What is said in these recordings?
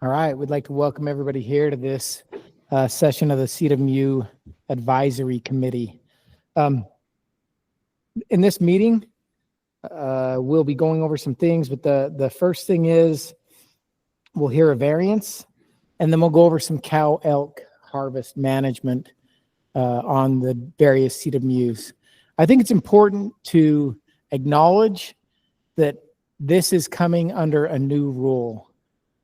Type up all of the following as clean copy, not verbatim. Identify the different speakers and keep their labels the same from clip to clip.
Speaker 1: All right, we'd like to welcome everybody here to this session of the CWMU Advisory Committee. In this meeting, we'll be going over some things, but the first thing is we'll hear a variance, and then we'll go over some cow elk harvest management on the various CWMUs. I think it's important to acknowledge that this is coming under a new rule,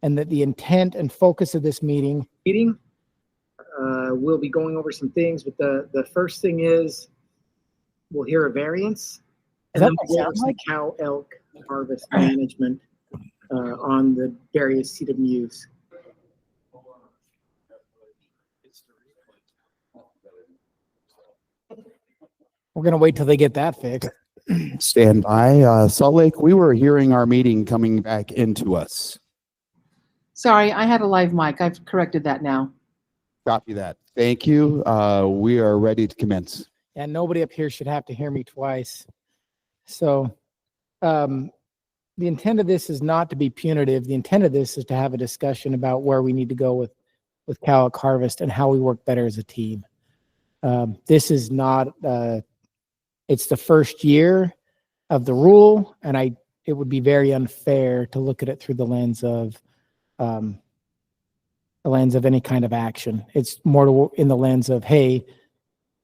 Speaker 1: and that the intent and focus of this meeting, we'll be going over some things, but the first thing is we'll hear a variance, and then we'll go over some cow elk harvest management on the various CWMUs. We're going to wait till they get that fixed.
Speaker 2: Stand by. Salt Lake, we were hearing our meeting coming back into us.
Speaker 3: Sorry, I had a live mic. I've corrected that now.
Speaker 2: Copy that. Thank you. We are ready to commence.
Speaker 1: And nobody up here should have to hear me twice. So the intent of this is not to be punitive. The intent of this is to have a discussion about where we need to go with cow elk harvest and how we work better as a team. This is not, it's the first year of the rule, and it would be very unfair to look at it through the lens of any kind of action. It's more in the lens of, hey,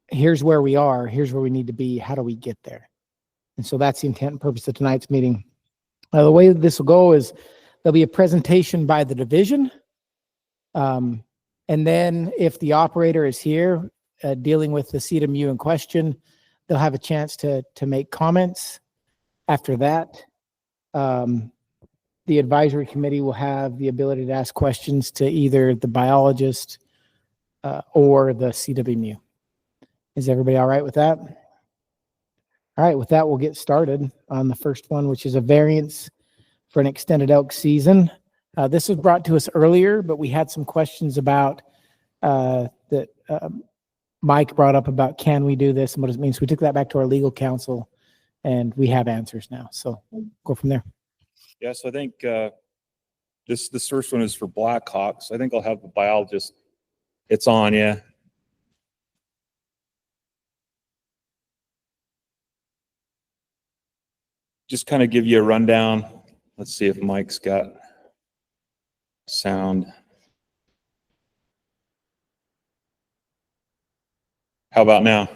Speaker 1: here's where we are, here's where we need to be, how do we get there? And so that's the intent and purpose of tonight's meeting. The way that this will go is there'll be a presentation by the division, and then if the operator is here dealing with the CWMU in question, they'll have a chance to make comments. After that, the advisory committee will have the ability to ask questions to either the biologist or the CWMU. Is everybody all right with that? All right, with that, we'll get started on the first one, which is a variance for an extended elk season. This was brought to us earlier, but we had some questions about that Mike brought up about can we do this and what it means. We took that back to our legal counsel, and we have answers now. So we'll go from there.
Speaker 4: Yeah, so I think this first one is for Blackhawks. I think I'll have the biologist. It's on, yeah. Just kind of give you a rundown. Let's see if Mike's got sound. How about now?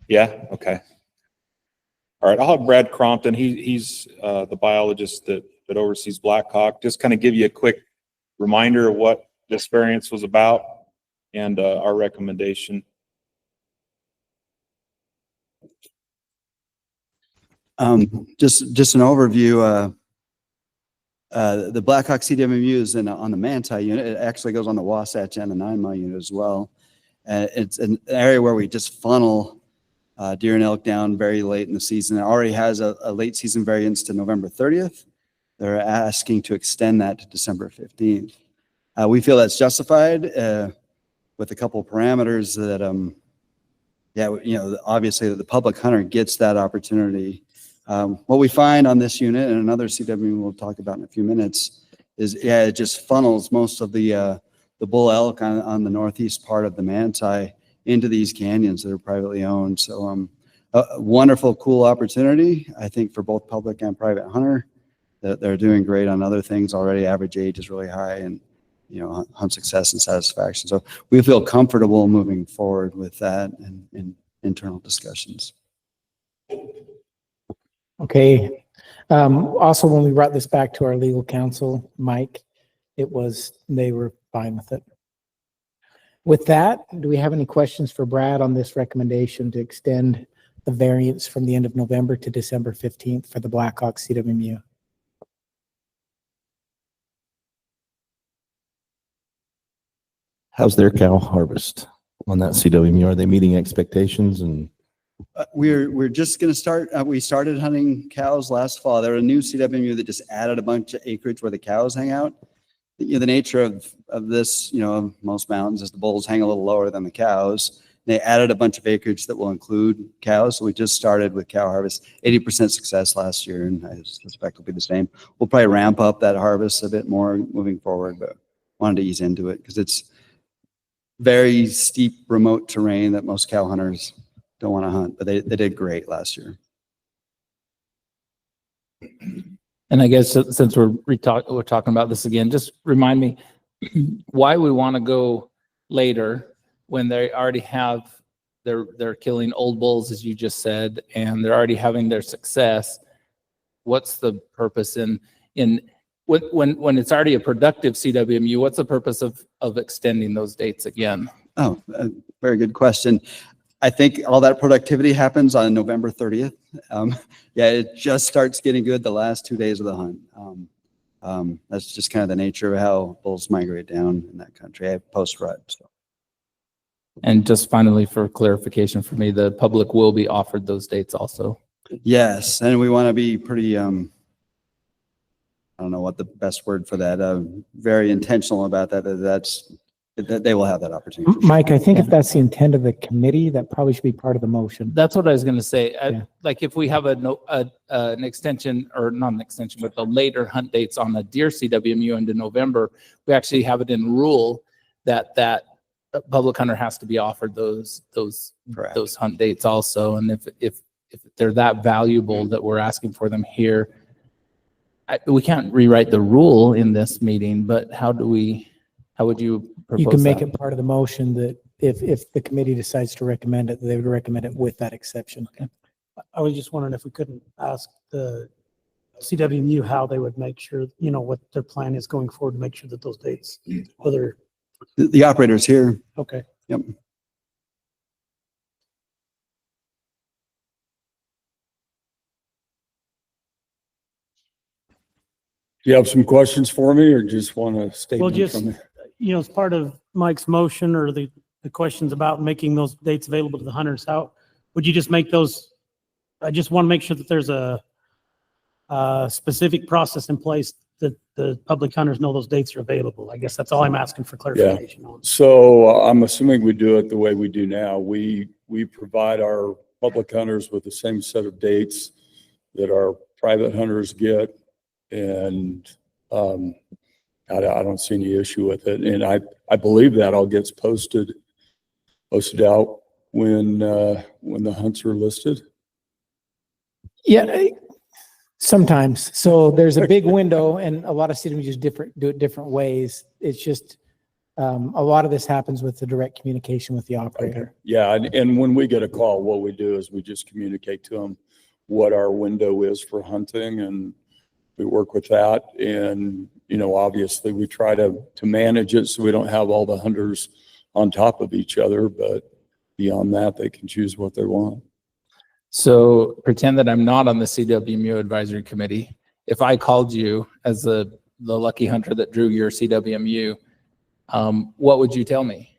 Speaker 4: Yeah, okay. All right, I'll have Brad Crompton. He's the biologist that oversees Blackhawk. Just kind of give you a quick reminder of what this variance was about and our recommendation.
Speaker 5: Just an overview. The Blackhawk CWMU is on the Manti unit. It actually goes on the Wasatch and the 9 Mile unit as well. It's an area where we just funnel deer and elk down very late in the season. It already has a late season variance to November 30th. They're asking to extend that to December 15th. We feel that's justified with a couple of parameters that, obviously the public hunter gets that opportunity. What we find on this unit and another CW we'll talk about in a few minutes is, it just funnels most of the bull elk on the northeast part of the Manti into these canyons that are privately owned. So a wonderful, cool opportunity, I think, for both public and private hunter. They're doing great on other things already. Average age is really high, and hunt success and satisfaction. So we feel comfortable moving forward with that and in internal discussions.
Speaker 1: Okay. Also, when we brought this back to our legal counsel, Mike, they were fine with it. With that, do we have any questions for Brad on this recommendation to extend the variance from the end of November to December 15th for the Blackhawk CWMU?
Speaker 6: How's their cow harvest on that CWMU? Are they meeting expectations? And
Speaker 5: we're just going to start. We started hunting cows last fall. There was a new CWMU that just added a bunch of acreage where the cows hang out. The nature of this, most mountains is the bulls hang a little lower than the cows. They added a bunch of acreage that will include cows. So we just started with cow harvest, 80% success last year, and I suspect it'll be the same. We'll probably ramp up that harvest a bit more moving forward, but wanted to ease into it because it's very steep, remote terrain that most cow hunters don't want to hunt, but they did great last year.
Speaker 7: And I guess since we're talking about this again, just remind me why we want to go later when they already have they're killing old bulls, as you just said, and they're already having their success. What's the purpose in when it's already a productive CWMU? What's the purpose of extending those dates again?
Speaker 5: Oh, very good question. I think all that productivity happens on November 30th. Yeah, it just starts getting good the last 2 days of the hunt. That's just kind of the nature of how bulls migrate down in that country post-rut. So.
Speaker 7: And just finally, for clarification for me, the public will be offered those dates also.
Speaker 5: Yes, and we want to be pretty, I don't know what the best word for that, very intentional about that. That they will have that opportunity.
Speaker 1: Mike, I think if that's the intent of the committee, that probably should be part of the motion.
Speaker 7: That's what I was going to say.
Speaker 1: Yeah.
Speaker 7: Like if we have an extension, or not an extension, but the later hunt dates on the deer CWMU into November, we actually have it in rule that public hunter has to be offered those hunt dates also. And if they're that valuable that we're asking for them here, we can't rewrite the rule in this meeting, but how would you propose
Speaker 1: You can make
Speaker 7: that?
Speaker 1: it part of the motion that if the committee decides to recommend it, they would recommend it with that exception. Okay.
Speaker 8: I was just wondering if we couldn't ask the CWMU how they would make sure, what their plan is going forward to make sure that those dates, whether,
Speaker 5: The operator's here.
Speaker 8: okay.
Speaker 5: Yep.
Speaker 9: Do you have some questions for me or just want a
Speaker 8: Well,
Speaker 9: statement
Speaker 8: just,
Speaker 9: from me?
Speaker 8: as part of Mike's motion or the questions about making those dates available to the hunters, how would you just make those? I just want to make sure that there's a specific process in place that the public hunters know those dates are available. I guess that's all I'm asking for clarification on.
Speaker 9: So I'm assuming we do it the way we do now. We provide our public hunters with the same set of dates that our private hunters get. And I don't see any issue with it. And I believe that all gets posted out when the hunts are listed.
Speaker 1: Yeah, sometimes. So there's a big window, and a lot of cities just do it different ways. It's just a lot of this happens with the direct communication with the operator.
Speaker 9: Yeah, and when we get a call, what we do is we just communicate to them what our window is for hunting, and we work with that. And obviously we try to manage it so we don't have all the hunters on top of each other, but beyond that, they can choose what they want.
Speaker 7: So pretend that I'm not on the CWMU advisory committee. If I called you as the lucky hunter that drew your CWMU, what would you tell me?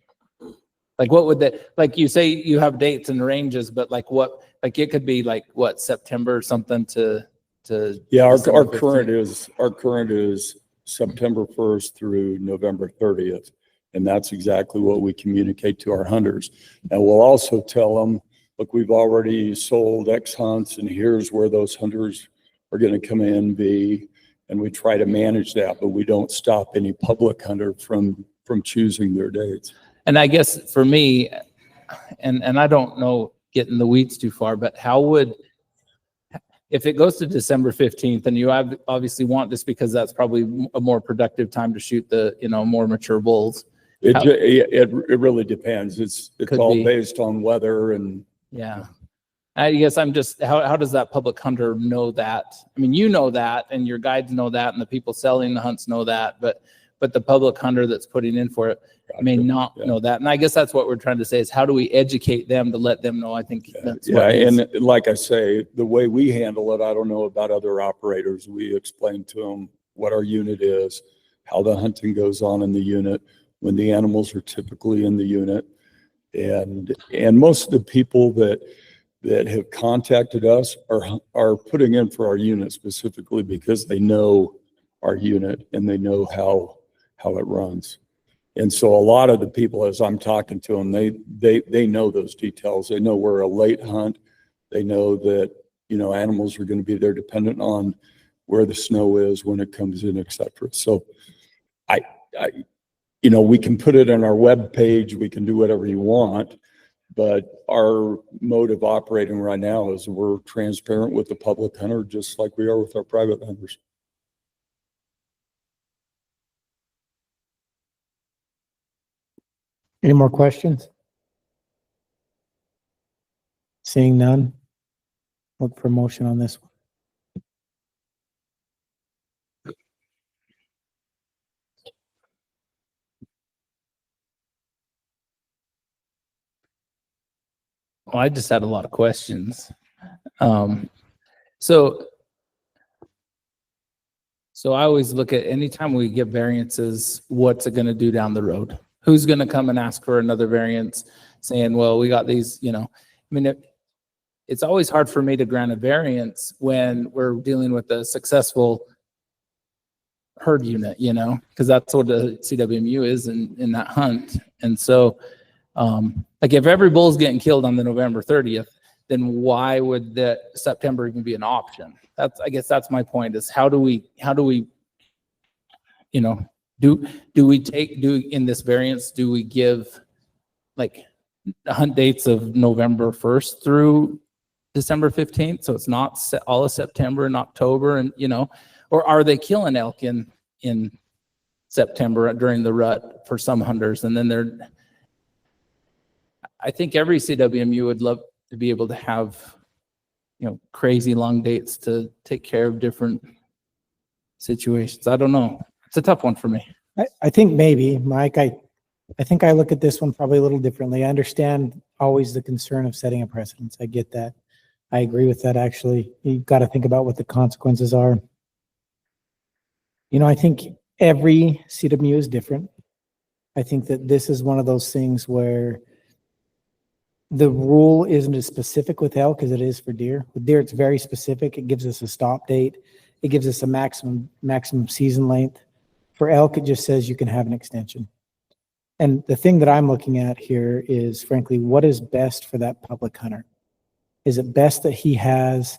Speaker 7: Like, what would that, like you say you have dates and ranges, but it could be September or something to.
Speaker 9: Yeah, our
Speaker 7: December
Speaker 9: current
Speaker 7: 15th.
Speaker 9: is September 1st through November 30th. And that's exactly what we communicate to our hunters. And we'll also tell them, look, we've already sold X hunts and here's where those hunters are going to come in and be. And we try to manage that, but we don't stop any public hunter from choosing their dates.
Speaker 7: And I guess for me, and I don't know, get in the weeds too far, but if it goes to December 15th and you obviously want this because that's probably a more productive time to shoot the, more mature bulls.
Speaker 9: It really depends. It's all
Speaker 7: be
Speaker 9: based on weather and.
Speaker 7: Yeah. I guess I'm just, how does that public hunter know that? I mean, you know that, and your guides know that, and the people selling the hunts know that, but the public hunter that's putting in for it may not know that. And I guess that's what we're trying to say is how do we educate them to let them know? I think that's what it is.
Speaker 9: And like I say, the way we handle it, I don't know about other operators. We explain to them what our unit is, how the hunting goes on in the unit, when the animals are typically in the unit. And most of the people that have contacted us are putting in for our unit specifically because they know our unit and they know how it runs. And so a lot of the people, as I'm talking to them, they know those details. They know we're a late hunt. They know that, animals are going to be there dependent on where the snow is when it comes in, et cetera. So we can put it on our web page. We can do whatever you want, but our mode of operating right now is we're transparent with the public hunter, just like we are with our private hunters.
Speaker 1: Any more questions? Seeing none, look for motion on this one.
Speaker 7: Well, I just had a lot of questions. So I always look at anytime we get variances, what's it going to do down the road? Who's going to come and ask for another variance saying, well, we got these, it's always hard for me to grant a variance when we're dealing with a successful herd unit, because that's what the CWMU is in that hunt. And so, like if every bull's getting killed on the November 30th, then why would the September even be an option? I guess that's my point, is how do we, do we in this variance, do we give like hunt dates of November 1st through December 15th? So it's not all of September and October and, or are they killing elk in September during the rut for some hunters? And then I think every CWMU would love to be able to have, crazy long dates to take care of different situations. I don't know. It's a tough one for me.
Speaker 1: I think maybe, Mike, I think I look at this one probably a little differently. I understand always the concern of setting a precedence. I get that. I agree with that, actually. You've got to think about what the consequences are. I think every CWMU is different. I think that this is one of those things where the rule isn't as specific with elk as it is for deer. With deer, it's very specific. It gives us a stop date. It gives us a maximum season length. For elk, it just says you can have an extension. And the thing that I'm looking at here is, frankly, what is best for that public hunter? Is it best that he has,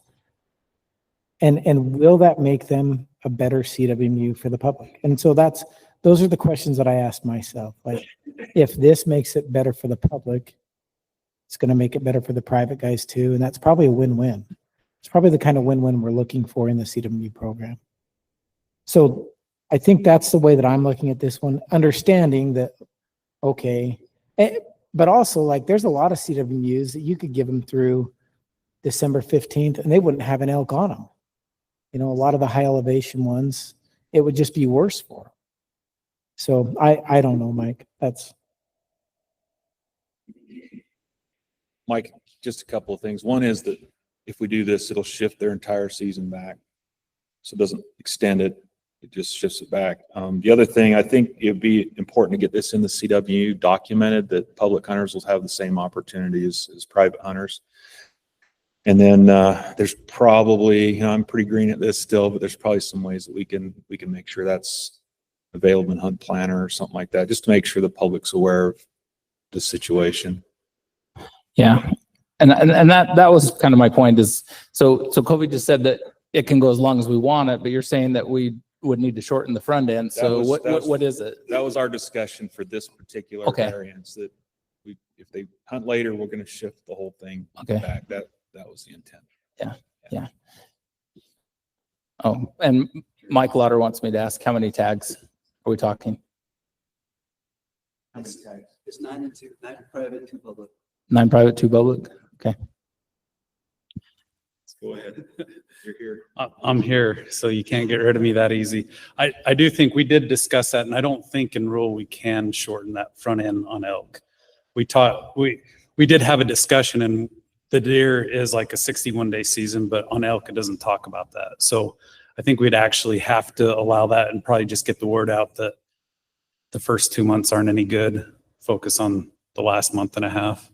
Speaker 1: and will that make them a better CWMU for the public? And so those are the questions that I ask myself. Like, if this makes it better for the public, it's going to make it better for the private guys too. And that's probably a win-win. It's probably the kind of win-win we're looking for in the CWMU program. So I think that's the way that I'm looking at this one, understanding that, okay, but also like there's a lot of CWMUs that you could give them through December 15th and they wouldn't have an elk on them. A lot of the high elevation ones, it would just be worse for them. So I don't know, Mike.
Speaker 4: Mike, just a couple of things. One is that if we do this, it'll shift their entire season back. So it doesn't extend it. It just shifts it back. The other thing, I think it'd be important to get this in the CWMU documented, that public hunters will have the same opportunity as private hunters. And then there's probably, I'm pretty green at this still, but there's probably some ways that we can make sure that's available in Hunt Planner or something like that, just to make sure the public's aware of the situation.
Speaker 7: Yeah. And that was kind of my point is, so Kobe just said that it can go as long as we want it, but you're saying that we would need to shorten the front end. So what is it?
Speaker 4: That was our discussion for this particular variance, that if they hunt later, we're going to shift the whole thing back. That was the intent.
Speaker 7: Yeah. Oh, and Mike Lauder wants me to ask, how many tags are we talking?
Speaker 5: How many tags? It's 9 and 2, 9 private, 2 public.
Speaker 7: 9 private, 2 public. Okay.
Speaker 4: Go ahead. You're here.
Speaker 10: I'm here, so you can't get rid of me that easy. I do think we did discuss that, and I don't think in rule we can shorten that front end on elk. We did have a discussion, and the deer is like a 61-day season, but on elk it doesn't talk about that. So I think we'd actually have to allow that and probably just get the word out that the first 2 months aren't any good. Focus on the last month and a half.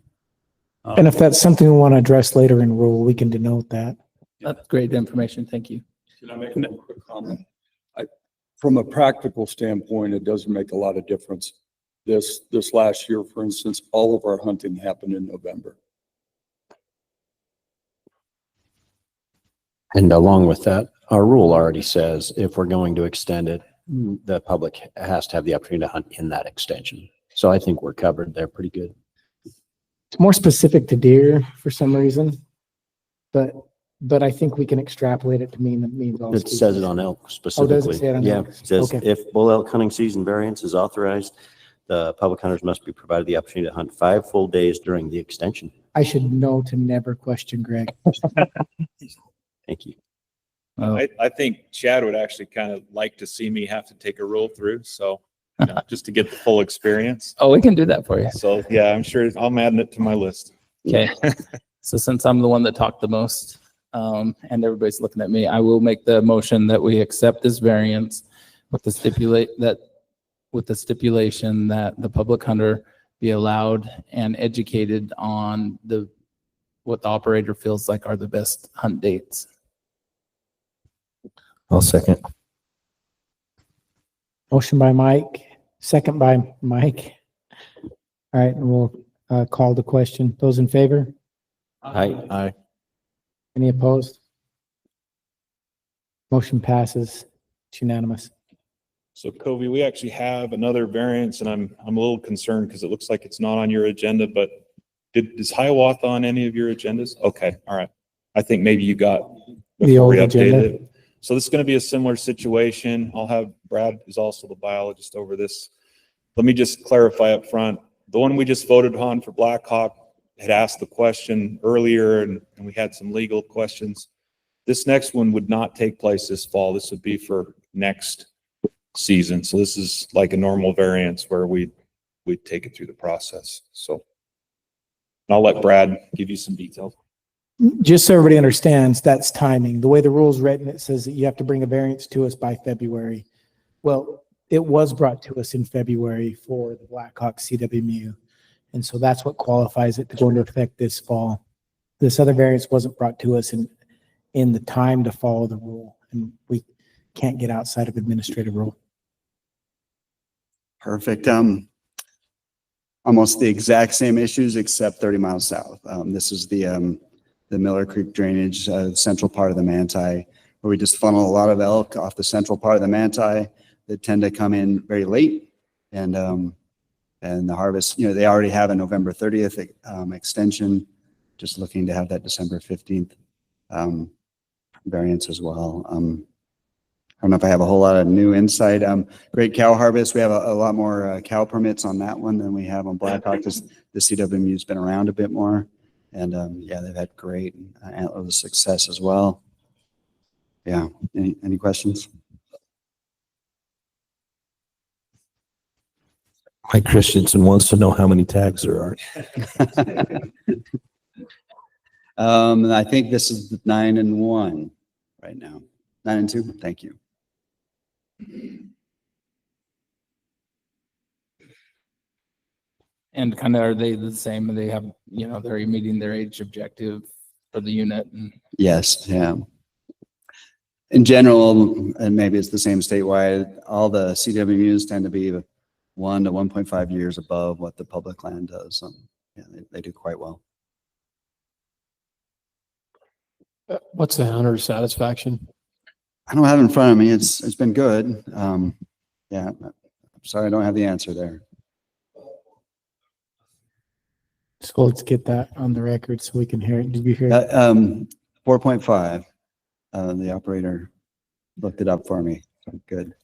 Speaker 1: And if that's something we want to address later in rule, we can denote that.
Speaker 7: That's great information. Thank you.
Speaker 9: Can I make a quick comment? From a practical standpoint, it doesn't make a lot of difference. This last year, for instance, all of our hunting happened in November.
Speaker 11: And along with that, our rule already says if we're going to extend it, the public has to have the opportunity to hunt in that extension. So I think we're covered there pretty good.
Speaker 1: It's more specific to deer for some reason, but I think we can extrapolate it to mean all
Speaker 11: It
Speaker 1: species.
Speaker 11: says it on elk specifically.
Speaker 1: say it on
Speaker 11: Yeah,
Speaker 1: elk?
Speaker 11: it says
Speaker 1: Okay.
Speaker 11: if bull elk hunting season variance is authorized, the public hunters must be provided the opportunity to hunt 5 full days during the extension.
Speaker 1: I should know to never question Greg.
Speaker 11: Thank you.
Speaker 4: I think Chad would actually kind of like to see me have to take a rule through, so, you know, just to get the full experience.
Speaker 7: Oh, we can do that for you.
Speaker 4: So, yeah, I'm sure I'm adding it to my list.
Speaker 7: Okay. So since I'm the one that talked the most, and everybody's looking at me, I will make the motion that we accept this variance with the stipulation that the public hunter be allowed and educated on what the operator feels like are the best hunt dates.
Speaker 6: I'll second.
Speaker 1: Motion by Mike, second by Mike. All right, and we'll call the question. Those in favor?
Speaker 11: Aye.
Speaker 1: Any opposed? Motion passes. It's unanimous.
Speaker 4: So Covey, we actually have another variance, and I'm a little concerned because it looks like it's not on your agenda, but is Hiawatha on any of your agendas? Okay, all right. I think maybe you got
Speaker 1: The
Speaker 4: before
Speaker 1: old
Speaker 4: we updated
Speaker 1: agenda.
Speaker 4: it. So this is going to be a similar situation. I'll have Brad, who's also the biologist, over this. Let me just clarify up front. The one we just voted on for Blackhawk had asked the question earlier, and we had some legal questions. This next one would not take place this fall. This would be for next season. So this is like a normal variance where we'd take it through the process. So and I'll let Brad give you some details.
Speaker 1: Just so everybody understands, that's timing. The way the rule's written, it says that you have to bring a variance to us by February. Well, it was brought to us in February for the Blackhawk CWMU. And so that's what qualifies it to go into effect this fall. This other variance wasn't brought to us in the time to follow the rule. And we can't get outside of administrative rule.
Speaker 5: Perfect. Almost the exact same issues except 30 miles south. This is the Miller Creek drainage, central part of the Manti, where we just funnel a lot of elk off the central part of the Manti that tend to come in very late. And the harvest, you know, they already have a November 30th extension, just looking to have that December 15th variance as well. I don't know if I have a whole lot of new insight. Great cow harvest. We have a lot more cow permits on that one than we have on Blackhawk. The CWMU's been around a bit more. And yeah, they've had great antler success as well. Yeah. Any questions?
Speaker 6: Mike Christensen wants to know how many tags there are.
Speaker 5: I think this is 9-1 right now. 9-2. Thank you.
Speaker 7: And kind of, are they the same? They have, you know, they're meeting their age objective for the unit. And
Speaker 5: Yes. Yeah. In general, and maybe it's the same statewide, all the CWMUs tend to be 1 to 1.5 years above what the public land does. Yeah, they do quite well.
Speaker 8: What's the hunter's satisfaction?
Speaker 5: I don't have it in front of me. It's been good. Yeah, I'm sorry I don't have the answer there.
Speaker 1: So let's get that on the record so we can hear it. Did you hear it?
Speaker 5: 4.5. The operator looked it up for me. Good.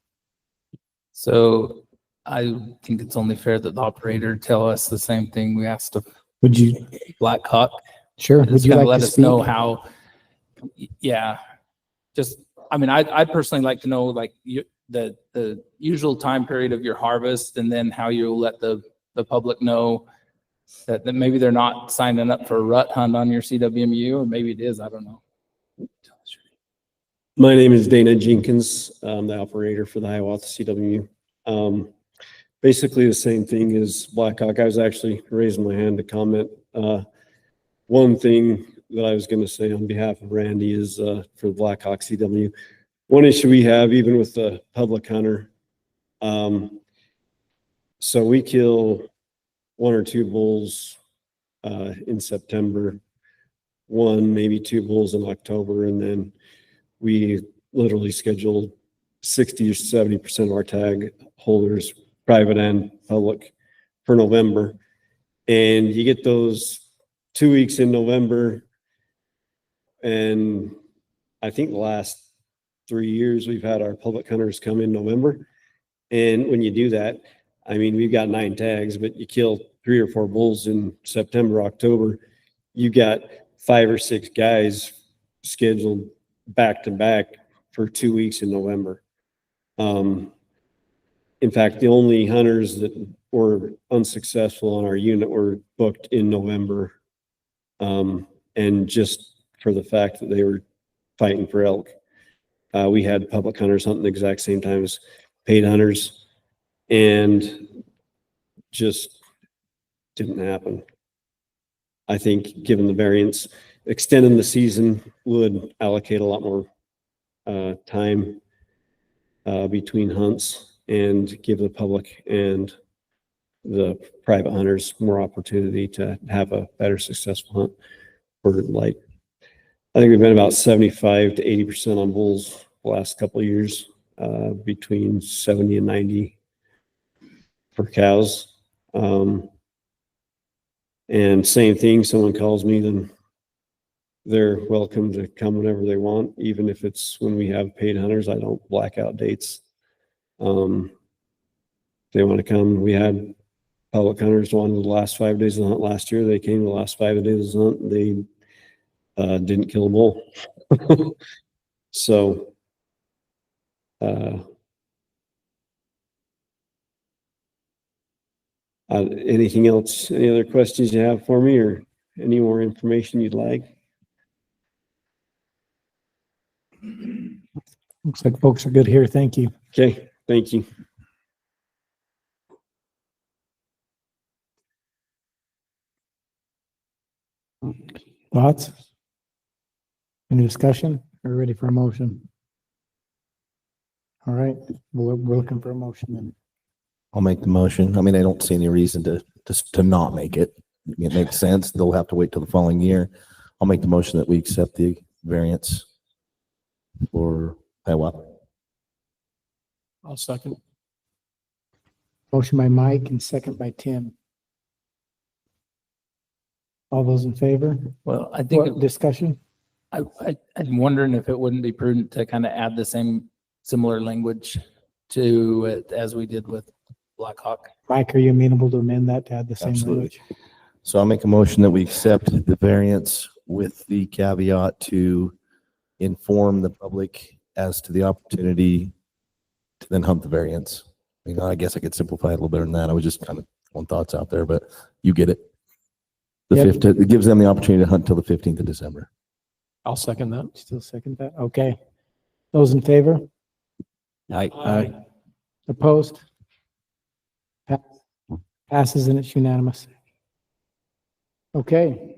Speaker 7: so I think it's only fair that the operator tell us the same thing we asked of
Speaker 1: Would you,
Speaker 7: Blackhawk.
Speaker 1: sure, would
Speaker 7: Just
Speaker 1: you
Speaker 7: kind of
Speaker 1: like
Speaker 7: let
Speaker 1: to
Speaker 7: us
Speaker 1: speak?
Speaker 7: know how, yeah, just, I mean, I'd personally like to know like the usual time period of your harvest, and then how you'll let the public know that maybe they're not signing up for a rut hunt on your CWMU, or maybe it is, I don't know.
Speaker 12: My name is Dana Jenkins. I'm the operator for the Hiawatha CWMU. Basically the same thing as Blackhawk. I was actually raising my hand to comment. One thing that I was going to say on behalf of Randy is for the Blackhawk CWMU. One issue we have, even with the public hunter, So we kill one or two bulls in September, one, maybe two bulls in October, and then we literally schedule 60 or 70% of our tag holders, private and public, for November. And you get those 2 weeks in November. And I think the last 3 years we've had our public hunters come in November. And when you do that, I mean, we've got 9 tags, but you kill 3 or 4 bulls in September, October, you got 5 or 6 guys scheduled back to back for 2 weeks in November. In fact, the only hunters that were unsuccessful on our unit were booked in November. And just for the fact that they were fighting for elk. We had public hunters hunting the exact same time as paid hunters, and just didn't happen. I think given the variance, extending the season would allocate a lot more time between hunts and give the public and the private hunters more opportunity to have a better successful hunt. For like, I think we've been about 75 to 80% on bulls the last couple of years, between 70 and 90 for cows. And same thing, someone calls me, then they're welcome to come whenever they want, even if it's when we have paid hunters. I don't black out dates. They want to come. We had public hunters wanted the last 5 days of the hunt last year. They came the last 5 days of the hunt. They didn't kill a bull. So, anything else? Any other questions you have for me, or any more information you'd like?
Speaker 1: Looks like folks are good here. Thank you.
Speaker 12: Okay, thank you.
Speaker 1: Thoughts? Any discussion? We're ready for a motion. All right, we're looking for a motion then.
Speaker 6: I'll make the motion. I mean, I don't see any reason to not make it. It makes sense. They'll have to wait till the following year. I'll make the motion that we accept the variance for Iowa.
Speaker 8: I'll second.
Speaker 1: Motion by Mike and second by Tim. All those in favor?
Speaker 7: Well, I think
Speaker 1: What, discussion?
Speaker 7: I'm wondering if it wouldn't be prudent to kind of add the similar language to it as we did with Black Hawk.
Speaker 1: Mike, are you amenable to amend that to add the same
Speaker 6: Absolutely.
Speaker 1: language?
Speaker 6: So I'll make a motion that we accept the variance with the caveat to inform the public as to the opportunity to then hunt the variance. You know, I guess I could simplify it a little better than that. I was just kind of throwing thoughts out there, but you get it. It gives them the opportunity to hunt till the 15th of December.
Speaker 8: I'll second that.
Speaker 1: Still second that? Okay. Those in favor?
Speaker 11: Aye.
Speaker 1: Opposed? Passes and it's unanimous. Okay.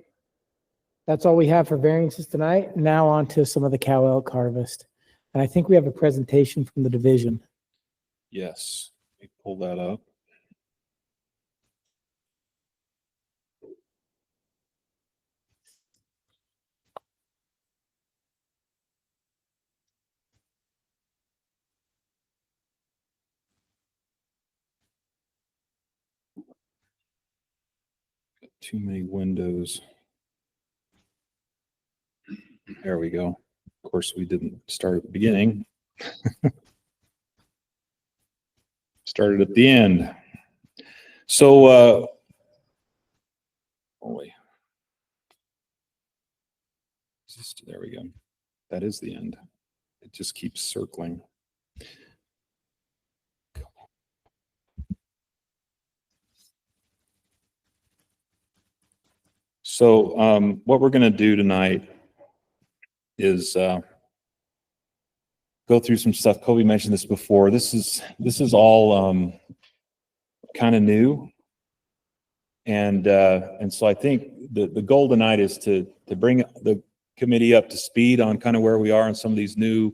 Speaker 1: That's all we have for variances tonight. Now on to some of the cow elk harvest. And I think we have a presentation from the division.
Speaker 4: Yes, let me pull that up. Too many windows. There we go. Of course, we didn't start at the beginning. Started at the end. So, there we go. That is the end. It just keeps circling. So what we're going to do tonight is go through some stuff. Kobe mentioned this before. This is all kind of new, and so I think the goal tonight is to bring the committee up to speed on kind of where we are on some of these new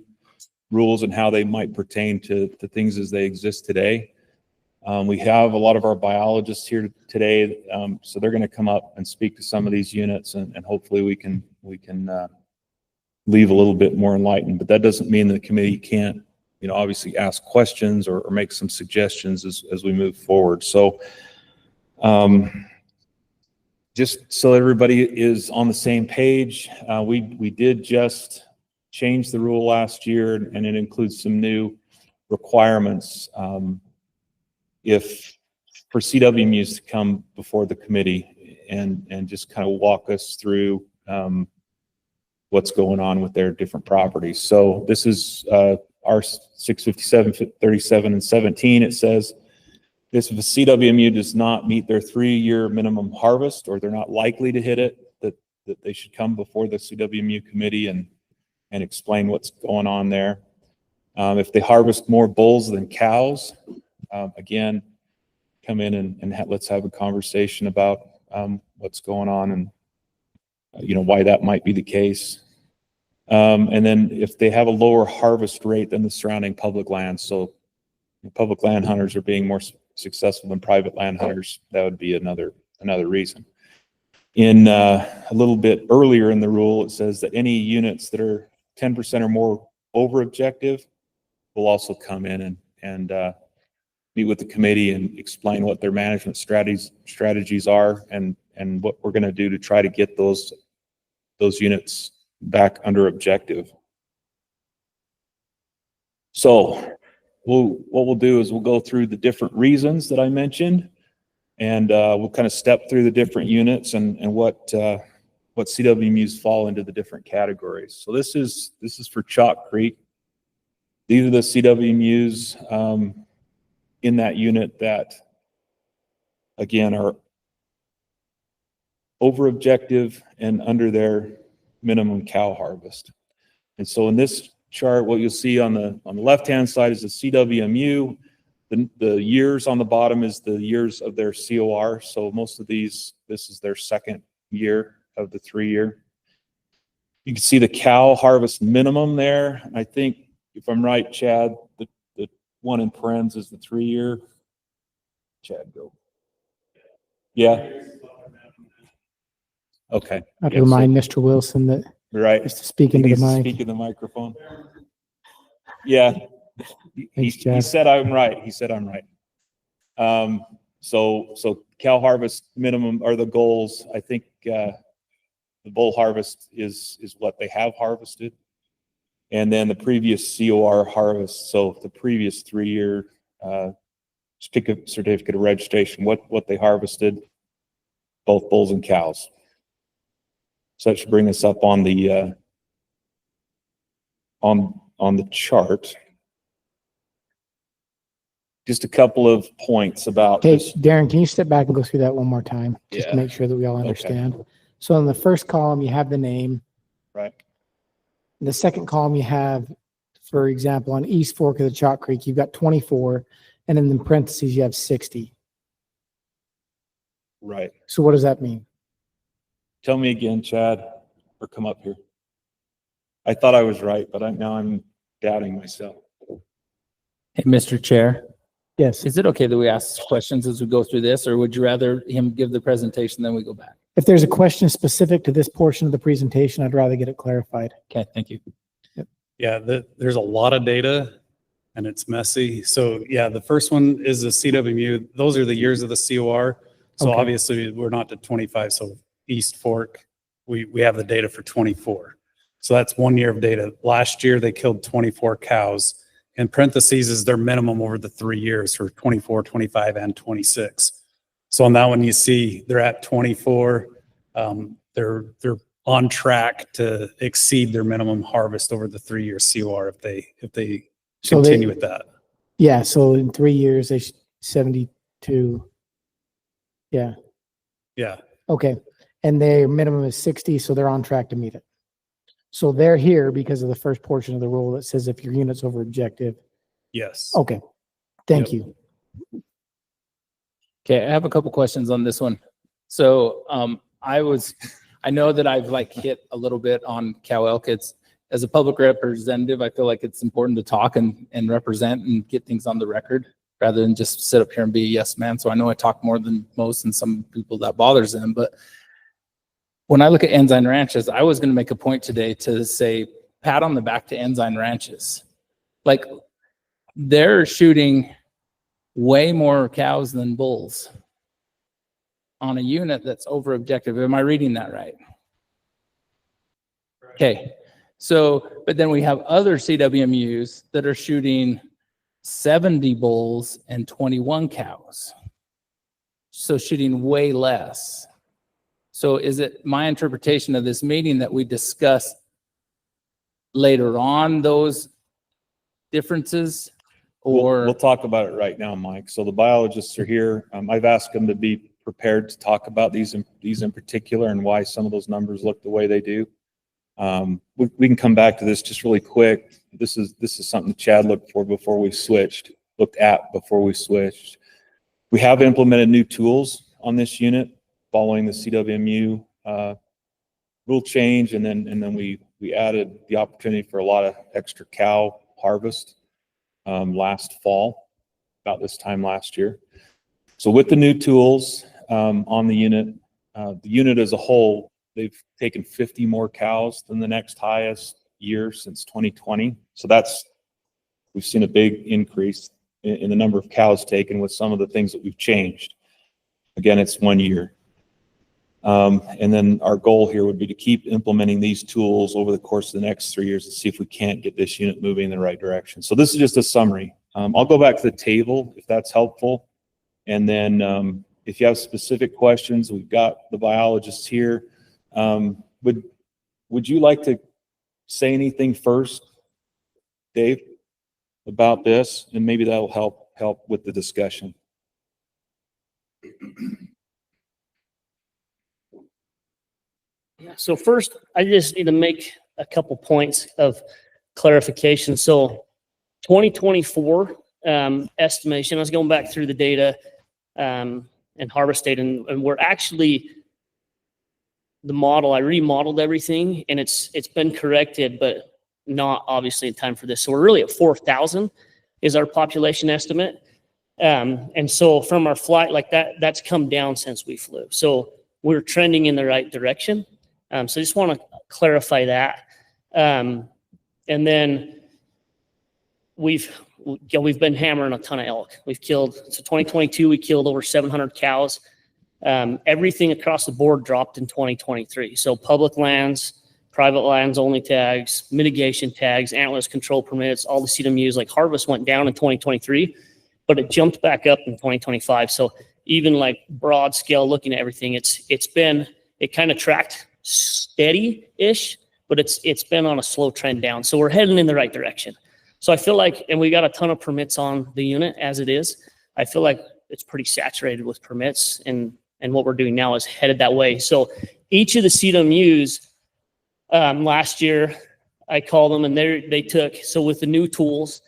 Speaker 4: rules and how they might pertain to things as they exist today. We have a lot of our biologists here today, so they're going to come up and speak to some of these units, and hopefully we can leave a little bit more enlightened. But that doesn't mean the committee can't, obviously ask questions or make some suggestions as we move forward. So just so everybody is on the same page, we did just change the rule last year, and it includes some new requirements. If for CWMUs to come before the committee and just kind of walk us through what's going on with their different properties. So this is our 657, 37, and 17. It says this: if a CWMU does not meet their 3-year minimum harvest, or they're not likely to hit it, that they should come before the CWMU committee and explain what's going on there. If they harvest more bulls than cows, again, come in and let's have a conversation about what's going on and why that might be the case. And then if they have a lower harvest rate than the surrounding public land, so public land hunters are being more successful than private land hunters, that would be another reason. In a little bit earlier in the rule, it says that any units that are 10% or more over objective will also come in and meet with the committee and explain what their management strategies are and what we're going to do to try to get those units back under objective. So what we'll do is we'll go through the different reasons that I mentioned, and we'll kind of step through the different units and what CWMUs fall into the different categories. So this is for Chalk Creek. These are the CWMUs in that unit that, again, are over objective and under their minimum cow harvest. And so in this chart, what you'll see on the left-hand side is the CWMU. The years on the bottom is the years of their COR. So most of these, this is their second year of the 3-year. You can see the cow harvest minimum there. I think, if I'm right, Chad, the one in parens is the 3-year. Chad, go. Yeah. Okay.
Speaker 1: I have to remind Mr. Wilson that
Speaker 4: right.
Speaker 1: just to speak into the mic.
Speaker 4: Speak in the microphone. Yeah. He said I'm right. He said I'm right. So cow harvest minimum are the goals. I think the bull harvest is what they have harvested. And then the previous COR harvest, so the previous 3-year certificate of registration, what they harvested, both bulls and cows. So that should bring us up on the chart. Just a couple of points about
Speaker 1: Hey,
Speaker 4: this.
Speaker 1: Darren, can you step back and go through that one more time? Just
Speaker 4: Yeah.
Speaker 1: to make sure that we all
Speaker 4: Okay.
Speaker 1: understand. So in the first column, you have the name.
Speaker 4: Right.
Speaker 1: In the second column, you have, for example, on East Fork of the Chalk Creek, you've got 24, and in the parentheses, you have 60.
Speaker 4: Right.
Speaker 1: So what does that mean?
Speaker 4: Tell me again, Chad, or come up here. I thought I was right, but now I'm doubting myself.
Speaker 7: Hey, Mr. Chair,
Speaker 1: Yes.
Speaker 7: is it okay that we ask questions as we go through this, or would you rather him give the presentation, then we go back?
Speaker 1: If there's a question specific to this portion of the presentation, I'd rather get it clarified.
Speaker 7: Okay, thank you.
Speaker 10: Yeah, there's a lot of data and it's messy. So yeah, the first one is the CWMU. Those are the years of the COR. So
Speaker 1: Okay.
Speaker 10: obviously we're not to 25. So East Fork, we have the data for 24. So that's 1 year of data. Last year they killed 24 cows. In parentheses is their minimum over the 3 years for 24, 25, and 26. So on that one, you see they're at 24. They're on track to exceed their minimum harvest over the 3-year COR if they
Speaker 1: So
Speaker 10: continue with that.
Speaker 1: Yeah, so in 3 years, they 72. Yeah,
Speaker 10: Yeah,
Speaker 1: okay. And their minimum is 60, so they're on track to meet it. So they're here because of the first portion of the rule that says if your unit's over objective.
Speaker 10: yes.
Speaker 1: Okay, thank
Speaker 10: Yep.
Speaker 1: you.
Speaker 7: Okay, I have a couple questions on this one. So I know that I've hit a little bit on cow elk. As a public representative, I feel like it's important to talk and represent and get things on the record. rather than just sit up here and be a yes man. So I know I talk more than most and some people that bothers them, but when I look at Ensign Ranches, I was going to make a point today to say, pat on the back to Ensign Ranches. Like, they're shooting way more cows than bulls on a unit that's over objective. Am I reading that right? Okay. So, but then we have other CWMUs that are shooting 70 bulls and 21 cows. So shooting way less. So is it my interpretation of this meeting that we discuss later on those differences? Or
Speaker 4: We'll talk about it right now, Mike. So the biologists are here. I've asked them to be prepared to talk about these in particular and why some of those numbers look the way they do. We can come back to this just really quick. This is something Chad looked at before we switched. We have implemented new tools on this unit following the CWMU rule change, and then we added the opportunity for a lot of extra cow harvest last fall, about this time last year. So with the new tools on the unit as a whole, they've taken 50 more cows than the next highest year since 2020. So we've seen a big increase in the number of cows taken with some of the things that we've changed. Again, it's 1 year. And then our goal here would be to keep implementing these tools over the course of the next 3 years to see if we can't get this unit moving in the right direction. So this is just a summary. I'll go back to the table if that's helpful. And then if you have specific questions, we've got the biologists here. Would you like to say anything first, Dave, about this? And maybe that'll help with the discussion.
Speaker 13: Yeah, so first, I just need to make a couple points of clarification. So 2024 estimation, I was going back through the data and harvest data, and we're actually, the model, I remodeled everything, and it's been corrected, but not obviously in time for this. So we're really at 4,000 is our population estimate. And so from our flight, like that's come down since we flew. So we're trending in the right direction. So I just want to clarify that. And then we've been hammering a ton of elk. We've killed, so 2022, we killed over 700 cows. Everything across the board dropped in 2023. So public lands, private lands only tags, mitigation tags, antlers control permits, all the CWMUs, like harvest went down in 2023, but it jumped back up in 2025. So even like broad scale looking at everything, it kind of tracked steady-ish, but it's been on a slow trend down. So we're heading in the right direction. So I feel like, and we got a ton of permits on the unit as it is. I feel like it's pretty saturated with permits, and what we're doing now is headed that way. So each of the CWMUs last year, I called them, and they took, so with the new tools,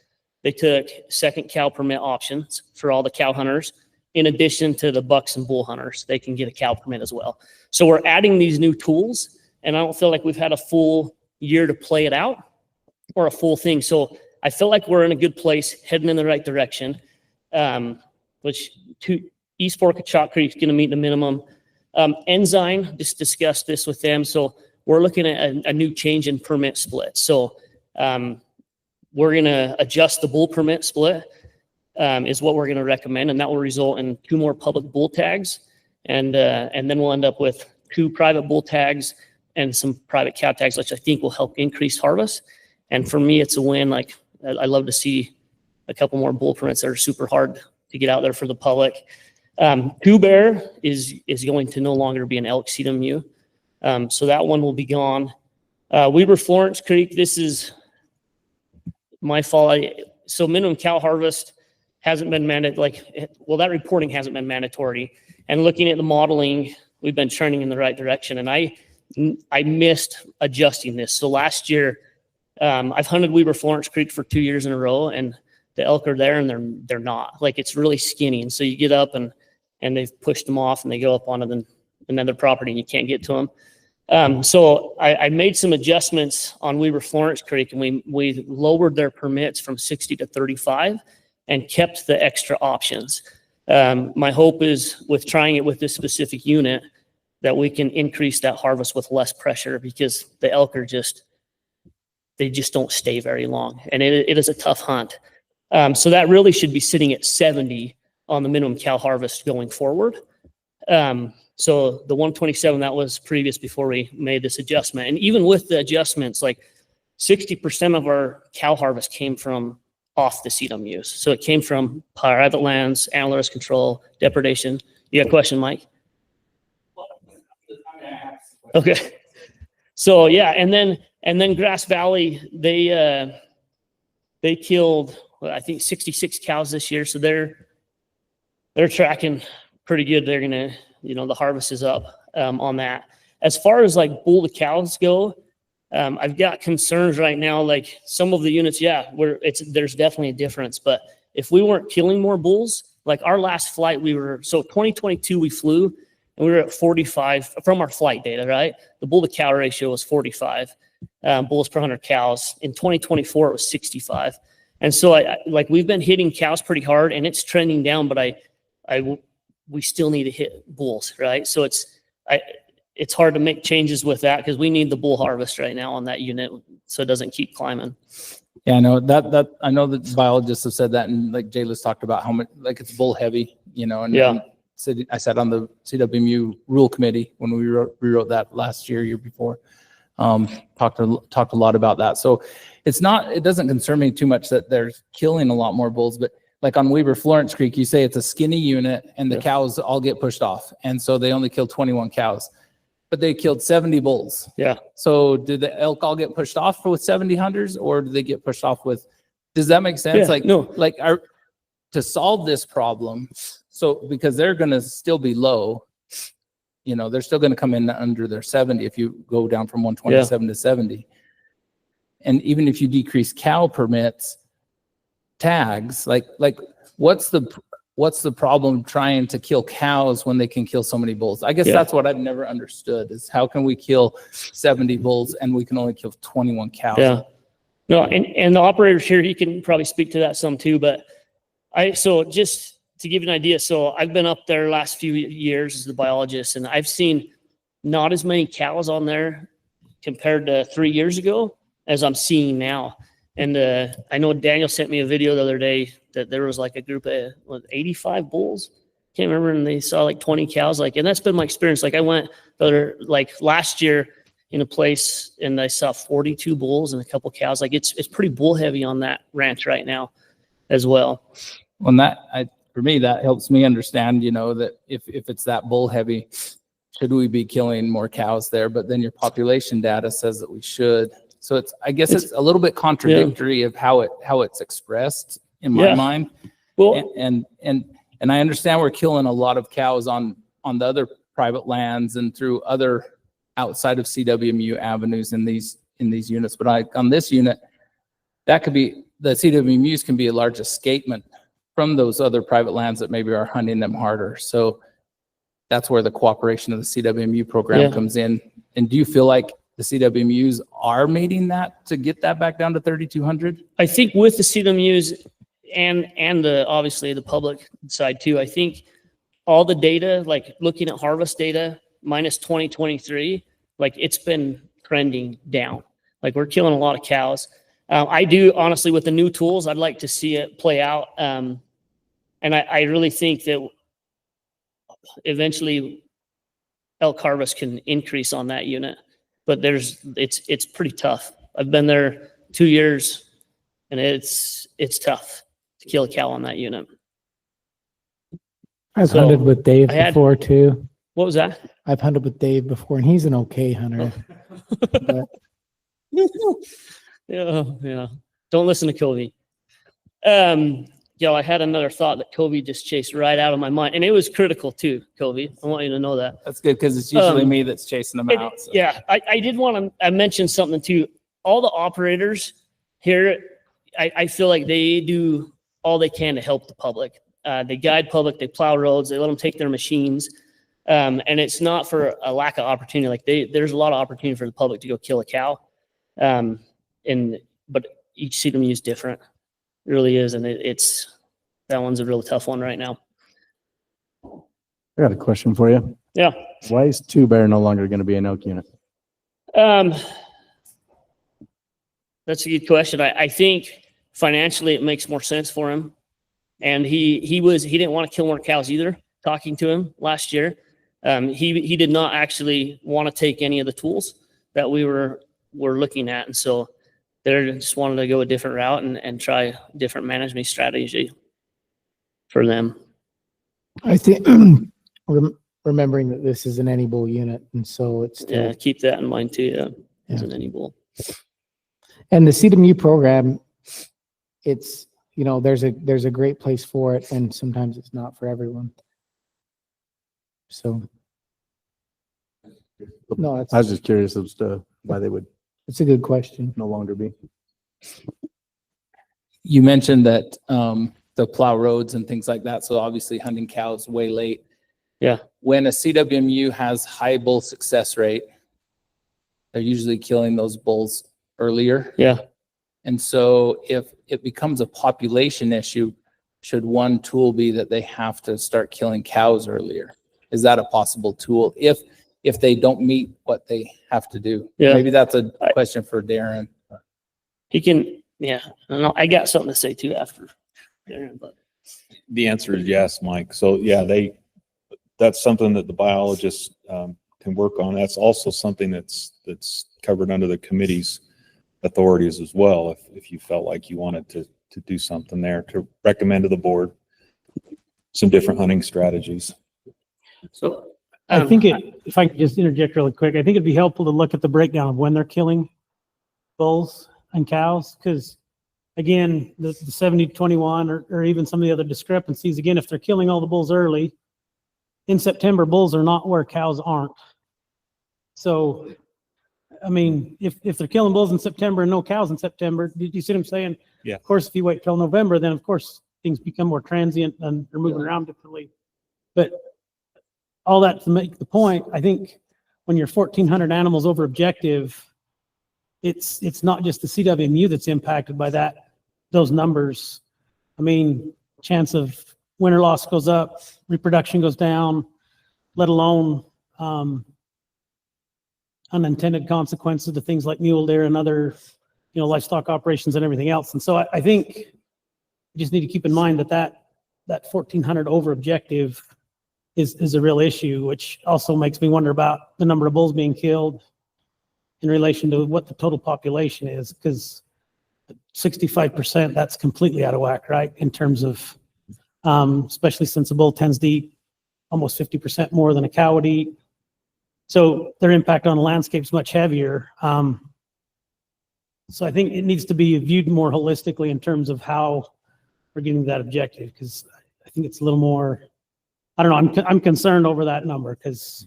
Speaker 13: they took second cow permit options for all the cow hunters. In addition to the bucks and bull hunters, they can get a cow permit as well. So we're adding these new tools, and I don't feel like we've had a full year to play it out or a full thing. So I feel like we're in a good place, heading in the right direction, which East Fork of Chalk Creek is going to meet the minimum. Ensign, just discussed this with them. So we're looking at a new change in permit split. So we're going to adjust the bull permit split is what we're going to recommend, and that will result in 2 more public bull tags, and then we'll end up with 2 private bull tags and some private cow tags, which I think will help increase harvest. And for me, it's a win. Like, I love to see a couple more bull permits that are super hard to get out there for the public. Two Bear is going to no longer be an elk CWMU, so that one will be gone. Weber Florence Creek, this is my fault. So minimum cow harvest hasn't been mandated, that reporting hasn't been mandatory. And looking at the modeling, we've been trending in the right direction. And I missed adjusting this. So last year, I've hunted Weber Florence Creek for 2 years in a row, and the elk are there, and they're not. Like, it's really skinny. And so you get up and they've pushed them off, and they go up onto another property, and you can't get to them. So I made some adjustments on Weber Florence Creek, and we lowered their permits from 60 to 35. and kept the extra options. My hope is with trying it with this specific unit that we can increase that harvest with less pressure, because the elk are they just don't stay very long, and it is a tough hunt. So that really should be sitting at 70 on the minimum cow harvest going forward. So the 127, that was previous before we made this adjustment. And even with the adjustments, like 60% of our cow harvest came from off the CWMUs. So it came from private lands, antlerless control, depredation. You got a question, Mike? Okay. So yeah, and then Grass Valley, they killed, I think 66 cows this year. So they're tracking pretty good. They're gonna, the harvest is up on that. As far as like bull to cows go, I've got concerns right now. Like some of the units, there's definitely a difference. But if we weren't killing more bulls, like our last flight, so 2022 we flew and we were at 45 from our flight data, right? The bull to cow ratio was 45 bulls per 100 cows. In 2024 it was 65. And so we've been hitting cows pretty hard and it's trending down, but we still need to hit bulls, right? So it's hard to make changes with that because we need the bull harvest right now on that unit so it doesn't keep climbing.
Speaker 7: Yeah, I know that I know that biologists have said that, and like Jayla's talked about how much, like it's bull heavy, and
Speaker 13: Yeah.
Speaker 7: and I sat on the CWMU rule committee when we rewrote that last year before. Talked a lot about that. So it doesn't concern me too much that they're killing a lot more bulls, but like on Weber Florence Creek, you say it's a skinny unit and the cows all get pushed off. And so they only killed 21 cows, but they killed 70 bulls.
Speaker 13: Yeah.
Speaker 7: So did the elk all get pushed off with 70 hunters, or do they get pushed off with, does that make sense?
Speaker 13: Yeah,
Speaker 7: To solve this problem, so because they're going to still be low, they're still going to come in under their 70 if you go down from 127 to 70. And even if you decrease cow permits, tags, like what's the problem trying to kill cows when they can kill so many bulls? I guess that's what I've never understood, is how can we kill 70 bulls and we can only kill 21 cows?
Speaker 13: Yeah. No, and the operators here, he can probably speak to that some too, but so just to give you an idea, so I've been up there last few years as the biologist, and I've seen not as many cows on there compared to 3 years ago as I'm seeing now. And I know Daniel sent me a video the other day that there was like a group of 85 bulls. Can't remember, and they saw like 20 cows. And that's been my experience. Like I went last year in a place and I saw 42 bulls and a couple cows. Like it's pretty bull heavy on that ranch right now as well.
Speaker 7: Well, for me, that helps me understand, that if it's that bull heavy, should we be killing more cows there? But then your population data says that we should. So I guess it's a little bit contradictory of how it's expressed in my mind.
Speaker 13: Well,
Speaker 7: and I understand we're killing a lot of cows on the other private lands and through other outside of CWMU avenues in these units. But on this unit, that could be, the CWMUs can be a large escapement from those other private lands that maybe are hunting them harder. So that's where the cooperation of the CWMU program comes in. And do you feel like the CWMUs are meeting that to get that back down to 3,200?
Speaker 13: I think with the CWMUs and obviously the public side too, I think all the data, like looking at harvest data minus 2023, like it's been trending down. Like we're killing a lot of cows. I do honestly, with the new tools, I'd like to see it play out. And I really think that eventually elk harvest can increase on that unit. But it's pretty tough. I've been there 2 years and it's tough to kill a cow on that unit.
Speaker 1: I've hunted with Dave before too.
Speaker 13: What was that?
Speaker 1: I've hunted with Dave before and he's an okay hunter.
Speaker 13: Yeah. Don't listen to Covey. I had another thought that Covey just chased right out of my mind, and it was critical too, Covey. I want you to know that.
Speaker 7: That's good because it's usually me that's chasing them out. So.
Speaker 13: Yeah, I did want to mention something too. All the operators here, I feel like they do all they can to help the public. They guide public, they plow roads, they let them take their machines, and it's not for a lack of opportunity. Like there's a lot of opportunity for the public to go kill a cow, but each CWMU is different. It really is, and that one's a real tough one right now.
Speaker 6: I got a question for you.
Speaker 13: Yeah.
Speaker 6: Why is Two Bear no longer going to be an elk unit?
Speaker 13: That's a good question. I think financially it makes more sense for him. And he didn't want to kill more cows either. Talking to him last year, he did not actually want to take any of the tools that we were looking at. And so they just wanted to go a different route and try a different management strategy for them.
Speaker 1: I think remembering that this is an any bull unit, and so it's still,
Speaker 13: Yeah, keep that in mind too. Yeah,
Speaker 1: Yeah.
Speaker 13: as an any bull.
Speaker 1: and the CWMU program, it's, you know, there's a great place for it, and sometimes it's not for everyone. So, no,
Speaker 6: I was just curious as to why they would
Speaker 1: it's a good question.
Speaker 6: no longer be.
Speaker 7: You mentioned that the plow roads and things like that. So obviously hunting cows way late.
Speaker 13: Yeah.
Speaker 7: When a CWMU has high bull success rate, they're usually killing those bulls earlier.
Speaker 13: Yeah.
Speaker 7: And so if it becomes a population issue, should one tool be that they have to start killing cows earlier? Is that a possible tool if they don't meet what they have to do?
Speaker 13: Yeah.
Speaker 7: Maybe that's a question for Darren.
Speaker 13: He can, yeah. I got something to say too after Darren, but
Speaker 4: The answer is yes, Mike. So yeah, that's something that the biologists can work on. That's also something that's covered under the committee's authorities as well. If you felt like you wanted to do something there, to recommend to the board some different hunting strategies.
Speaker 13: so
Speaker 8: I think if I could just interject really quick, I think it'd be helpful to look at the breakdown of when they're killing bulls and cows, because again, the 70-21 or even some of the other discrepancies, again, if they're killing all the bulls early, in September, bulls are not where cows aren't. So, I mean, if they're killing bulls in September and no cows in September, you see what I'm saying?
Speaker 4: Yeah.
Speaker 8: Of course, if you wait till November, then of course things become more transient and they're moving around differently. But all that to make the point, I think when you're 1,400 animals over objective, it's not just the CWMU that's impacted by those numbers. I mean, chance of winter loss goes up, reproduction goes down, let alone unintended consequences to things like mule deer and other, livestock operations and everything else. And so I think you just need to keep in mind that 1,400 over objective is a real issue, which also makes me wonder about the number of bulls being killed in relation to what the total population is, because 65%, that's completely out of whack, right? In terms of, especially since a bull tends to eat almost 50% more than a cow would eat. So their impact on the landscape is much heavier. So I think it needs to be viewed more holistically in terms of how we're getting to that objective, because I think it's a little more, I don't know, I'm concerned over that number, because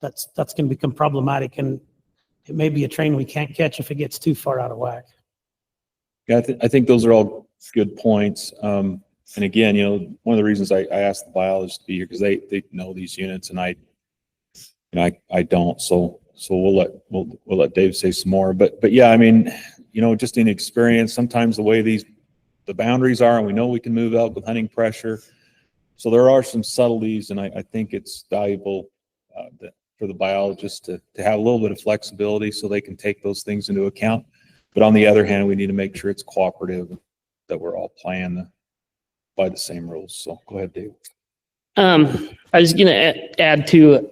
Speaker 8: that's going to become problematic, and it may be a train we can't catch if it gets too far out of whack.
Speaker 4: Yeah, I think those are all good points. And again, one of the reasons I asked the biologists to be here, because they know these units and I don't. So we'll let Dave say some more. But yeah, I mean, just in experience, sometimes the way the boundaries are, and we know we can move elk with hunting pressure. So there are some subtleties, and I think it's valuable for the biologists to have a little bit of flexibility so they can take those things into account. But on the other hand, we need to make sure it's cooperative, that we're all playing by the same rules. So go ahead, Dave.
Speaker 13: I was going to add to,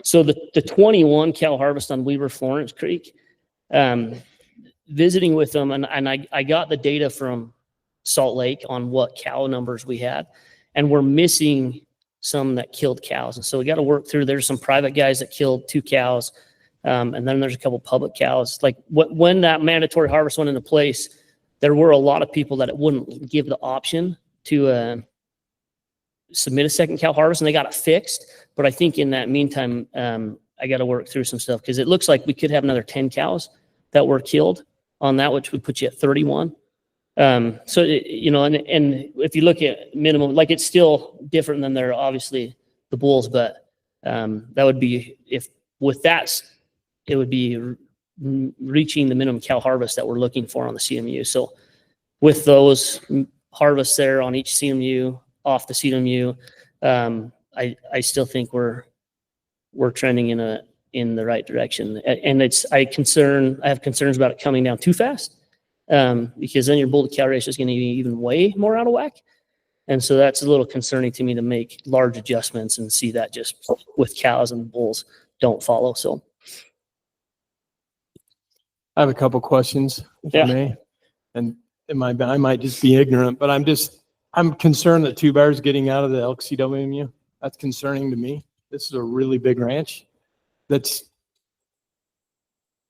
Speaker 13: so the 21 cow harvest on Weaver Florence Creek, visiting with them, and I got the data from Salt Lake on what cow numbers we had, and we're missing some that killed cows. And so we got to work through, there's some private guys that killed 2 cows. And then there's a couple public cows. Like when that mandatory harvest went into place, there were a lot of people that it wouldn't give the option to submit a second cow harvest, and they got it fixed. But I think in that meantime, I got to work through some stuff, because it looks like we could have another 10 cows that were killed on that, which would put you at 31. And if you look at minimum, like it's still different than they're obviously the bulls, but that would be, if with that, it would be reaching the minimum cow harvest that we're looking for on the CMU. So with those, harvests there on each CMU, off the CWMU, I still think we're trending in the right direction. And I have concerns about it coming down too fast, because then your bull to cow ratio is going to be even way more out of whack. And so that's a little concerning to me to make large adjustments and see that just with cows and bulls don't follow. So
Speaker 14: I have a couple questions, if I may. And I might just be ignorant, but I'm concerned that Two Bears getting out of the elk CWMU. That's concerning to me. This is a really big ranch that's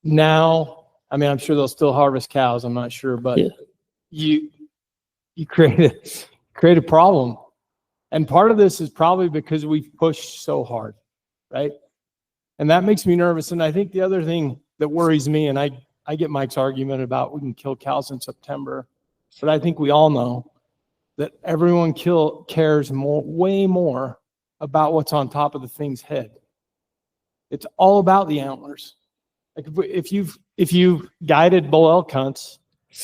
Speaker 14: now, I mean, I'm sure they'll still harvest cows. I'm not sure, but you create a problem. And part of this is probably because we've pushed so hard, right? And that makes me nervous. And I think the other thing that worries me, and I get Mike's argument about we can kill cows in September, but I think we all know that everyone cares way more about what's on top of the thing's head. It's all about the antlers. Like if you've guided bull elk hunts,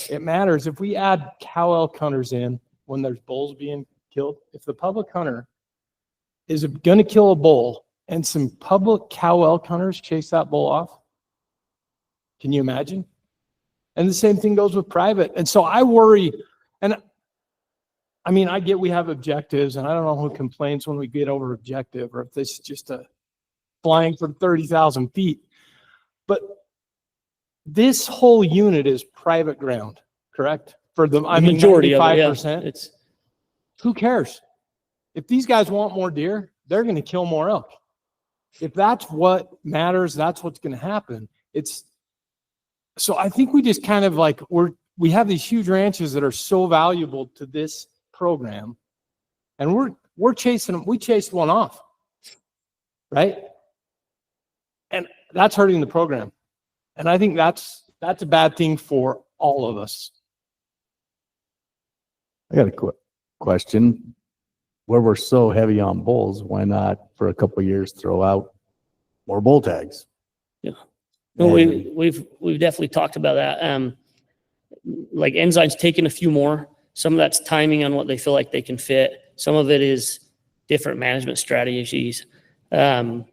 Speaker 14: it matters. If we add cow elk hunters in when there's bulls being killed, if the public hunter is going to kill a bull and some public cow elk hunters chase that bull off, can you imagine? And the same thing goes with private. And so I worry, and I mean, I get we have objectives, and I don't know who complains when we get over objective or if this is just a flying from 30,000 feet. But this whole unit is private ground, correct? For the
Speaker 13: majority of it,
Speaker 14: 95%. Who cares? If these guys want more deer, they're going to kill more elk. If that's what matters, that's what's going to happen. So I think we just kind of like we have these huge ranches that are so valuable to this program, and we're chasing them. We chased one off, right? And that's hurting the program. And I think that's a bad thing for all of us.
Speaker 6: I got a quick question. Where we're so heavy on bulls, why not for a couple of years throw out more bull tags?
Speaker 13: Yeah. No, we've definitely talked about that. Like Ensign's taken a few more. Some of that's timing on what they feel like they can fit. Some of it is different management strategies. But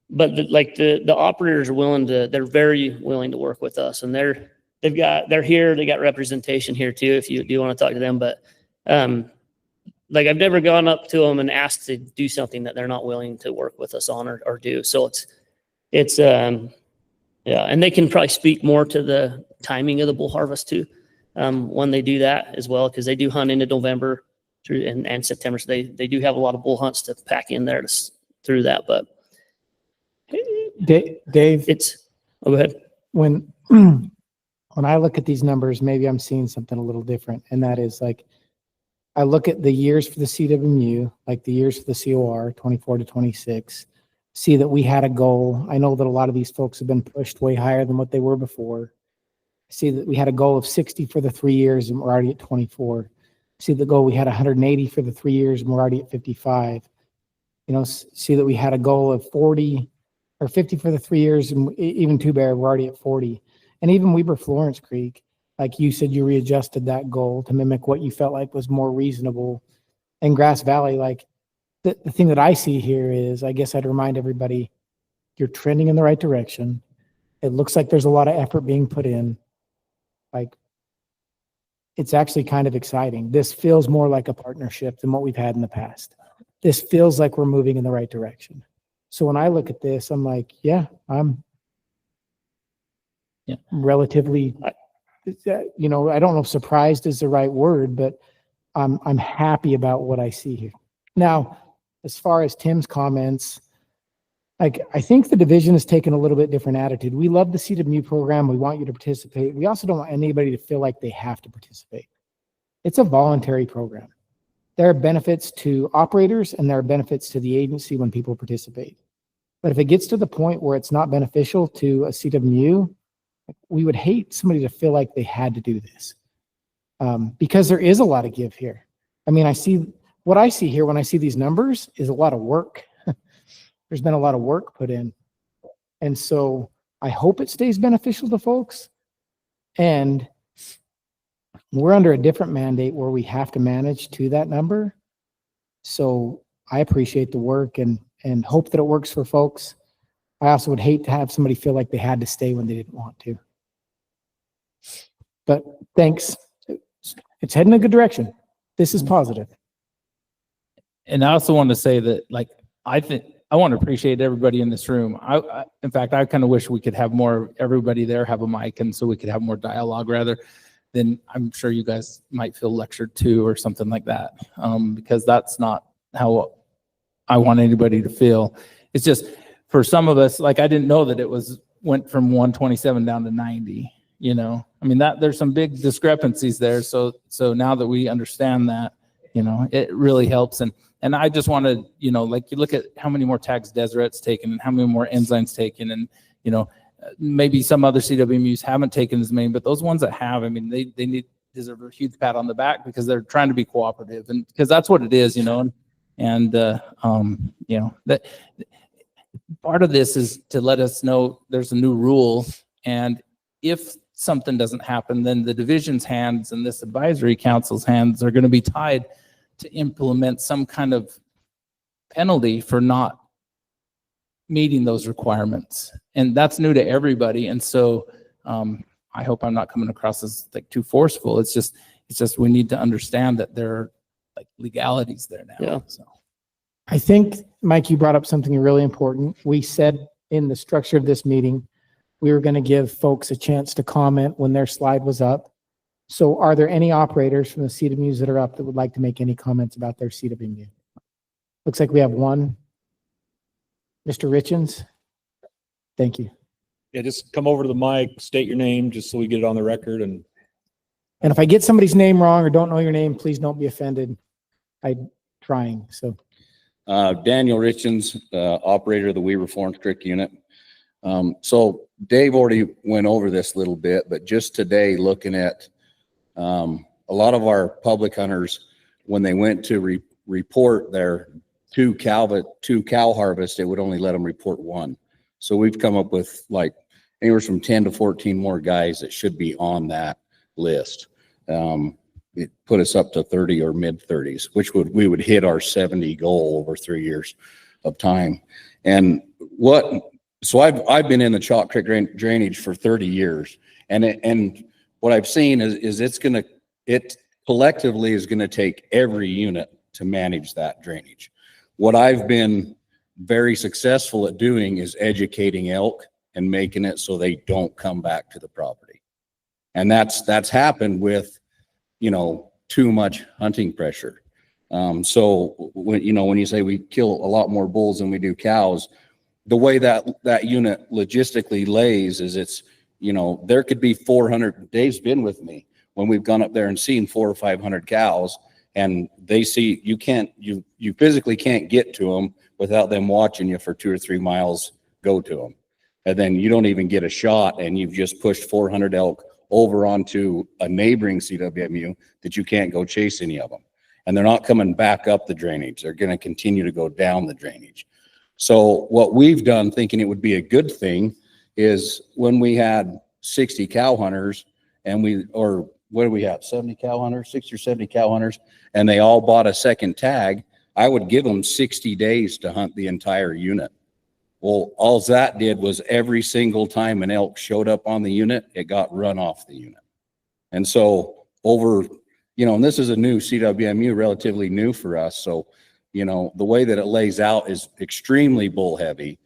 Speaker 13: the operators are they're very willing to work with us, and they're here. They got representation here too, if you do want to talk to them. But like I've never gone up to them and asked to do something that they're not willing to work with us on or do. So it's yeah, and they can probably speak more to the timing of the bull harvest too, when they do that as well, because they do hunt into November through and September. So they do have a lot of bull hunts to pack in there through that. But
Speaker 1: Dave,
Speaker 13: go ahead.
Speaker 1: When I look at these numbers, maybe I'm seeing something a little different, and that is like I look at the years for the CWMU, like the years for the COR, 24 to 26. See that we had a goal. I know that a lot of these folks have been pushed way higher than what they were before. See that we had a goal of 60 for the 3 years and we're already at 24. See the goal we had 180 for the 3 years and we're already at 55. See that we had a goal of 40 or 50 for the 3 years and even Two Bear, we're already at 40. And even Weber Florence Creek, like you said, you readjusted that goal to mimic what you felt like was more reasonable. And Grass Valley, like, the thing that I see here is, I guess I'd remind everybody, you're trending in the right direction. It looks like there's a lot of effort being put in. Like, it's actually kind of exciting. This feels more like a partnership than what we've had in the past. This feels like we're moving in the right direction. So when I look at this, I'm like, yeah, I'm relatively, I don't know if surprised is the right word, but I'm happy about what I see here. Now, as far as Tim's comments, like I think the division has taken a little bit different attitude. We love the CWMU program. We want you to participate. We also don't want anybody to feel like they have to participate. It's a voluntary program. There are benefits to operators and there are benefits to the agency when people participate. But if it gets to the point where it's not beneficial to a CWMU, we would hate somebody to feel like they had to do this, because there is a lot of give here. I mean, what I see here when I see these numbers is a lot of work. There's been a lot of work put in. And so I hope it stays beneficial to folks. And We're under a different mandate where we have to manage to that number. So I appreciate the work and hope that it works for folks. I also would hate to have somebody feel like they had to stay when they didn't want to. But thanks. It's heading in a good direction. This is positive.
Speaker 7: And I also want to say that, like, I think I want to appreciate everybody in this room. In fact, I kind of wish we could have more, everybody there have a mic, and so we could have more dialogue rather than, I'm sure you guys might feel lectured to or something like that. Because that's not how I want anybody to feel. It's just, for some of us, like, I didn't know that it went from 127 down to 90, you know? I mean, there's some big discrepancies there. So now that we understand that, you know, it really helps. And I just want to, you know, like, you look at how many more tags Deseret's taken and how many more enzymes taken, and, you know, maybe some other CWMUs haven't taken as many, but those ones that have, I mean, they deserve a huge pat on the back because they're trying to be cooperative, and because that's what it is, you know, and you know, that part of this is to let us know there's a new rule, and if something doesn't happen, then the division's hands and this advisory council's hands are going to be tied to implement some kind of penalty for not meeting those requirements. And that's new to everybody. And so I hope I'm not coming across as like too forceful. It's just we need to understand that there are like legalities there now.
Speaker 13: Yeah.
Speaker 7: So
Speaker 1: I think, Mike, you brought up something really important. We said in the structure of this meeting, we were going to give folks a chance to comment when their slide was up. So are there any operators from the CWMUs that are up that would like to make any comments about their CWMU? Looks like we have one. Mr. Richens. Thank you.
Speaker 4: Yeah, just come over to the mic, state your name, just so we get it on the record. And
Speaker 1: if I get somebody's name wrong or don't know your name, please don't be offended. I'm trying, so.
Speaker 15: Daniel Richens, operator of the Weaver Florence Creek unit. So Dave already went over this a little bit, but just today looking at a lot of our public hunters, when they went to report their two cow harvest, it would only let them report one. So we've come up with like anywhere from 10 to 14 more guys that should be on that list. It put us up to 30 or mid 30s, which we would hit our 70 goal over 3 years of time. And so I've been in the Chalk Creek drainage for 30 years, and what I've seen is it collectively is going to take every unit to manage that drainage. What I've been very successful at doing is educating elk and making it so they don't come back to the property. And that's happened with, you know, too much hunting pressure. So when you say we kill a lot more bulls than we do cows, the way that unit logistically lays is it's, you know, there could be 400, Dave's been with me when we've gone up there and seen 400 or 500 cows, and they see you physically can't get to them without them watching you for 2 or 3 miles go to them. And then you don't even get a shot, and you've just pushed 400 elk over onto a neighboring CWMU that you can't go chase any of them. And they're not coming back up the drainage. They're going to continue to go down the drainage. So what we've done, thinking it would be a good thing, is when we had 60 cow hunters or what do we have, 70 cow hunters, 60 or 70 cow hunters, and they all bought a second tag, I would give them 60 days to hunt the entire unit. Well, all that did was every single time an elk showed up on the unit, it got run off the unit. And so and this is a new CWMU, relatively new for us. So, you know, the way that it lays out is extremely bull heavy.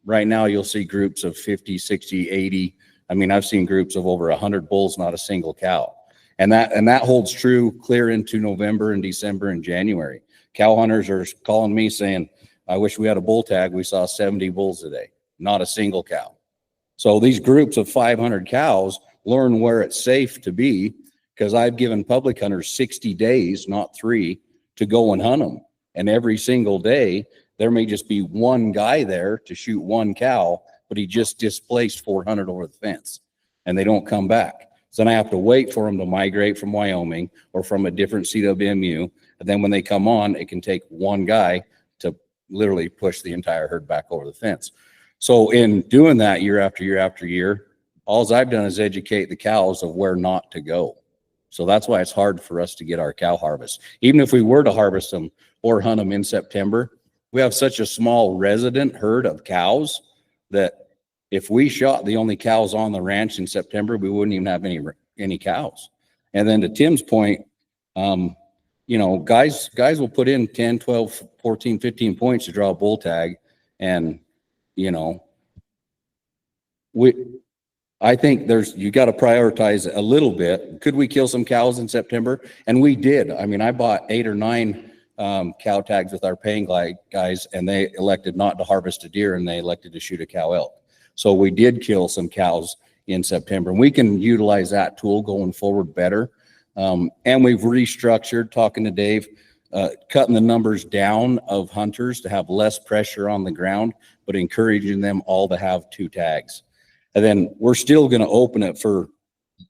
Speaker 15: Right now you'll see groups of 50, 60, 80. I mean, I've seen groups of over 100 bulls, not a single cow. And that holds true clear into November and December and January. Cow hunters are calling me saying, I wish we had a bull tag. We saw 70 bulls today, not a single cow. So these groups of 500 cows learn where it's safe to be, because I've given public hunters 60 days, not 3, to go and hunt them. And every single day, there may just be one guy there to shoot one cow, but he just displaced 400 over the fence, and they don't come back. So then I have to wait for them to migrate from Wyoming or from a different CWMU. And then when they come on, it can take one guy to literally push the entire herd back over the fence. So in doing that year after year after year, all I've done is educate the cows of where not to go. So that's why it's hard for us to get our cow harvest. Even if we were to harvest them or hunt them in September, we have such a small resident herd of cows that if we shot the only cows on the ranch in September, we wouldn't even have any cows. And then to Tim's point, you know, guys will put in 10, 12, 14, 15 points to draw a bull tag. And, you know, I think you got to prioritize a little bit. Could we kill some cows in September? And we did. I mean, I bought 8 or 9 cow tags with our paying guys, and they elected not to harvest a deer, and they elected to shoot a cow elk. So we did kill some cows in September, and we can utilize that tool going forward better. And we've restructured, talking to Dave, cutting the numbers down of hunters to have less pressure on the ground, but encouraging them all to have 2 tags. And then we're still going to open it for,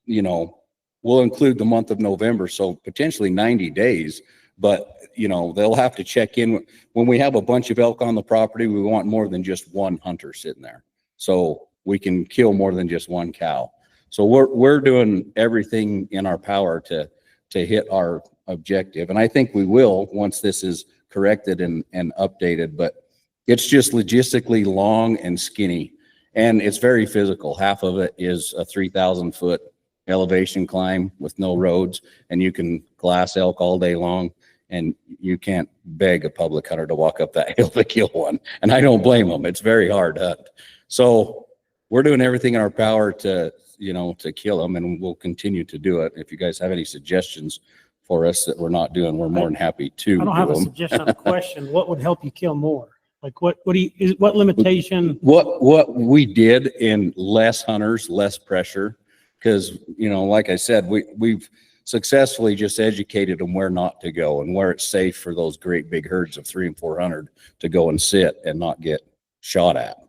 Speaker 15: you know, we'll include the month of November, so potentially 90 days. But, you know, they'll have to check in. When we have a bunch of elk on the property, we want more than just one hunter sitting there. So we can kill more than just one cow. So we're doing everything in our power to hit our objective. And I think we will once this is corrected and updated, but it's just logistically long and skinny. And it's very physical. Half of it is a 3,000-foot elevation climb with no roads, and you can glass elk all day long, and you can't beg a public hunter to walk up that hill to kill one. And I don't blame them. It's very hard hunt. So we're doing everything in our power to, you know, to kill them, and we'll continue to do it. If you guys have any suggestions for us that we're not doing, we're more than happy to.
Speaker 8: I don't have a suggestion, I have a question. What would help you kill more? Like what limitation?
Speaker 15: What we did in less hunters, less pressure, because, you know, like I said, we've successfully just educated them where not to go and where it's safe for those great big herds of 300 and 400 to go and sit and not get shot at.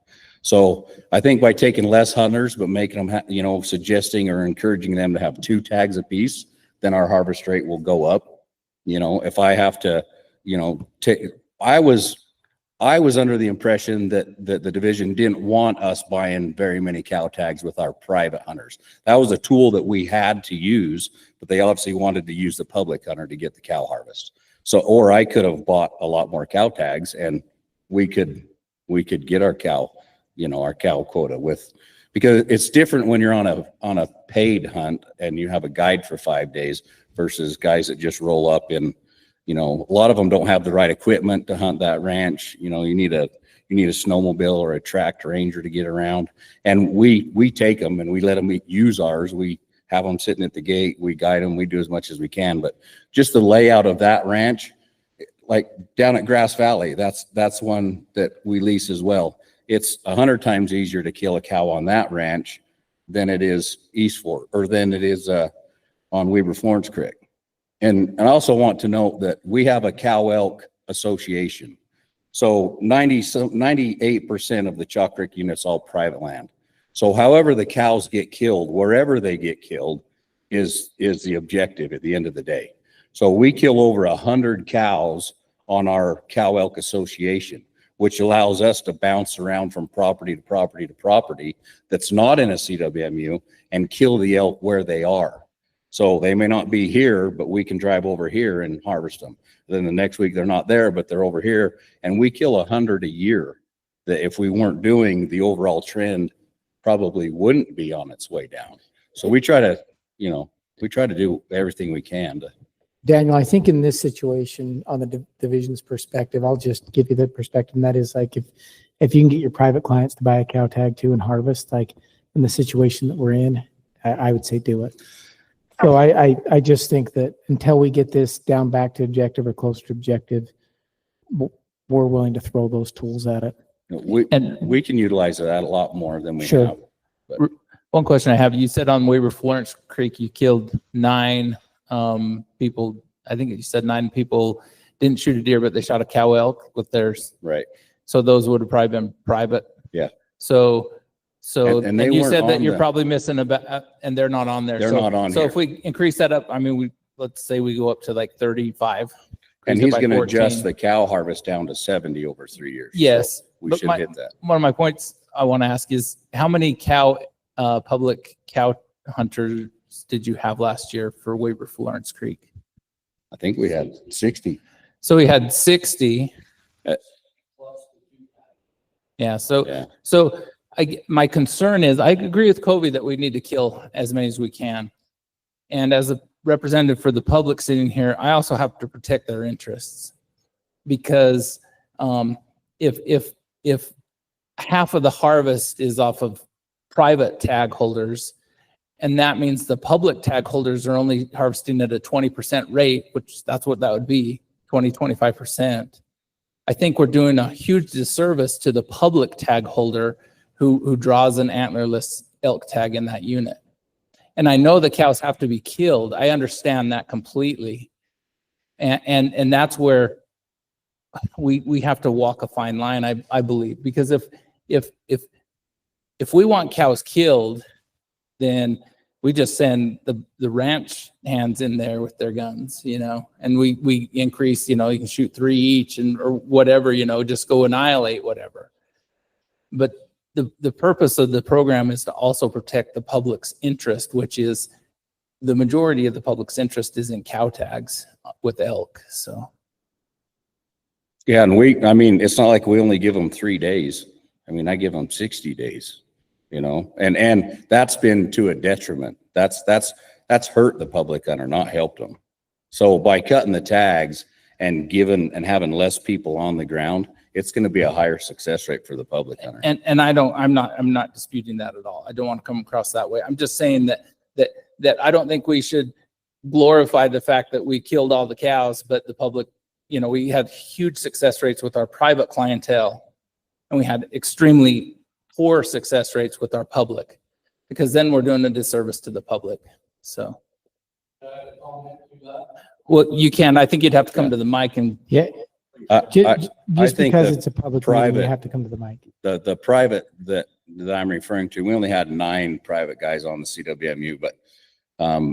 Speaker 15: So I think by taking less hunters, but making them, you know, suggesting or encouraging them to have 2 tags apiece, then our harvest rate will go up. You know, if I have to, you know, I was under the impression that the division didn't want us buying very many cow tags with our private hunters. That was a tool that we had to use, but they obviously wanted to use the public hunter to get the cow harvest. So, or I could have bought a lot more cow tags, and we could get our cow, you know, our cow quota because it's different when you're on a paid hunt and you have a guide for 5 days versus guys that just roll up in. You know, a lot of them don't have the right equipment to hunt that ranch. You know, you need a snowmobile or a tractor ranger to get around. And we take them and we let them use ours. We have them sitting at the gate. We guide them. We do as much as we can. But just the layout of that ranch, like down at Grass Valley, that's one that we lease as well. It's 100 times easier to kill a cow on that ranch than it is East Fork, or than it is on Weber Florence Creek. And I also want to note that we have a cow elk association. So 98% of the Chalk Creek unit's all private land. So however the cows get killed, wherever they get killed is the objective at the end of the day. So we kill over 100 cows on our cow elk association, which allows us to bounce around from property to property to property that's not in a CWMU and kill the elk where they are. So they may not be here, but we can drive over here and harvest them. Then the next week they're not there, but they're over here. And we kill 100 a year that if we weren't doing, the overall trend probably wouldn't be on its way down. So we try to, you know, do everything we can to.
Speaker 1: Daniel, I think in this situation, on the division's perspective, I'll just give you the perspective. And that is like, if you can get your private clients to buy a cow tag too and harvest, like in the situation that we're in, I would say do it. So I just think that until we get this down back to objective or close to objective, we're willing to throw those tools at it.
Speaker 15: We can utilize that a lot more than we
Speaker 1: Sure.
Speaker 15: have. But.
Speaker 7: One question I have, you said on Weber Florence Creek, you killed 9 people. I think you said 9 people didn't shoot a deer, but they shot a cow elk with theirs.
Speaker 15: Right.
Speaker 7: So those would have probably been private.
Speaker 15: Yeah.
Speaker 7: So
Speaker 15: And they
Speaker 7: you said
Speaker 15: weren't
Speaker 7: that
Speaker 15: on
Speaker 7: you're
Speaker 15: the-
Speaker 7: probably missing and they're not on there.
Speaker 15: They're not on
Speaker 7: So
Speaker 15: here.
Speaker 7: if we increase that up, I mean, let's say we go up to like 35.
Speaker 15: And
Speaker 7: increase it
Speaker 15: he's
Speaker 7: by
Speaker 15: going to
Speaker 7: 14.
Speaker 15: adjust the cow harvest down to 70 over 3 years.
Speaker 7: Yes.
Speaker 15: So we
Speaker 7: but
Speaker 15: should hit that.
Speaker 7: One of my points I want to ask is how many public cow hunters hunters did you have last year for Weber Florence Creek?
Speaker 15: I think we had 60.
Speaker 7: So we had 60. Yeah. So,
Speaker 15: Yeah.
Speaker 7: my concern is, I agree with Covey that we need to kill as many as we can. And as a representative for the public sitting here, I also have to protect their interests, because if half of the harvest is off of private tag holders, and that means the public tag holders are only harvesting at a 20% rate, which that's what that would be, 25%. I think we're doing a huge disservice to the public tag holder who draws an antlerless elk tag in that unit. And I know the cows have to be killed. I understand that completely. And that's where we have to walk a fine line, I believe, because if we want cows killed, then we just send the ranch hands in there with their guns, and we increase, you can shoot 3 each or whatever, just go annihilate whatever. But the purpose of the program is to also protect the public's interest, which is the majority of the public's interest is in cow tags with elk. So.
Speaker 15: Yeah. And it's not like we only give them 3 days. I give them 60 days, and that's been to a detriment. That's hurt the public hunter, not helped them. So by cutting the tags and having less people on the ground, it's going to be a higher success rate for the public hunter.
Speaker 7: And I'm not disputing that at all. I don't want to come across that way. I'm just saying that I don't think we should glorify the fact that we killed all the cows, but the public, we had huge success rates with our private clientele, and we had extremely poor success rates with our public, because then we're doing a disservice to the public. So. Well, you can. I think you'd have to come to the mic and.
Speaker 1: Yeah. Just
Speaker 15: think
Speaker 1: because
Speaker 15: the
Speaker 1: it's a public meeting,
Speaker 15: private-
Speaker 1: you have to come to the mic.
Speaker 15: The private that I'm referring to, we only had 9 private guys on the CWMU, but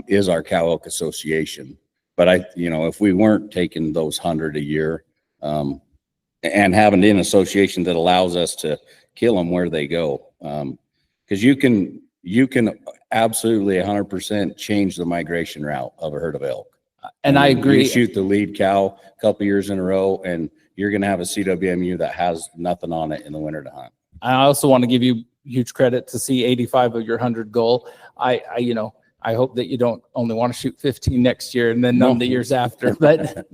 Speaker 15: is our Cow Elk Association. But if we weren't taking those 100 a year, and having an association that allows us to kill them where they go, because you can absolutely 100% change the migration route of a herd of elk.
Speaker 7: And I agree.
Speaker 15: You shoot the lead cow a couple years in a row, and you're going to have a CWMU that has nothing on it in the winter to hunt.
Speaker 7: I also want to give you huge credit to see 85 of your 100 goal. I hope that you don't only want to shoot 15 next year and then none the years after. But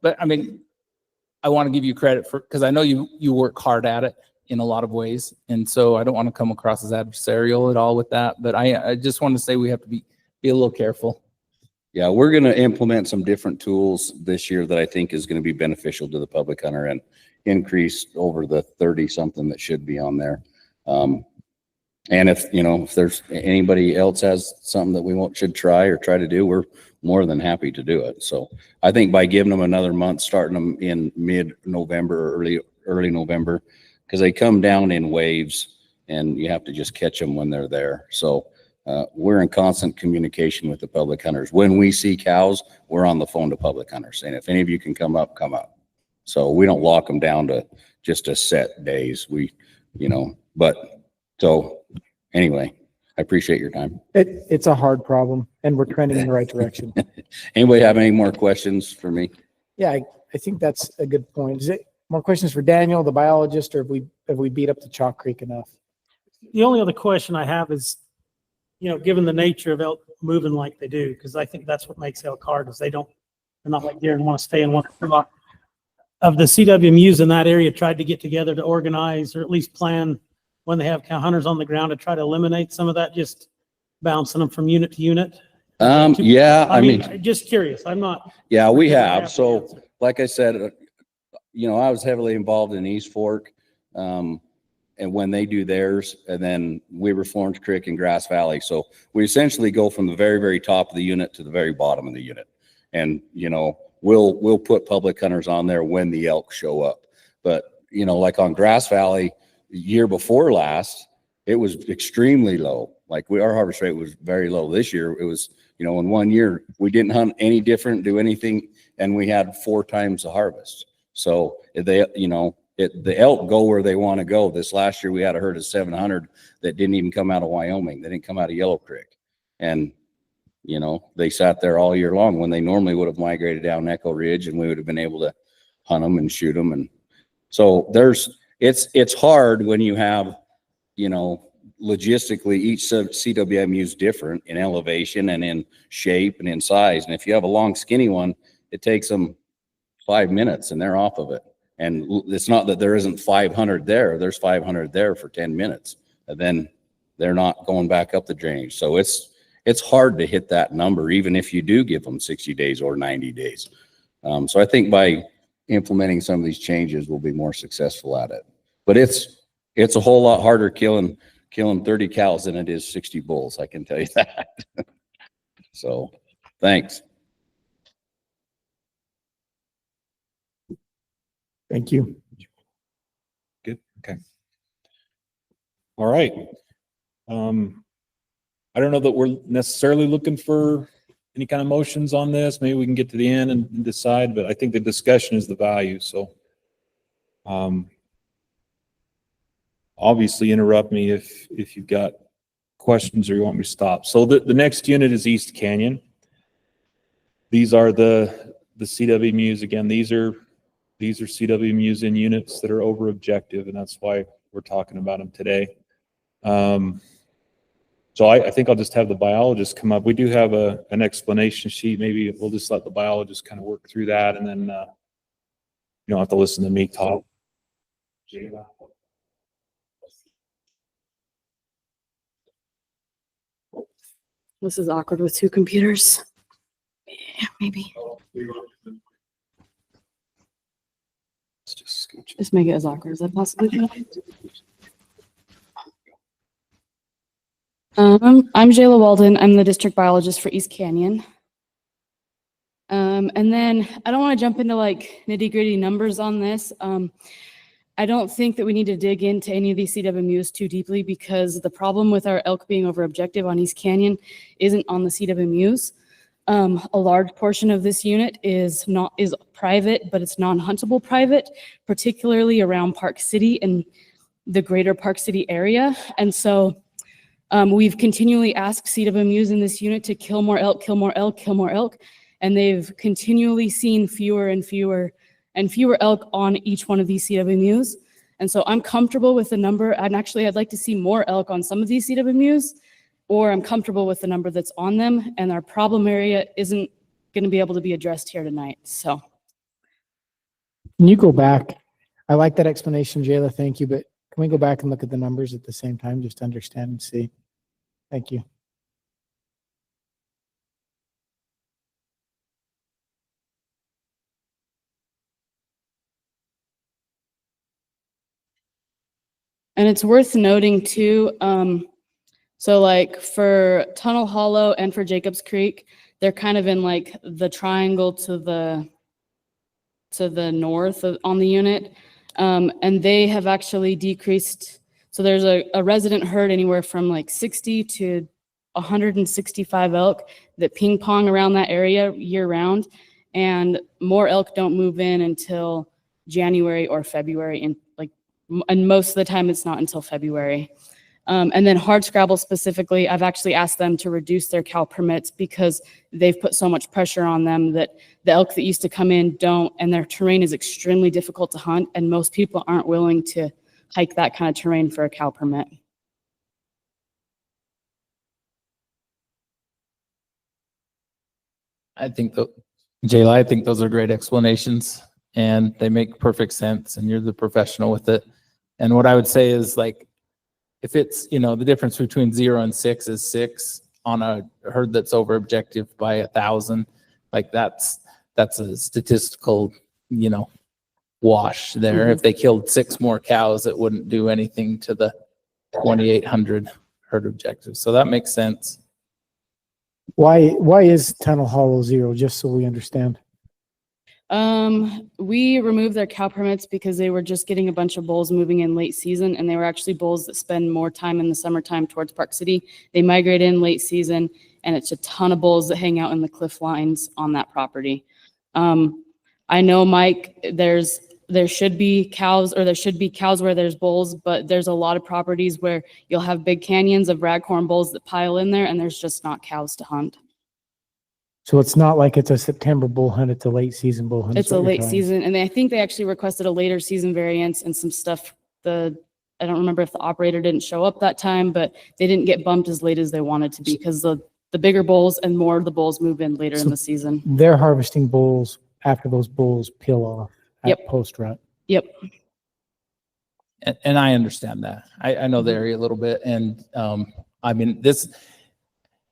Speaker 7: I want to give you credit because I know you work hard at it in a lot of ways, and so I don't want to come across as adversarial at all with that. But I just want to say we have to be a little careful.
Speaker 15: Yeah, we're going to implement some different tools this year that I think is going to be beneficial to the public hunter and increase over the 30 something that should be on there. And if there's anybody else has something that we should try to do, we're more than happy to do it. So I think by giving them another month, starting them in mid-November or early November, because they come down in waves and you have to just catch them when they're there. So we're in constant communication with the public hunters. When we see cows, we're on the phone to public hunters saying, if any of you can come up, come up. So we don't lock them down to just a set days. So anyway, I appreciate your time.
Speaker 1: It's a hard problem, and we're trending in the right direction.
Speaker 15: Anybody have any more questions for me?
Speaker 1: Yeah, I think that's a good point. Is it more questions for Daniel, the biologist, or have we beat up the Chalk Creek enough?
Speaker 8: The only other question I have is, given the nature of elk moving like they do, because I think that's what makes elk hard, is they're not like deer and want to stay in one spot. Of the CWMUs in that area tried to get together to organize or at least plan when they have cow hunters on the ground to try to eliminate some of that, just bouncing them from unit to unit?
Speaker 15: Yeah,
Speaker 8: I mean, just curious. I'm not.
Speaker 15: Yeah, we have. So like I said, I was heavily involved in East Fork. And when they do theirs, and then Weber Florence Creek and Grass Valley. So we essentially go from the very, very top of the unit to the very bottom of the unit. And, we'll put public hunters on there when the elk show up. But, like on Grass Valley, the year before last, it was extremely low. Like our harvest rate was very low. This year, it was, in 1 year, we didn't hunt any different, do anything, and we had 4 times the harvest. So the elk go where they want to go. This last year, we had a herd of 700 that didn't even come out of Wyoming. They didn't come out of Yellow Creek. And You know, they sat there all year long when they normally would have migrated down Echo Ridge and we would have been able to hunt them and shoot them. And so it's hard when you have, you know, logistically each CWMU is different in elevation and in shape and in size. And if you have a long skinny one, it takes them 5 minutes and they're off of it. And it's not that there isn't 500 there. There's 500 there for 10 minutes. And then they're not going back up the drainage. So it's hard to hit that number, even if you do give them 60 days or 90 days. So I think by implementing some of these changes, we'll be more successful at it. But it's a whole lot harder killing 30 cows than it is 60 bulls. I can tell you that. So thanks.
Speaker 1: Thank you.
Speaker 4: Good. Okay. All right. I don't know that we're necessarily looking for any kind of motions on this. Maybe we can get to the end and decide, but I think the discussion is the value. So, obviously interrupt me if you've got questions or you want me to stop. So the next unit is East Canyon. These are the CWMUs. Again, these are CWMUs in units that are over objective, and that's why we're talking about them today. So I think I'll just have the biologist come up. We do have an explanation sheet. Maybe we'll just let the biologist kind of work through that, and then you don't have to listen to me talk.
Speaker 16: This is awkward with two computers. Yeah, maybe. Just make it as awkward as I possibly can. I'm Jayla Walden. I'm the district biologist for East Canyon. And then I don't want to jump into like nitty gritty numbers on this. I don't think that we need to dig into any of these CWMUs too deeply because the problem with our elk being over objective on East Canyon isn't on the CWMUs. A large portion of this unit is private, but it's non-huntable private, particularly around Park City and the greater Park City area. And so we've continually asked CWMUs in this unit to kill more elk, kill more elk, kill more elk, and they've continually seen fewer and fewer elk on each one of these CWMUs. And so I'm comfortable with the number, and actually I'd like to see more elk on some of these CWMUs, or I'm comfortable with the number that's on them, and our problem area isn't going to be able to be addressed here tonight. So
Speaker 1: Can you go back? I like that explanation, Jayla. Thank you. But can we go back and look at the numbers at the same time, just to understand and see? Thank you.
Speaker 16: And it's worth noting too, so like for Tunnel Hollow and for Jacobs Creek, they're kind of in like the triangle to the north on the unit. And they have actually decreased. So there's a resident herd anywhere from like 60 to 165 elk that ping pong around that area year round. And more elk don't move in until January or February, and most of the time it's not until February. And then Hardscrabble specifically, I've actually asked them to reduce their cow permits because they've put so much pressure on them that the elk that used to come in don't, and their terrain is extremely difficult to hunt, and most people aren't willing to hike that kind of terrain for a cow permit.
Speaker 7: Jayla, I think those are great explanations and they make perfect sense, and you're the professional with it. And what I would say is, like, if it's, the difference between 0 and 6 is 6 on a herd that's over objective by 1,000, like that's a statistical, wash there.
Speaker 16: Mm-hmm.
Speaker 7: If they killed 6 more cows, it wouldn't do anything to the 2,800 herd objective. So that makes sense.
Speaker 1: Why is Tunnel Hollow 0, just so we understand?
Speaker 16: We removed their cow permits because they were just getting a bunch of bulls moving in late season, and they were actually bulls that spend more time in the summertime towards Park City. They migrate in late season, and it's a ton of bulls that hang out in the cliff lines on that property. I know, Mike, there should be cows where there's bulls, but there's a lot of properties where you'll have big canyons of raghorn bulls that pile in there, and there's just not cows to hunt.
Speaker 1: So it's not like it's a September bull hunt, it's a late season bull hunt. is
Speaker 16: It's a
Speaker 1: what you're
Speaker 16: late
Speaker 1: telling me.
Speaker 16: season, and I think they actually requested a later season variance and some stuff. I don't remember if the operator didn't show up that time, but they didn't get bumped as late as they wanted to be because the bigger bulls and more of the bulls move in later in
Speaker 1: So
Speaker 16: the season.
Speaker 1: They're harvesting bulls after those bulls peel off at
Speaker 16: Yep.
Speaker 1: post rut.
Speaker 16: Yep.
Speaker 7: And I understand that. I know the area a little bit. And I mean,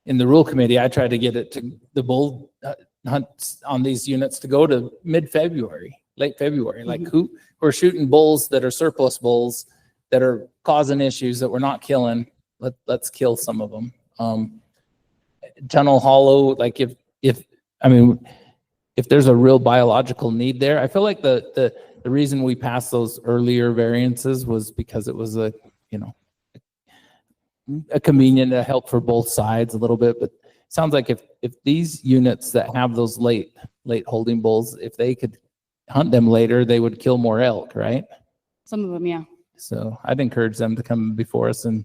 Speaker 7: in the rule committee, I tried to get it to the bull hunts on these units to go to mid-February, late February. Like we're shooting bulls that are surplus bulls that are causing issues that we're not killing. Let's kill some of them. Tunnel Hollow, like if there's a real biological need there, I feel like the reason we passed those earlier variances was because it was a convenient to help for both sides a little bit. But it sounds like if these units that have those late holding bulls, if they could hunt them later, they would kill more elk, right?
Speaker 16: Some of them, yeah.
Speaker 7: So I'd encourage them to come before us and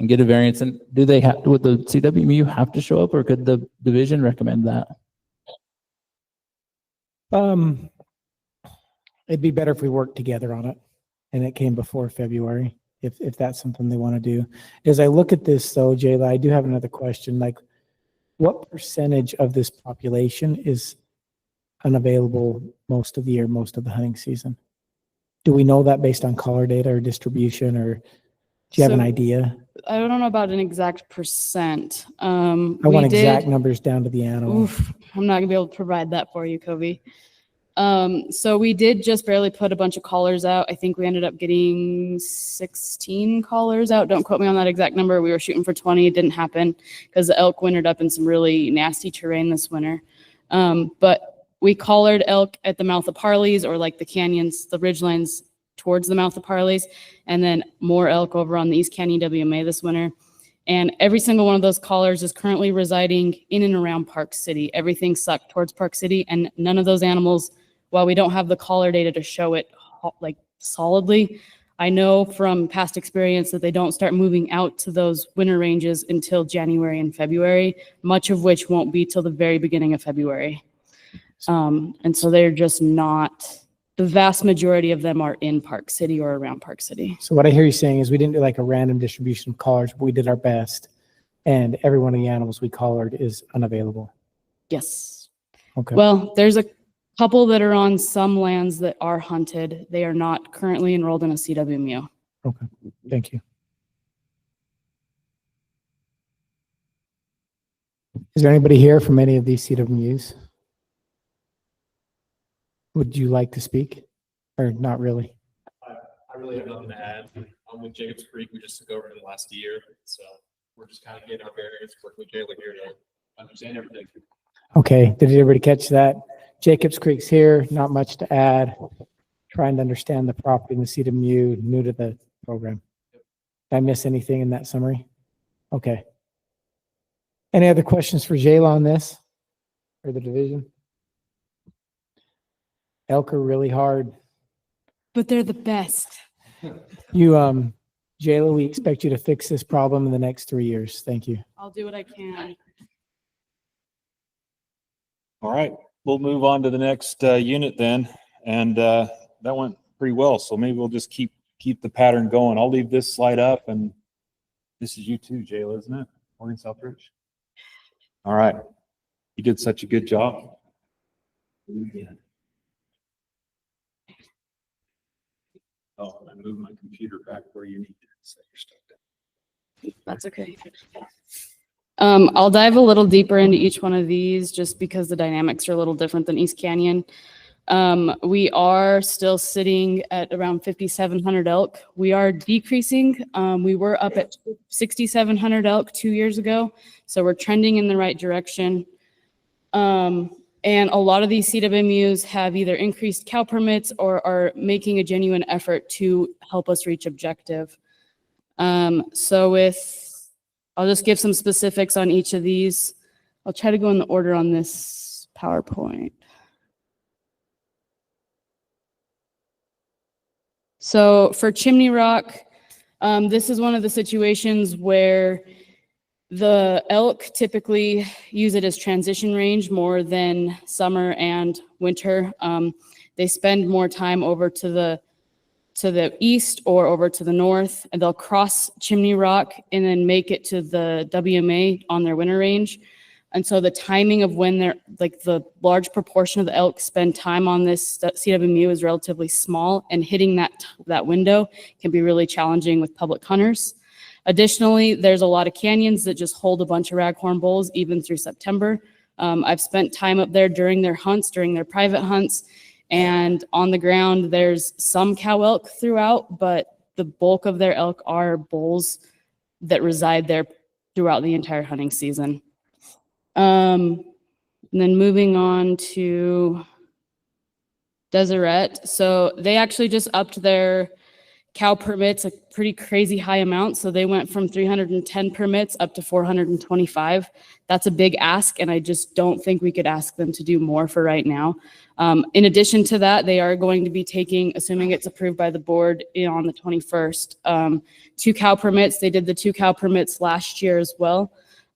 Speaker 7: get a variance. And would the CWMU have to show up, or could the division recommend that?
Speaker 1: It'd be better if we worked together on it and it came before February, if that's something they want to do. As I look at this though, Jayla, I do have another question. Like, what percentage of this population is unavailable most of the year, most of the hunting season? Do we know that based on collar data or distribution, or do you have an
Speaker 16: So,
Speaker 1: idea?
Speaker 16: I don't know about an exact percent.
Speaker 1: I want exact numbers down to the animal.
Speaker 16: Oof, I'm not gonna be able to provide that for you, Kobe. So we did just barely put a bunch of collars out. I think we ended up getting 16 collars out. Don't quote me on that exact number. We were shooting for 20. It didn't happen because the elk wintered up in some really nasty terrain this winter. But we collared elk at the mouth of Parley's, or like the canyons, the ridgelines towards the mouth of Parley's, and then more elk over on the East Canyon WMA this winter. And every single one of those collars is currently residing in and around Park City. Everything sucked towards Park City, and none of those animals, while we don't have the collar data to show it like solidly, I know from past experience that they don't start moving out to those winter ranges until January and February, much of which won't be till the very beginning of February. And so they're just not, the vast majority of them are in Park City or around Park City.
Speaker 1: So what I hear you saying is we didn't do like a random distribution of collars, but we did our best. And every one of the animals we collared is unavailable.
Speaker 16: Yes.
Speaker 1: Okay.
Speaker 16: Well, there's a couple that are on some lands that are hunted. They are not currently enrolled in a CWMU.
Speaker 1: Okay. Thank you. Is there anybody here from any of these CWMUs? Would you like to speak, or not really?
Speaker 17: I really have nothing to add. I'm with Jacobs Creek. We just took over in the last year. So we're just kind of getting our variants, working with Jayla here to understand everything.
Speaker 1: Okay. Did everybody catch that? Jacobs Creek's here. Not much to add. Trying to understand the property in the CWMU, new to the program. Did I miss anything in that summary? Okay. Any other questions for Jayla on this or the division? Elk are really hard.
Speaker 16: But they're the best.
Speaker 1: You, Jayla, we expect you to fix this problem in the next 3 years. Thank you.
Speaker 16: I'll do what I can.
Speaker 4: All right, we'll move on to the next unit then. And that went pretty well. So maybe we'll just keep the pattern going. I'll leave this slide up, and this is you too, Jayla, isn't it? Morgan Southridge. All right. You did such a good job. Yeah. Oh, I moved my computer back where you need to set your stuff down.
Speaker 16: That's okay. I'll dive a little deeper into each one of these just because the dynamics are a little different than East Canyon. We are still sitting at around 5,700 elk. We are decreasing. We were up at 6,700 elk 2 years ago, so we're trending in the right direction. And a lot of these CWMUs have either increased cow permits or are making a genuine effort to help us reach objective. I'll just give some specifics on each of these. I'll try to go in the order on this PowerPoint. So for Chimney Rock, this is one of the situations where The elk typically use it as transition range more than summer and winter. They spend more time over to the east or over to the north, and they'll cross Chimney Rock and then make it to the WMA on their winter range. And so the timing of when they're, like, the large proportion of the elk spend time on this CWMU is relatively small, and hitting that window can be really challenging with public hunters. Additionally, there's a lot of canyons that just hold a bunch of raghorn bulls even through September. I've spent time up there during their hunts, during their private hunts, and on the ground, there's some cow elk throughout, but the bulk of their elk are bulls that reside there throughout the entire hunting season. And then moving on to Deseret. So they actually just upped their cow permits a pretty crazy high amount. So they went from 310 permits up to 425. That's a big ask, and I just don't think we could ask them to do more for right now. In addition to that, they are going to be taking, assuming it's approved by the board on the 21st, 2 cow permits. They did the 2 cow permits last year as well.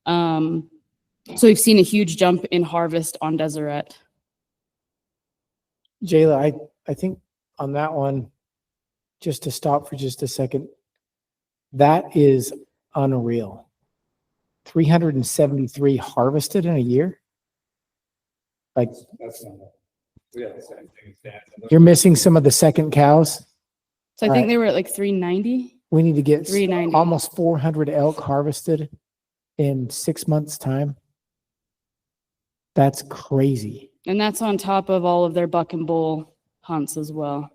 Speaker 16: So we've seen a huge jump in harvest on Deseret.
Speaker 1: Jayla, I think on that one, just to stop for just a second, that is unreal. 373 harvested in a year? Like, you're missing some of the second cows.
Speaker 16: So I think they were at like 390.
Speaker 1: We need to get
Speaker 16: 390.
Speaker 1: almost 400 elk harvested in 6 months' time. That's crazy.
Speaker 16: And that's on top of all of their buck and bull hunts as well.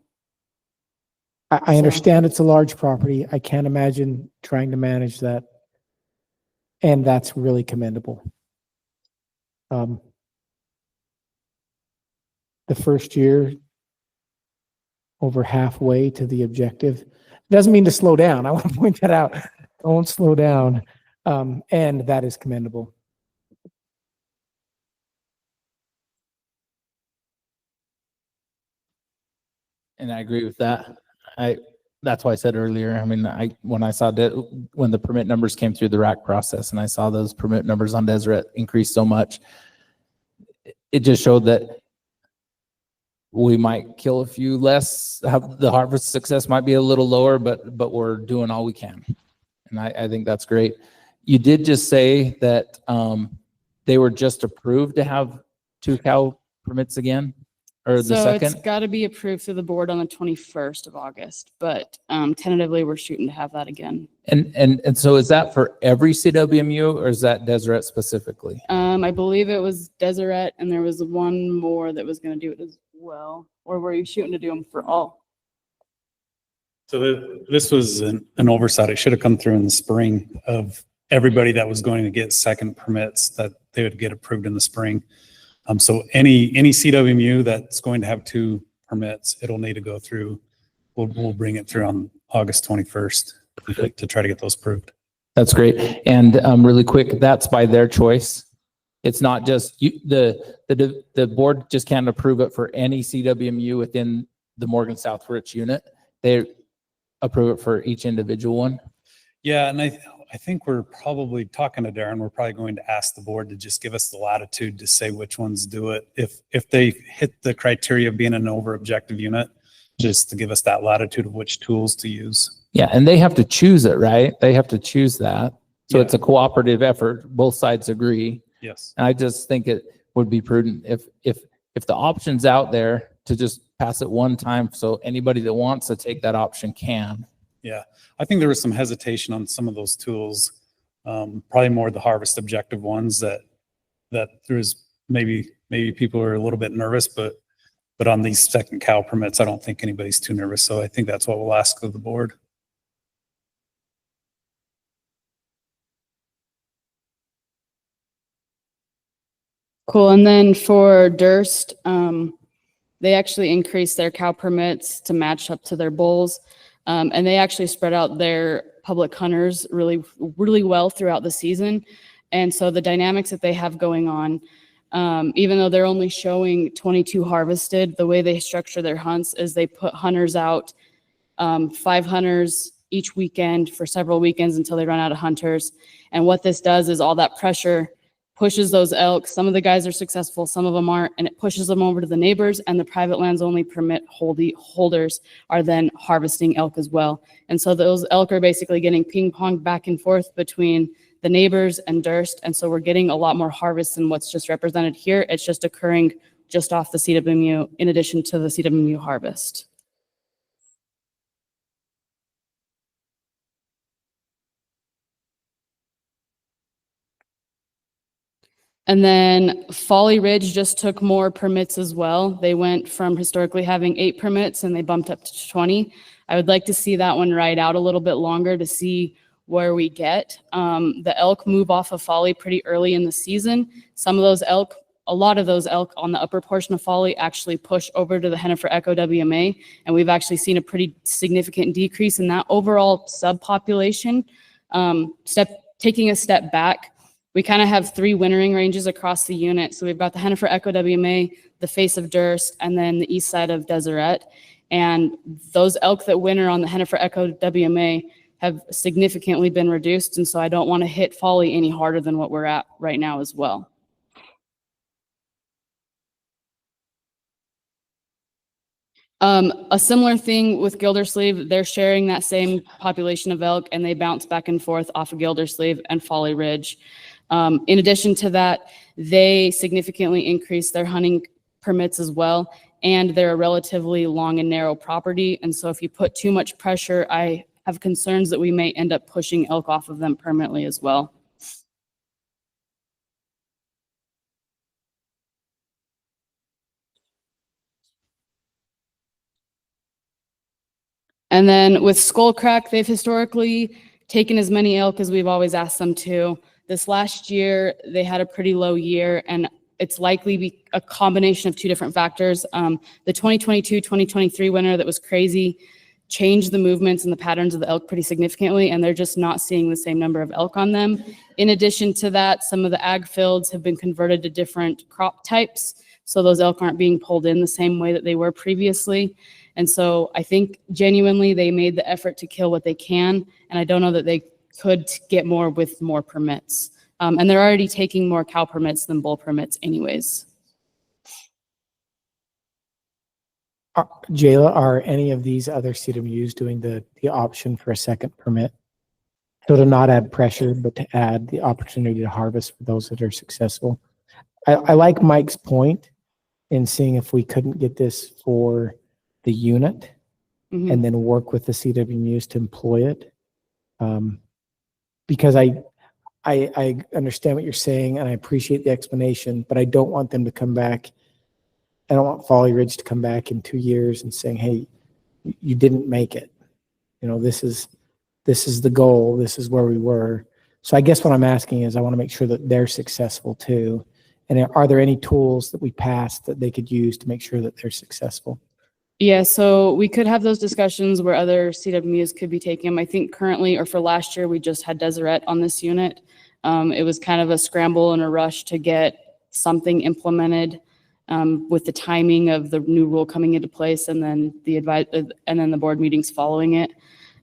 Speaker 1: I understand it's a large property. I can't imagine trying to manage that. And that's really commendable. The first year, over halfway to the objective. Doesn't mean to slow down. I want to point that out. Don't slow down. And that is commendable.
Speaker 7: And I agree with that. That's why I said earlier, I mean, when I saw when the permit numbers came through the rack process and I saw those permit numbers on Deseret increase so much, it just showed that we might kill a few less. The harvest success might be a little lower, but we're doing all we can. And I think that's great. You did just say that they were just approved to have 2 cow permits again, or the
Speaker 16: So
Speaker 7: second?
Speaker 16: it's got to be approved through the board on the 21st of August, but tentatively we're shooting to have that again.
Speaker 7: And so is that for every CWMU, or is that Deseret specifically?
Speaker 16: I believe it was Deseret, and there was one more that was going to do it as well. Or were you shooting to do them for all?
Speaker 10: So this was an oversight. It should have come through in the spring of everybody that was going to get second permits, that they would get approved in the spring. So any CWMU that's going to have 2 permits, it'll need to go through. We'll bring it through on August 21st to try to get those approved.
Speaker 7: That's great. And really quick, that's by their choice. It's not just the board just can't approve it for any CWMU within the Morgan South Rich unit. They approve it for each individual one.
Speaker 10: Yeah, and I think we're probably talking to Darren. We're probably going to ask the board to just give us the latitude to say which ones do it. If they hit the criteria of being an over objective unit, just to give us that latitude of which tools to use.
Speaker 7: Yeah, and they have to choose it, right? They have to choose that. So
Speaker 10: Yeah.
Speaker 7: it's a cooperative effort. Both sides agree.
Speaker 10: Yes.
Speaker 7: And I just think it would be prudent if the option's out there to just pass it one time, so anybody that wants to take that option can.
Speaker 10: Yeah, I think there was some hesitation on some of those tools, probably more the harvest objective ones that there's maybe people are a little bit nervous, but on these second cow permits, I don't think anybody's too nervous. So I think that's what we'll ask of the board.
Speaker 16: Cool. And then for Durst, they actually increased their cow permits to match up to their bulls. And they actually spread out their public hunters really, really well throughout the season. And so the dynamics that they have going on, even though they're only showing 22 harvested, the way they structure their hunts is they put hunters out, 5 hunters each weekend for several weekends until they run out of hunters. And what this does is all that pressure pushes those elk. Some of the guys are successful, some of them aren't, and it pushes them over to the neighbors, and the private lands only permit holders are then harvesting elk as well. And so those elk are basically getting ping ponged back and forth between the neighbors and Durst. And so we're getting a lot more harvest than what's just represented here. It's just occurring just off the CWMU in addition to the CWMU harvest. And then Folly Ridge just took more permits as well. They went from historically having 8 permits and they bumped up to 20. I would like to see that one ride out a little bit longer to see where we get. The elk move off of Folly pretty early in the season. Some of those elk, a lot of those elk on the upper portion of Folly actually push over to the Hennifer Echo WMA. And we've actually seen a pretty significant decrease in that overall subpopulation. Taking a step back, we kind of have 3 wintering ranges across the unit. So we've got the Hennifer Echo WMA, the face of Durst, and then the east side of Deseret. And those elk that winter on the Hennifer Echo WMA have significantly been reduced. And so I don't want to hit Folly any harder than what we're at right now as well. A similar thing with Gildersleeve, they're sharing that same population of elk and they bounce back and forth off of Gildersleeve and Folly Ridge. In addition to that, they significantly increased their hunting permits as well, and they're a relatively long and narrow property. And so if you put too much pressure, I have concerns that we may end up pushing elk off of them permanently as well. And then with Skullcrack, they've historically taken as many elk as we've always asked them to. This last year, they had a pretty low year, and it's likely be a combination of 2 different factors. The 2022-2023 winter that was crazy changed the movements and the patterns of the elk pretty significantly, and they're just not seeing the same number of elk on them. In addition to that, some of the ag fields have been converted to different crop types, so those elk aren't being pulled in the same way that they were previously. And so I think genuinely they made the effort to kill what they can, and I don't know that they could get more with more permits. And they're already taking more cow permits than bull permits anyways.
Speaker 1: Jayla, are any of these other CWMUs doing the option for a second permit? So to not add pressure, but to add the opportunity to harvest for those that are successful. I like Mike's point in seeing if we couldn't get this for the unit and then work with the CWMUs to employ it. Because I understand what you're saying and I appreciate the explanation, but I don't want them to come back. I don't want Folly Ridge to come back in 2 years and saying, hey, you didn't make it. You know, this is the goal. This is where we were. So I guess what I'm asking is I want to make sure that they're successful too. And are there any tools that we passed that they could use to make sure that they're successful?
Speaker 16: Yeah, so we could have those discussions where other CWMUs could be taking them. I think currently, or for last year, we just had Deseret on this unit. It was kind of a scramble and a rush to get something implemented with the timing of the new rule coming into place and then the board meetings following it.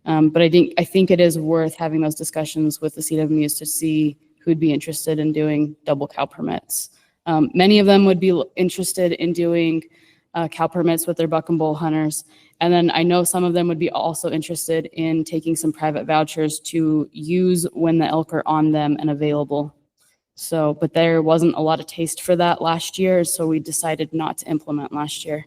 Speaker 16: But I think it is worth having those discussions with the CWMUs to see who'd be interested in doing double cow permits. Many of them would be interested in doing cow permits with their buck and bull hunters. And then I know some of them would be also interested in taking some private vouchers to use when the elk are on them and available. So, but there wasn't a lot of taste for that last year, so we decided not to implement last year.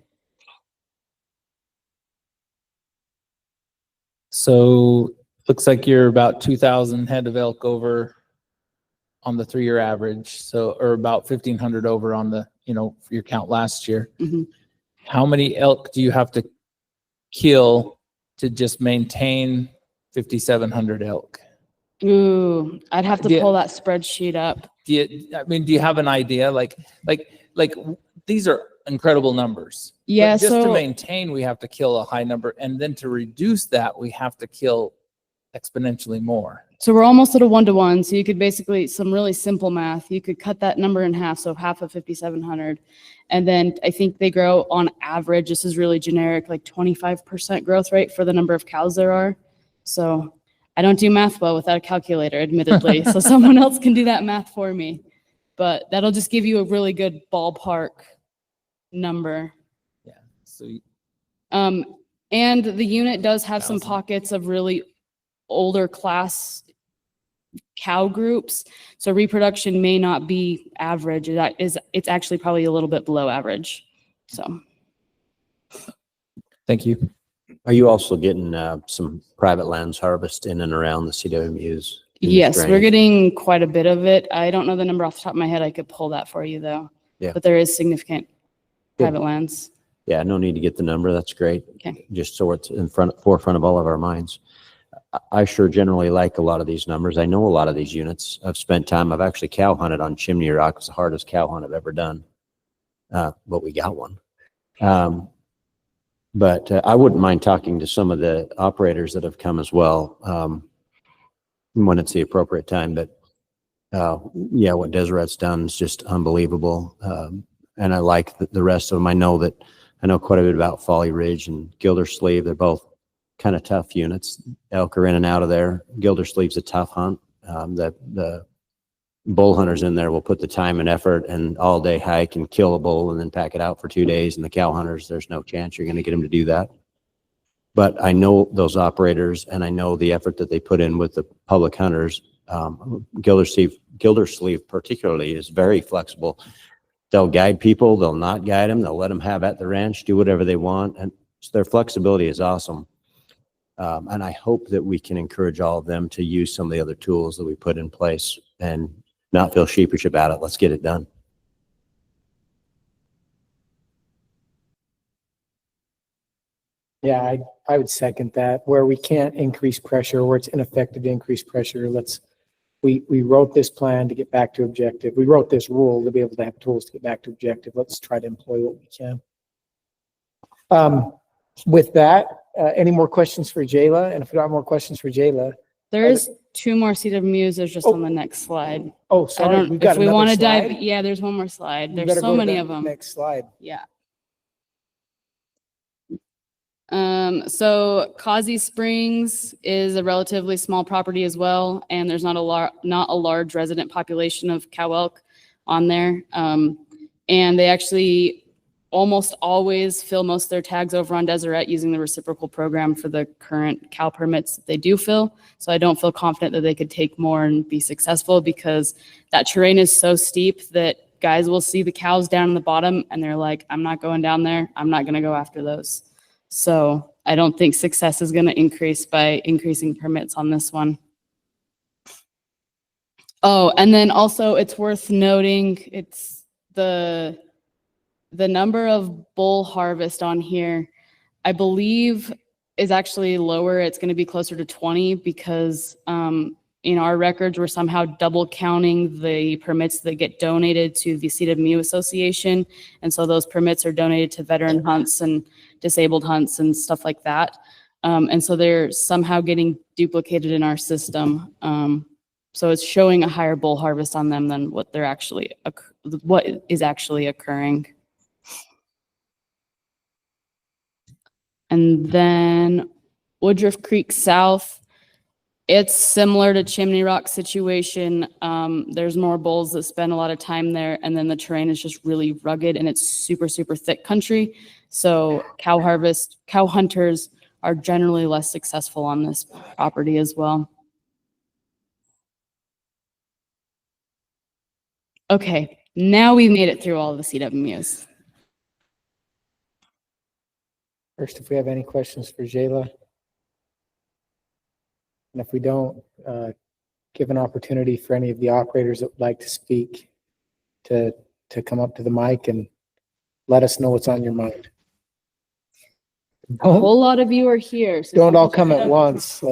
Speaker 7: So looks like you're about 2,000 head of elk over on the 3-year average. So, or about 1,500 over on the, for your count last year. How many elk do you have to kill to just maintain 5,700 elk?
Speaker 16: Ooh, I'd have to pull that spreadsheet up.
Speaker 7: Do you have an idea? Like these are incredible numbers.
Speaker 16: Yeah.
Speaker 7: But just
Speaker 16: so
Speaker 7: to maintain, we have to kill a high number, and then to reduce that, we have to kill exponentially more.
Speaker 16: So we're almost at a 1-to-1. So you could basically, some really simple math, you could cut that number in half. So half of 5,700. And then I think they grow on average, this is really generic, like 25% growth rate for the number of cows there are. So I don't do math well without a calculator, admittedly. So someone else can do that math for me. But that'll just give you a really good ballpark number.
Speaker 7: Yeah. So
Speaker 16: And the unit does have some pockets of really older class cow groups. So reproduction may not be average. It's actually probably a little bit below average. So.
Speaker 7: thank you.
Speaker 11: Are you also getting some private lands harvest in and around the CWMUs?
Speaker 16: Yes, we're getting quite a bit of it. I don't know the number off the top of my head. I could pull that for you though.
Speaker 11: Yeah.
Speaker 16: But there is significant private lands.
Speaker 11: Yeah, no need to get the number. That's great.
Speaker 16: Okay.
Speaker 11: Just so it's in forefront of all of our minds. I sure generally like a lot of these numbers. I know a lot of these units. I've spent time. I've actually cow hunted on Chimney Rock. It's the hardest cow hunt I've ever done. But we got one. But I wouldn't mind talking to some of the operators that have come as well when it's the appropriate time. But yeah, what Deseret's done is just unbelievable. And I like the rest of them. I know quite a bit about Folly Ridge and Gildersleeve. They're both kind of tough units. Elk are in and out of there. Gildersleeve's a tough hunt. The bull hunters in there will put the time and effort and all day hike and kill a bull and then pack it out for 2 days. And the cow hunters, there's no chance you're going to get them to do that. But I know those operators and I know the effort that they put in with the public hunters. Gildersleeve particularly is very flexible. They'll guide people, they'll not guide them, they'll let them have at the ranch, do whatever they want. And so their flexibility is awesome. And I hope that we can encourage all of them to use some of the other tools that we put in place and not feel sheepish about it. Let's get it done.
Speaker 1: Yeah, I would second that. Where we can't increase pressure, where it's ineffective to increase pressure, we wrote this plan to get back to objective. We wrote this rule to be able to have tools to get back to objective. Let's try to employ what we can. With that, any more questions for Jayla? And if we don't have more questions for Jayla.
Speaker 16: There is 2 more CWMUs. There's just on the next slide.
Speaker 1: Oh, sorry. We've got
Speaker 16: if we
Speaker 1: another
Speaker 16: want to
Speaker 1: slide?
Speaker 16: dive, yeah, there's one more slide.
Speaker 1: You
Speaker 16: There's
Speaker 1: better
Speaker 16: so
Speaker 1: go to
Speaker 16: many
Speaker 1: that
Speaker 16: of them.
Speaker 1: Next slide.
Speaker 16: Yeah. So Causey Springs is a relatively small property as well, and there's not a large resident population of cow elk on there. And they actually almost always fill most of their tags over on Deseret using the reciprocal program for the current cow permits that they do fill. So I don't feel confident that they could take more and be successful because that terrain is so steep that guys will see the cows down in the bottom and they're like, I'm not going down there. I'm not going to go after those. So I don't think success is going to increase by increasing permits on this one. Oh, and then also it's worth noting, it's the number of bull harvest on here, I believe is actually lower. It's going to be closer to 20 because in our records, we're somehow double counting the permits that get donated to the CWMU Association. And so those permits are donated to veteran hunts and disabled hunts and stuff like that. And so they're somehow getting duplicated in our system. So it's showing a higher bull harvest on them than what is actually occurring. And then Woodruff Creek South, it's similar to Chimney Rock situation. There's more bulls that spend a lot of time there, and then the terrain is just really rugged and it's super, super thick country. So cow hunters are generally less successful on this property as well. Okay, now we've made it through all of the CWMUs.
Speaker 1: First, if we have any questions for Jayla. And if we don't, give an opportunity for any of the operators that would like to speak to come up to the mic and let us know what's on your mind.
Speaker 16: A whole lot of you are here. So
Speaker 1: Don't all come at once.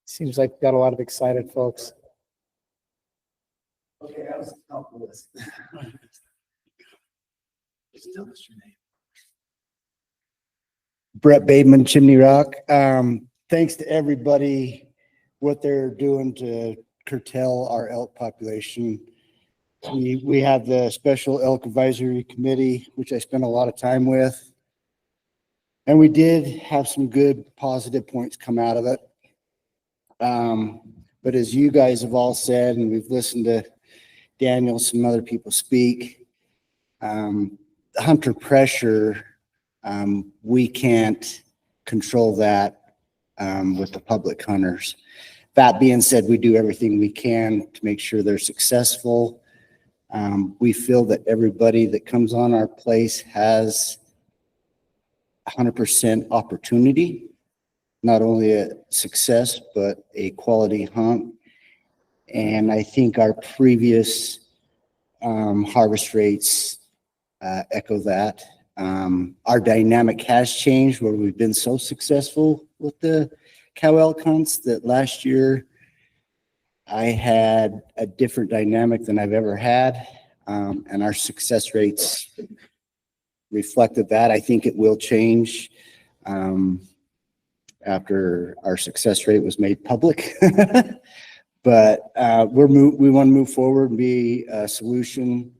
Speaker 1: Seems like we've got a lot of excited folks.
Speaker 2: Okay, that was a helpful list. Just tell us your name.
Speaker 18: Brett Bateman, Chimney Rock. Thanks to everybody, what they're doing to curtail our elk population. We have the Special Elk Advisory Committee, which I spent a lot of time with. And we did have some good positive points come out of it. But as you guys have all said, and we've listened to Daniel, some other people speak, hunter pressure, we can't control that with the public hunters. That being said, we do everything we can to make sure they're successful. We feel that everybody that comes on our place has 100% opportunity, not only a success, but a quality hunt. And I think our previous harvest rates echo that. Our dynamic has changed where we've been so successful with the cow elk hunts that last year I had a different dynamic than I've ever had. And our success rates reflected that. I think it will change after our success rate was made public. But we want to move forward and be a solution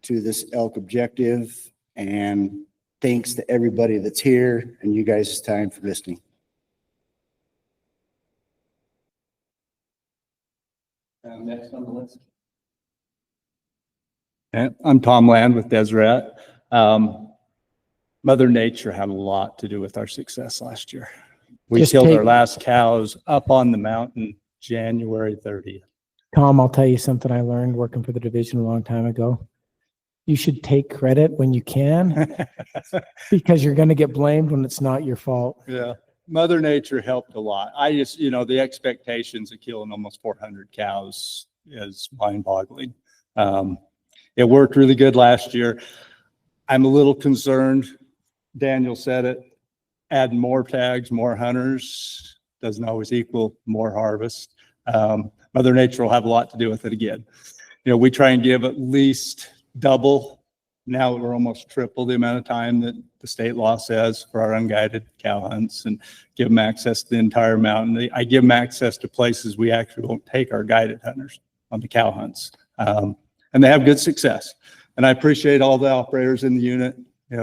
Speaker 18: to this elk objective. And thanks to everybody that's here and you guys' time for listening.
Speaker 19: Next on the list. I'm Tom Land with Deseret. Mother Nature had a lot to do with our success last year. We killed our last cows up on the mountain January 30th.
Speaker 1: Tom, I'll tell you something I learned working for the division a long time ago. You should take credit when you can because you're going to get blamed when it's not your fault.
Speaker 19: Yeah. Mother Nature helped a lot. I just, the expectations of killing almost 400 cows is mind-boggling. It worked really good last year. I'm a little concerned. Daniel said it. Add more tags, more hunters doesn't always equal more harvest. Mother Nature will have a lot to do with it again. We try and give at least double. Now we're almost triple the amount of time that the state law says for our unguided cow hunts and give them access to the entire mountain. I give them access to places we actually won't take our guided hunters on the cow hunts. And they have good success. And I appreciate all the operators in the unit,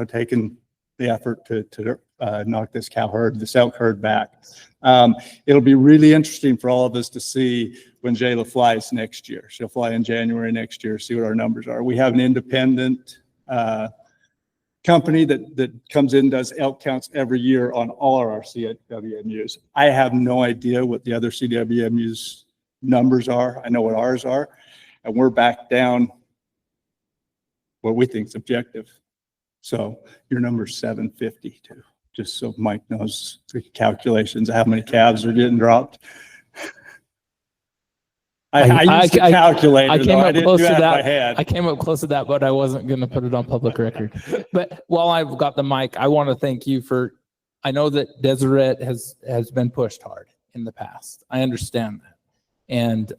Speaker 19: taking the effort to knock this elk herd back. It'll be really interesting for all of us to see when Jayla flies next year. She'll fly in January next year, see what our numbers are. We have an independent company that comes in, does elk counts every year on all of our CWMUs. I have no idea what the other CWMUs numbers are. I know what ours are, and we're back down what we think is objective. So your number's 752, just so Mike knows the calculations of how many calves are getting dropped. I used to calculate it.
Speaker 7: I came
Speaker 19: though. I
Speaker 7: up
Speaker 19: didn't
Speaker 7: close
Speaker 19: do
Speaker 7: to
Speaker 19: that in my
Speaker 7: that.
Speaker 19: head.
Speaker 7: I came up close to that, but I wasn't going to put it on public record. But while I've got the mic, I want to thank you for. I know that Deseret has been pushed hard in the past. I understand that, and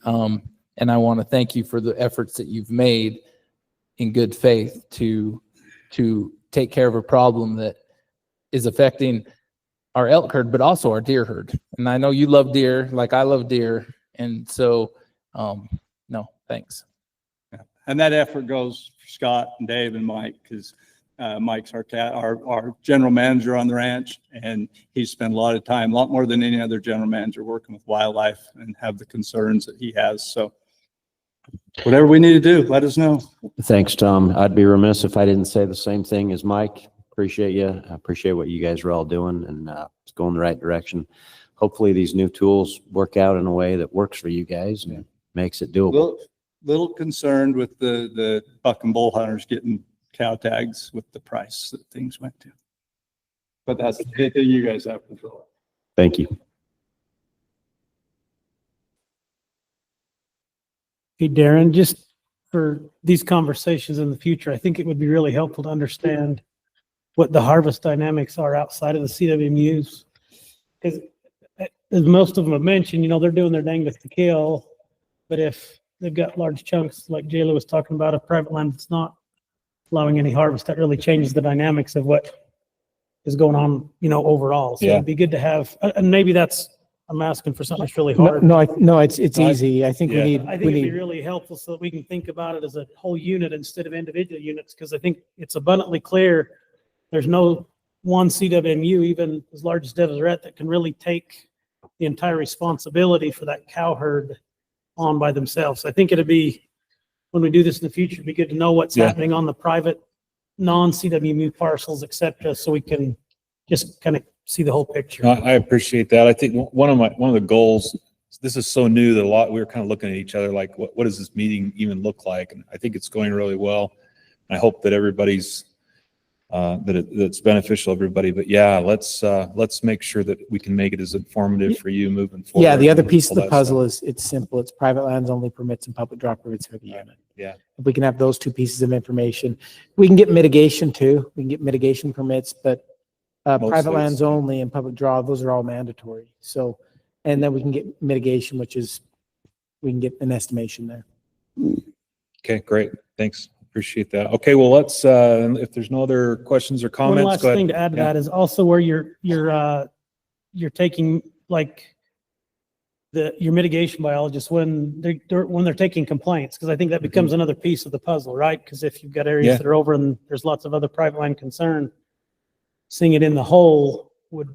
Speaker 7: I want to thank you for the efforts that you've made in good faith to take care of a problem that is affecting our elk herd, but also our deer herd. And I know you love deer like I love deer, and so. No, thanks.
Speaker 19: Yeah. And that effort goes for Scott and Dave and Mike, because Mike's our general manager on the ranch, and he's spent a lot of time, a lot more than any other general manager, working with wildlife and have the concerns that he has. So whatever we need to do, let us know.
Speaker 11: Thanks, Tom. I'd be remiss if I didn't say the same thing as Mike. Appreciate you. I appreciate what you guys are all doing, and it's going the right direction. Hopefully these new tools work out in a way that works for you guys and makes it doable.
Speaker 19: Little concerned with the buck and bull hunters getting cow tags with the price that things went to. But that's the thing you guys have control.
Speaker 11: Thank you.
Speaker 8: Hey, Darren, just for these conversations in the future, I think it would be really helpful to understand what the harvest dynamics are outside of the CWMUs. Because as most of them have mentioned, they're doing their dangest to kill. But if they've got large chunks, like Jayla was talking about, of private land that's not allowing any harvest, that really changes the dynamics of what is going on, overall. So it'd be good to have, and maybe I'm asking for something that's really hard.
Speaker 1: No, it's easy. I think
Speaker 8: it'd be really helpful so that we can think about it as a whole unit instead of individual units, because I think it's abundantly clear there's no one CWMU, even as large as Deseret, that can really take the entire responsibility for that cow herd on by themselves. I think it'd be, when we do this in the future, it'd be good to know what's
Speaker 4: Yeah.
Speaker 8: happening on the private, non-CWMU parcels, et cetera, so we can just kind of see the whole picture.
Speaker 4: No, I appreciate that. I think one of the goals, this is so new that we were kind of looking at each other like, what does this meeting even look like? And I think it's going really well. I hope that everybody's, that's beneficial to everybody. But yeah, let's make sure that we can make it as informative for you moving forward.
Speaker 1: Yeah, the other piece of
Speaker 4: all
Speaker 1: the
Speaker 4: that
Speaker 1: puzzle
Speaker 4: stuff.
Speaker 1: is, it's simple. It's private lands only permits and public drop permits for the unit.
Speaker 4: Yeah.
Speaker 1: If we can have those two pieces of information, we can get mitigation too. We can get mitigation permits, but
Speaker 4: Most
Speaker 1: private
Speaker 4: states,
Speaker 1: lands
Speaker 4: yeah.
Speaker 1: only and public draw, those are all mandatory. So, and then we can get mitigation, which is, we can get an estimation there.
Speaker 4: Okay, great. Thanks. Appreciate that. Okay, well, let's, if there's no other questions or
Speaker 8: One
Speaker 4: comments,
Speaker 8: last
Speaker 4: go ahead.
Speaker 8: thing to add to
Speaker 4: Yeah.
Speaker 8: that is also where you're taking like your mitigation biologists when they're taking complaints, because I think that becomes another piece of the puzzle, right? Because if you've got areas
Speaker 4: Yeah.
Speaker 8: that are over and there's lots of other private land concern, seeing it in the whole would,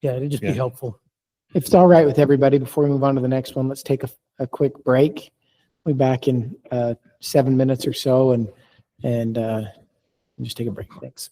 Speaker 8: yeah, it'd just be
Speaker 4: Yeah.
Speaker 8: helpful.
Speaker 1: If it's all right with everybody, before we move on to the next one, let's take a quick break. We'll be back in 7 minutes or so and just take a break. Thanks.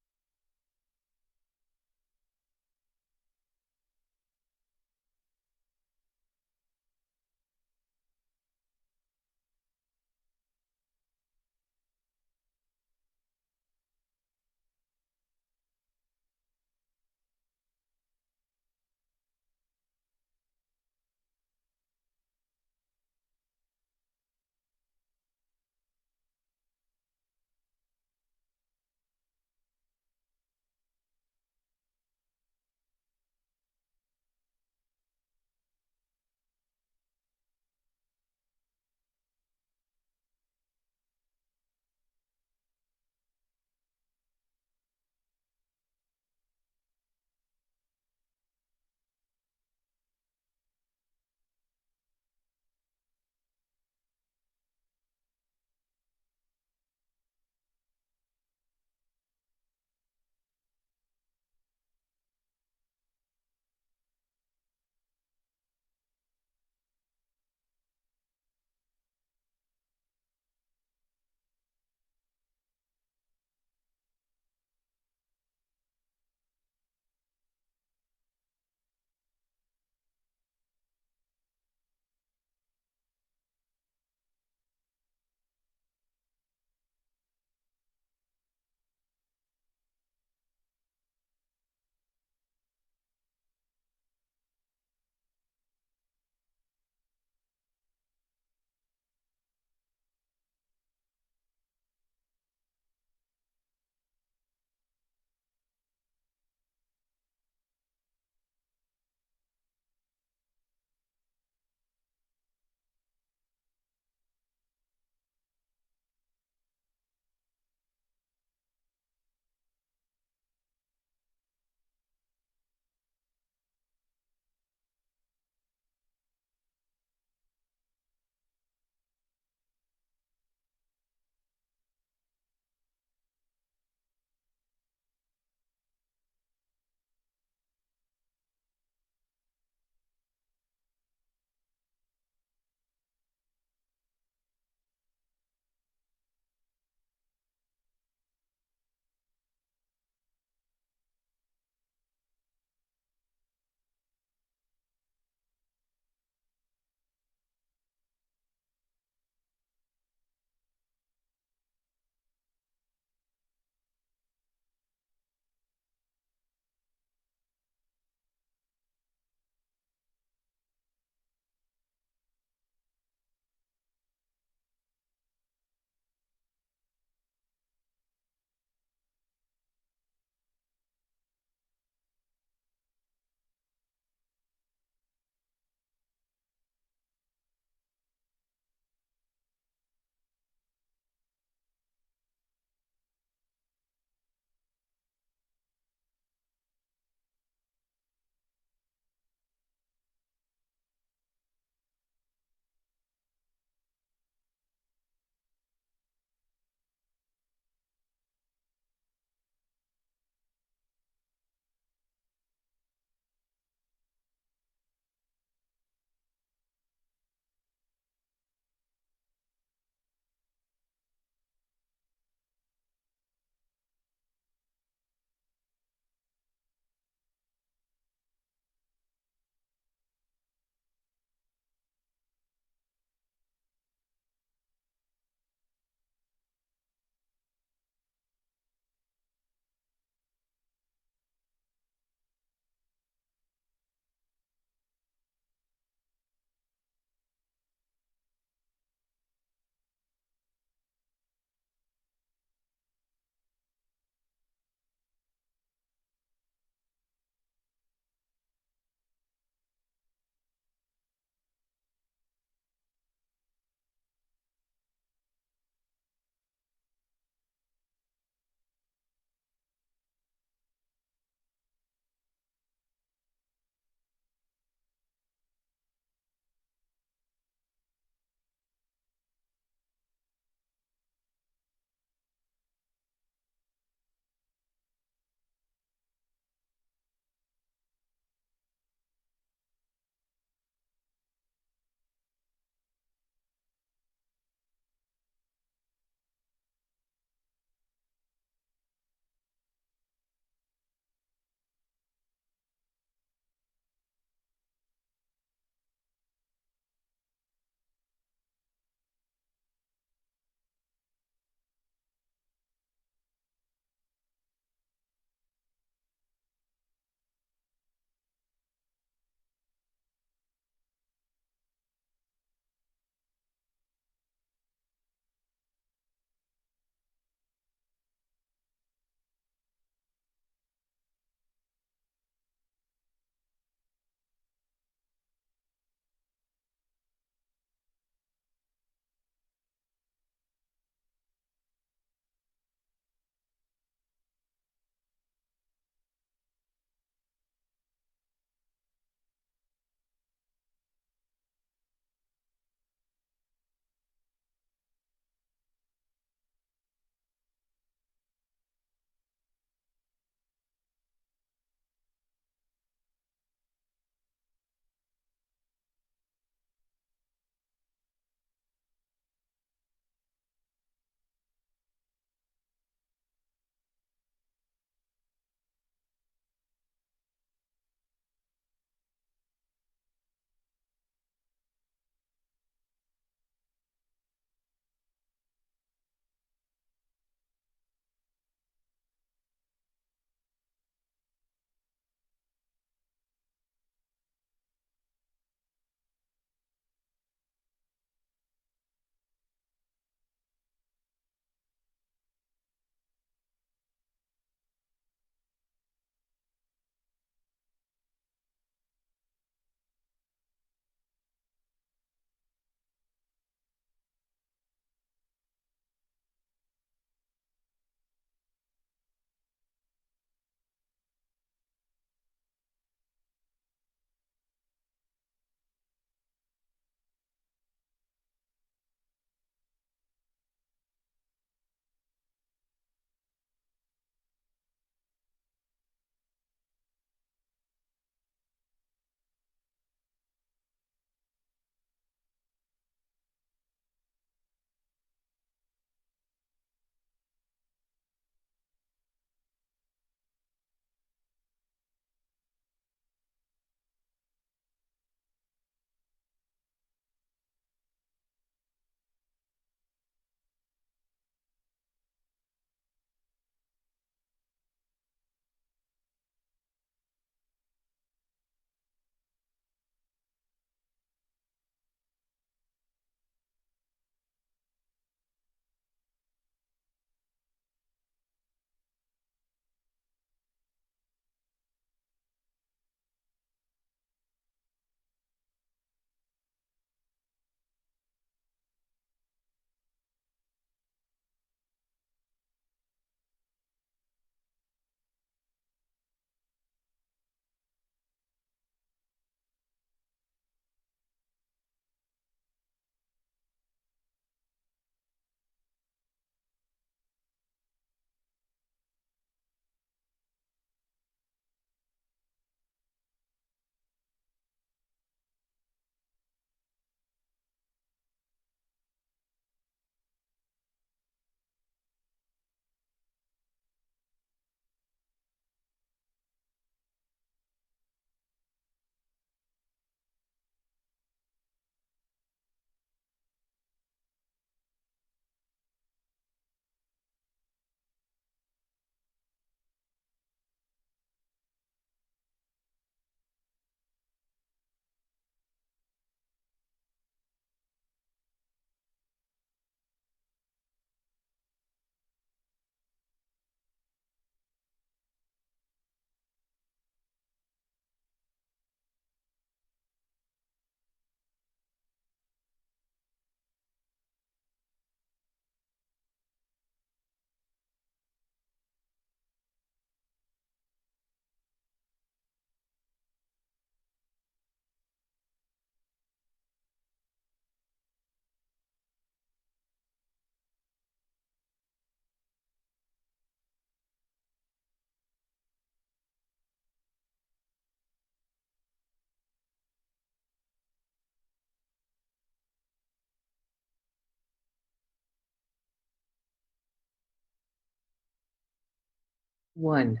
Speaker 20: one.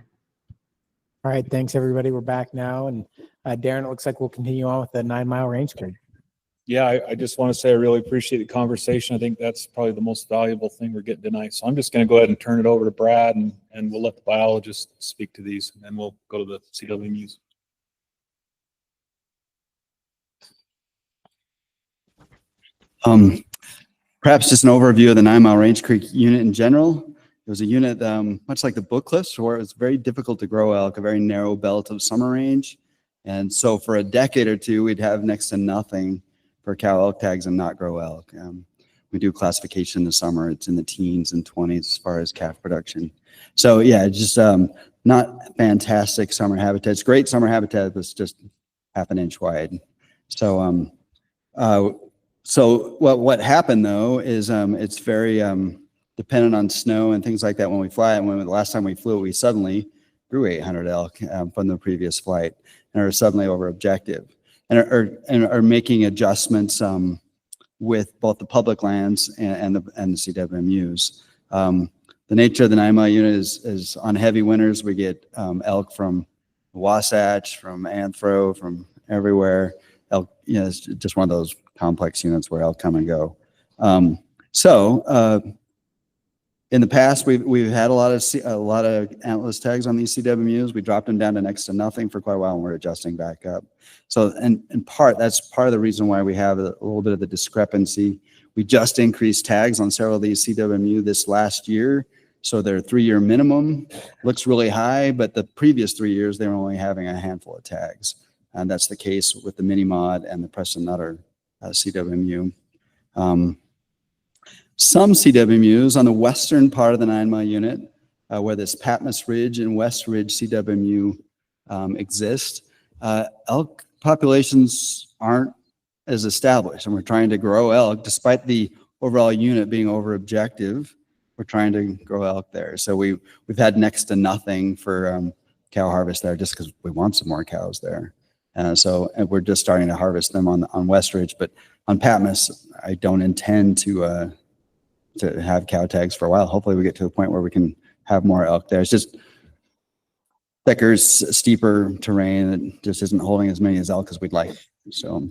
Speaker 1: All right, thanks, everybody. We're back now. And Darren, it looks like we'll continue on with the 9 Mile range grid.
Speaker 4: Yeah, I just want to say I really appreciate the conversation. I think that's probably the most valuable thing we're getting tonight. So I'm just going to go ahead and turn it over to Brad, and we'll let the biologists speak to these, and then we'll go to the CWMUs.
Speaker 5: Perhaps just an overview of the 9 Mile Range Creek unit in general. It was a unit much like the Book Cliffs, where it was very difficult to grow elk, a very narrow belt of summer range. And so for a decade or two, we'd have next to nothing for cow elk tags and not grow elk. We do classification in the summer. It's in the teens and 20s as far as calf production. So yeah, just not fantastic summer habitat. It's great summer habitat, but it's just half an inch wide. So what happened though is it's very dependent on snow and things like that when we fly. And when the last time we flew, we suddenly grew 800 elk from the previous flight and are suddenly over objective and are making adjustments with both the public lands and the CWMUs. The nature of the 9 Mile unit is on heavy winters, we get elk from Wasatch, from Anthro, from everywhere. Elk, it's just one of those complex units where elk come and go. In the past, we've had a lot of antlerless tags on these CWMUs. We dropped them down to next to nothing for quite a while, and we're adjusting back up. So, in part, that's part of the reason why we have a little bit of the discrepancy. We just increased tags on several of these CWMU this last year, so their 3-year minimum looks really high, but the previous 3 years they were only having a handful of tags, and that's the case with the Mini Mod and the Preston Nutter CWMU. Some CWMUs on the western part of the 9 Mile unit, where this Patmos Ridge and West Ridge CWMU exist, elk populations aren't as established, and we're trying to grow elk despite the overall unit being over objective. We're trying to grow elk there, so we've had next to nothing for cow harvest there, just because we want some more cows there. And we're just starting to harvest them on West Ridge, but on Patmos, I don't intend to have cow tags for a while. Hopefully we get to the point where we can have more elk there. It's just thicker, steeper terrain that just isn't holding as many as elk as we'd like. So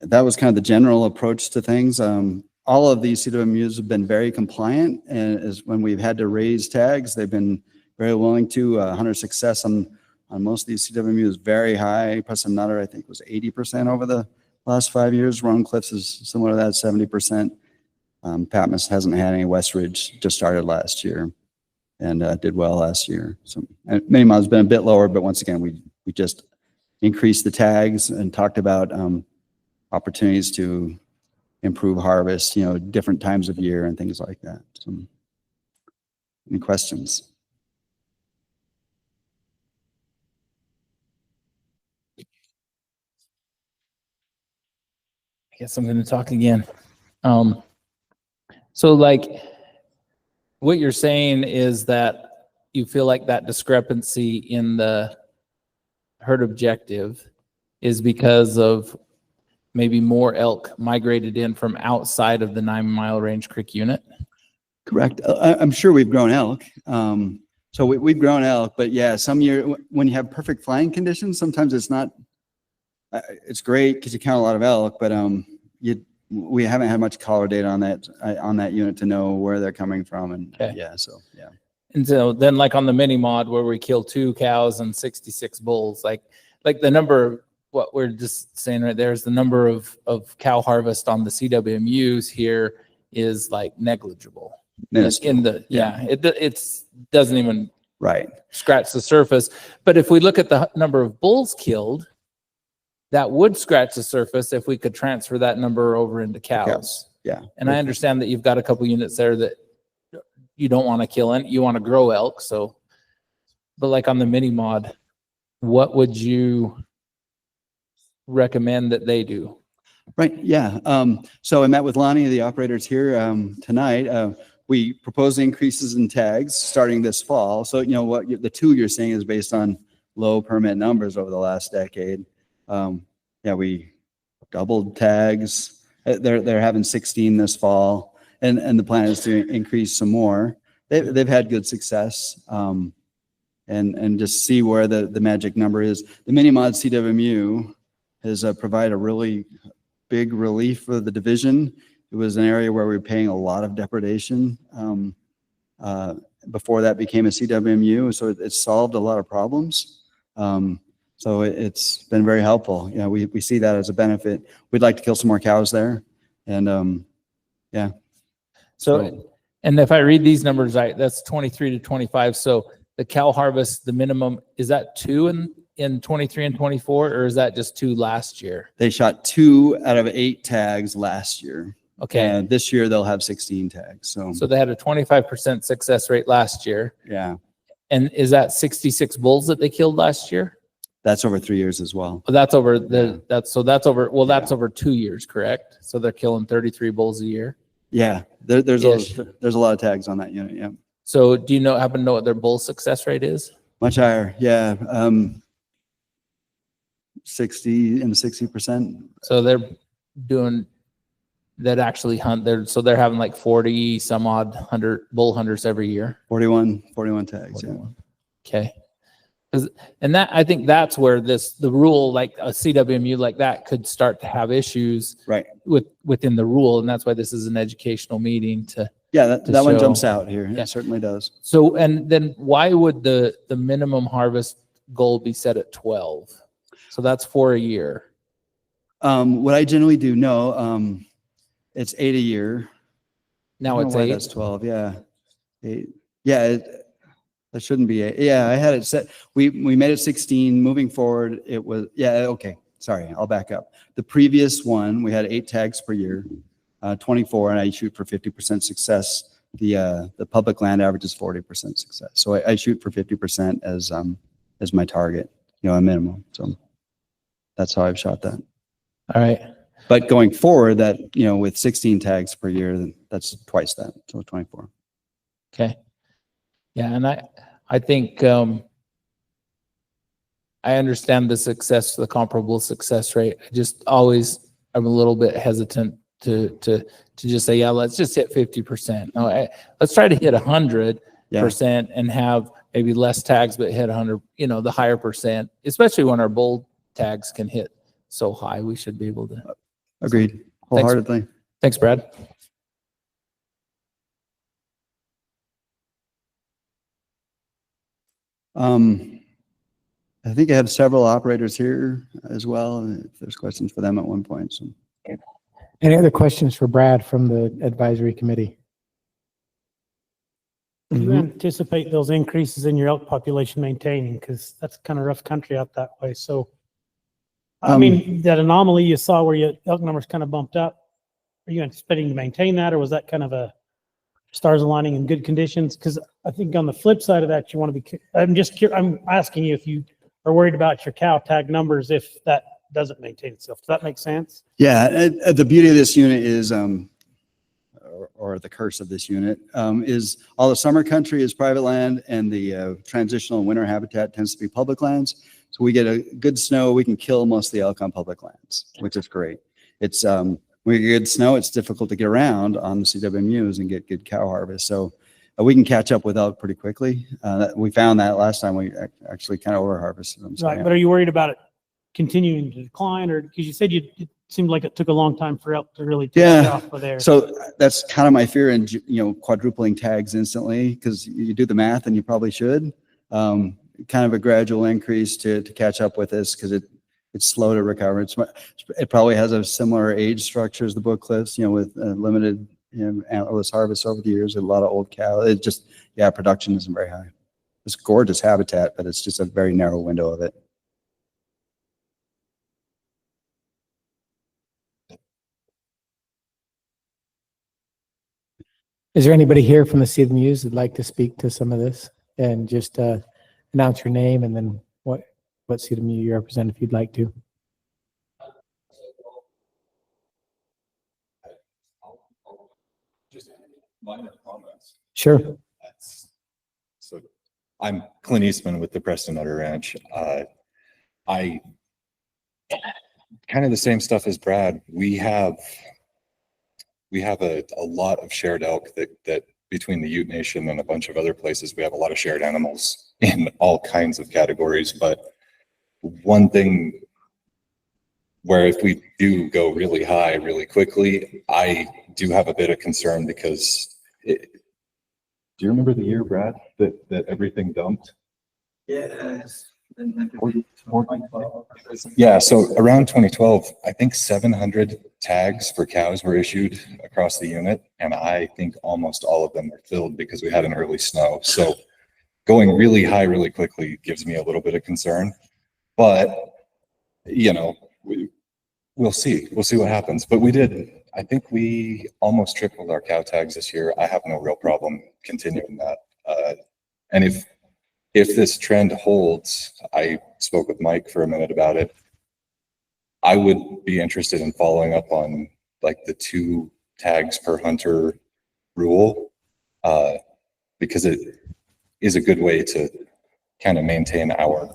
Speaker 5: that was kind of the general approach to things. All of these CWMUs have been very compliant, and as when we've had to raise tags, they've been very willing to. Hunter success on most of these CWMUs is very high. Preston Nutter, I think, was 80% over the last 5 years. Roan Cliffs is similar to that, 70%. Patmos hasn't had any. West Ridge just started last year and did well last year. So Mini Mod has been a bit lower, but once again, we just increased the tags and talked about opportunities to improve harvest, different times of year and things like that. So, any questions?
Speaker 7: I guess I'm going to talk again. So like what you're saying is that you feel like that discrepancy in the herd objective is because of maybe more elk migrated in from outside of the 9 Mile Range Creek unit?
Speaker 5: Correct. I'm sure we've grown elk. So we've grown elk, but yeah, some year when you have perfect flying conditions, sometimes it's not. It's great because you count a lot of elk, but we haven't had much collar data on that unit to know where they're coming from, and yeah.
Speaker 7: And so then, like on the Mini Mod, where we kill 2 cows and 66 bulls, like the number, what we're just saying right there is the number of cow harvest on the CWMUs here is like negligible. It doesn't even scratch the surface. But if we look at the number of bulls killed, that would scratch the surface if we could transfer that number over into cows.
Speaker 5: Yeah.
Speaker 7: And I understand that you've got a couple units there that you don't want to kill and you want to grow elk. So, but like on the Mini Mod, what would you recommend that they do?
Speaker 5: Right. Yeah. So I met with Lonnie, the operators here tonight. We propose increases in tags starting this fall. So, what the 2 you're saying is based on low permit numbers over the last decade. We doubled tags. They're having 16 this fall, and the plan is to increase some more. they've had good success. And just see where the magic number is. The mini mod CWMU has provided a really big relief for the division. It was an area where we were paying a lot of depredation before that became a CWMU. So it solved a lot of problems. So it's been very helpful. You know, we see that as a benefit. We'd like to kill some more cows there. And yeah.
Speaker 7: So, and if I read these numbers right, that's 23 to 25. So the cow harvest, the minimum, is that 2 in 23 and 24, or is that just 2 last year?
Speaker 5: They shot 2 out of 8 tags last year.
Speaker 7: Okay.
Speaker 5: And this year they'll have 16 tags.
Speaker 7: So they had a 25% success rate last year.
Speaker 5: Yeah.
Speaker 7: And is that 66 bulls that they killed last year?
Speaker 5: That's over 3 years as well.
Speaker 7: Well, that's over that's over 2 years, correct? So they're killing 33 bulls a year.
Speaker 5: Yeah. There's a lot of tags on that unit. Yeah.
Speaker 7: So do you happen to know what their bull success rate is?
Speaker 5: Much higher. Yeah. 60%.
Speaker 7: So they're doing that actually hunt there. So they're having like 40 some odd bull hunters every year.
Speaker 5: 41 tags. 41. Yeah.
Speaker 7: Okay. And that, I think that's where the rule, like a CWMU like that, could start to have issues within the rule. And that's why this is an educational meeting to.
Speaker 5: Yeah, that one
Speaker 7: show.
Speaker 5: jumps out here.
Speaker 7: Yeah.
Speaker 5: It certainly does.
Speaker 7: So, and then why would the minimum harvest goal be set at 12? So that's for a year.
Speaker 5: What I generally do, it's 8 a year.
Speaker 7: Now it's 8?
Speaker 5: That's 12. Yeah. 8. Yeah. That shouldn't be 8. Yeah. I had it set. We made it 16. Moving forward, it was, okay. Sorry. I'll back up. The previous one, we had 8 tags per year. 24, and I shoot for 50% success. The public land average is 40% success. So I shoot for 50% as my target, a minimum. So that's how I've shot that.
Speaker 7: All right.
Speaker 5: But going forward, that with 16 tags per year, that's twice that. So 24.
Speaker 7: Okay. Yeah, and I think I understand the comparable success rate. I just always I'm a little bit hesitant to just say, yeah, let's just hit 50%. No, let's try to hit 100% and have maybe less tags, but hit 100, the higher percent, especially when our bull tags can hit so high, we should be able to.
Speaker 5: Agreed. Wholeheartedly.
Speaker 7: Thanks, Brad.
Speaker 5: I think I have several operators here as well. If there's questions for them at one point. So.
Speaker 1: Any other questions for Brad from the advisory committee?
Speaker 8: Do you anticipate those increases in your elk population maintaining? Because that's kind of rough country out that way. So, I mean, that anomaly you saw where your elk numbers kind of bumped up, are you anticipating to maintain that, or was that kind of a stars aligning in good conditions? Because I think on the flip side of that, you want to be, I'm asking you if you are worried about your cow tag numbers if that doesn't maintain itself. Does that make sense?
Speaker 5: Yeah, the beauty of this unit is, or the curse of this unit, is all the summer country is private land, and the transitional winter habitat tends to be public lands. So we get a good snow, we can kill most of the elk on public lands, which is great. It's when we get good snow, it's difficult to get around on the CWMUs and get good cow harvest. So we can catch up with elk pretty quickly. We found that last time we actually kind of over harvested them. So,
Speaker 8: right, but are you worried about it continuing to decline, or because you said it seemed like it took a long time for elk to really take off of there?
Speaker 5: So that's kind of my fear in quadrupling tags instantly, because you do the math and you probably should. Kind of a gradual increase to catch up with this, because it's slow to recover. It probably has a similar age structure as the Book Cliffs, with limited antlerless harvest over the years, a lot of old cow. It just, production isn't very high. It's gorgeous habitat, but it's just a very narrow window of it.
Speaker 1: Is there anybody here from the CWMUs that'd like to speak to some of this? And just announce your name and then what CWMU you represent if you'd like to.
Speaker 4: Just minor comments.
Speaker 1: Sure.
Speaker 4: So I'm Clint Eastman with the Preston Nutter Ranch. I kind of the same stuff as Brad. We have a lot of shared elk that between the Ute Nation and a bunch of other places, we have a lot of shared animals in all kinds of categories. But one thing where if we do go really high really quickly, I do have a bit of concern because do you remember the year, Brad, that everything dumped?
Speaker 6: Yes.
Speaker 4: Yeah, so around 2012, I think 700 tags for cows were issued across the unit, and I think almost all of them were filled because we had an early snow. So going really high really quickly gives me a little bit of concern, but you know, we'll see. We'll see what happens. But I think we almost tripled our cow tags this year. I have no real problem continuing that. And if this trend holds, I spoke with Mike for a minute about it. I would be interested in following up on like the 2 tags per hunter rule, because it is a good way to kind of maintain our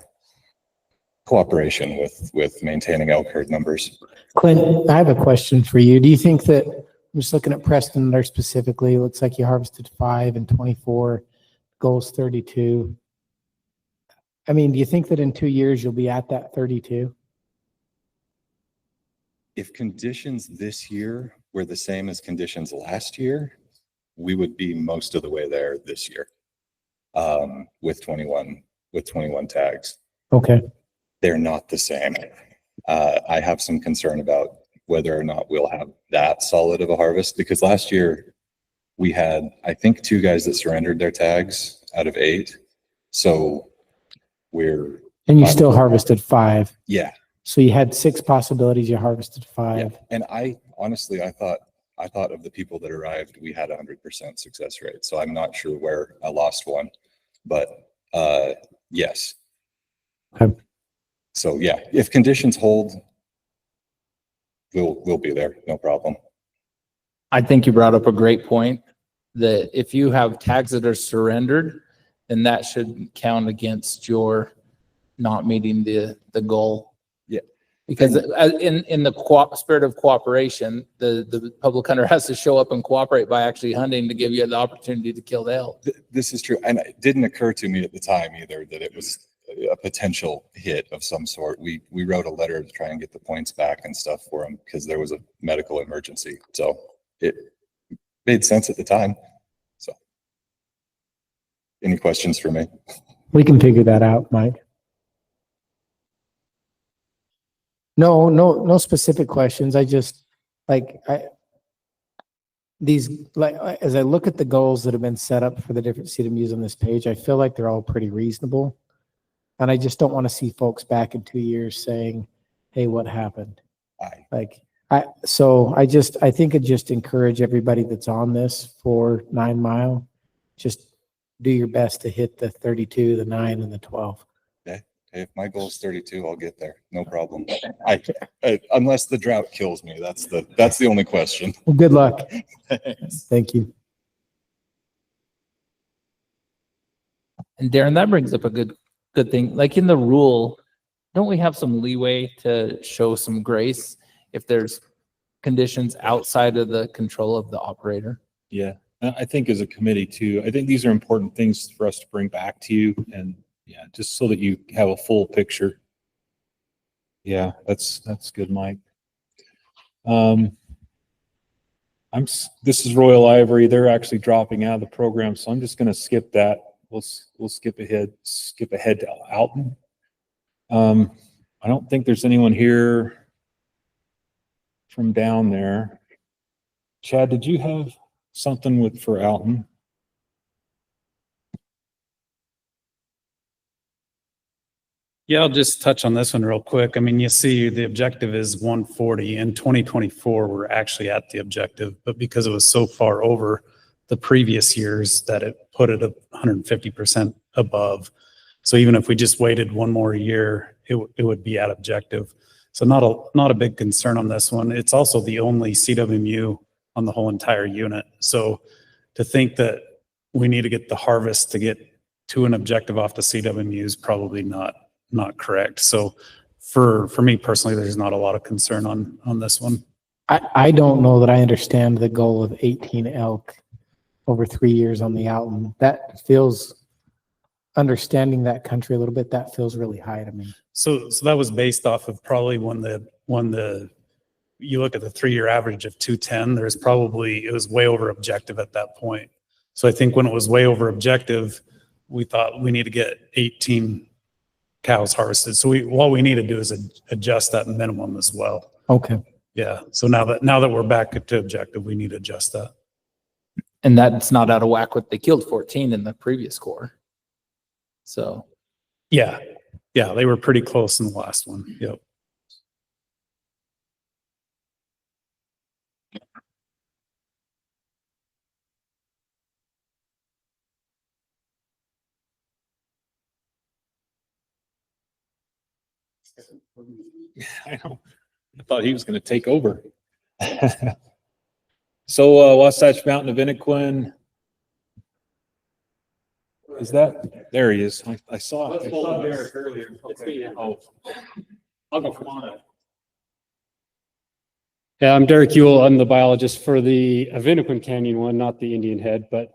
Speaker 4: cooperation with maintaining elk herd numbers.
Speaker 1: Clint, I have a question for you. Do you think that, I'm just looking at Preston there specifically, it looks like you harvested 5 and 24, goals 32. I mean, do you think that in 2 years you'll be at that 32?
Speaker 4: If conditions this year were the same as conditions last year, we would be most of the way there this year, with 21 tags.
Speaker 1: Okay.
Speaker 4: They're not the same. I have some concern about whether or not we'll have that solid of a harvest, because last year we had, I think, 2 guys that surrendered their tags out of 8. So
Speaker 1: and you still harvested 5.
Speaker 4: Yeah.
Speaker 1: So you had 6 possibilities, you harvested 5.
Speaker 4: Yeah. And I honestly, I thought of the people that arrived, we had 100% success rate. So I'm not sure where I lost one, but yes.
Speaker 1: Okay.
Speaker 4: So yeah, if conditions hold, we'll be there, no problem.
Speaker 7: I think you brought up a great point, that if you have tags that are surrendered, then that should count against your not meeting the goal.
Speaker 4: Yeah.
Speaker 7: Because in the spirit of cooperation, the public hunter has to show up and cooperate by actually hunting to give you the opportunity to kill the elk.
Speaker 4: This is true. And it didn't occur to me at the time either that it was a potential hit of some sort. We wrote a letter to try and get the points back and stuff for him because there was a medical emergency. So it made sense at the time. So any questions for me?
Speaker 1: We can figure that out, Mike. No specific questions. I just as I look at the goals that have been set up for the different CWMUs on this page, I feel like they're all pretty reasonable. And I just don't want to see folks back in 2 years saying, hey, what happened? I think it just encourage everybody that's on this for 9 Mile, just do your best to hit the 32, the 9, and the 12.
Speaker 4: Okay. If my goal is 32, I'll get there. No problem. Unless the drought kills me, that's the only question.
Speaker 1: Well, good luck. Thank you.
Speaker 7: And Darren, that brings up a good thing. Like in the rule, don't we have some leeway to show some grace if there's conditions outside of the control of the operator?
Speaker 4: Yeah. I think as a committee too, I think these are important things for us to bring back to you, and yeah, just so that you have a full picture. Yeah, that's good, Mike. This is Royal Ivory. They're actually dropping out of the program, so I'm just going to skip that. We'll skip ahead to Alton. I don't think there's anyone here from down there. Chad, did you have something for Alton?
Speaker 10: Yeah, I'll just touch on this one real quick. I mean, you see the objective is 140. In 2024, we're actually at the objective, but because it was so far over the previous years that it put it 150% above. So even if we just waited one more year, it would be at objective. So not a big concern on this one. It's also the only CWMU on the whole entire unit. So to think that we need to get the harvest to get to an objective off the CWMU is probably not correct. So for me personally, there's not a lot of concern on this one.
Speaker 1: I don't know that I understand the goal of 18 elk over 3 years on the Alton. That feels, understanding that country a little bit, that feels really high to me.
Speaker 10: So that was based off of probably you look at the 3-year average of 210, it was way over objective at that point. So I think when it was way over objective, we thought we need to get 18 cows harvested. So what we need to do is adjust that minimum as well.
Speaker 1: Okay.
Speaker 10: Yeah. So now that we're back to objective, we need to adjust that.
Speaker 7: And that's not out of whack with, they killed 14 in the previous core. So.
Speaker 10: Yeah. Yeah. They were pretty close in the last one. Yep.
Speaker 4: I know. I thought he was going to take over. So Wasatch Mountain of Inniquin. Is that, there he is. I saw it.
Speaker 17: Derek earlier. Okay. Oh, I'll go from on it.
Speaker 12: Yeah, I'm Derek Ewell. I'm the biologist for the Avinaquin Canyon one, not the Indian Head, but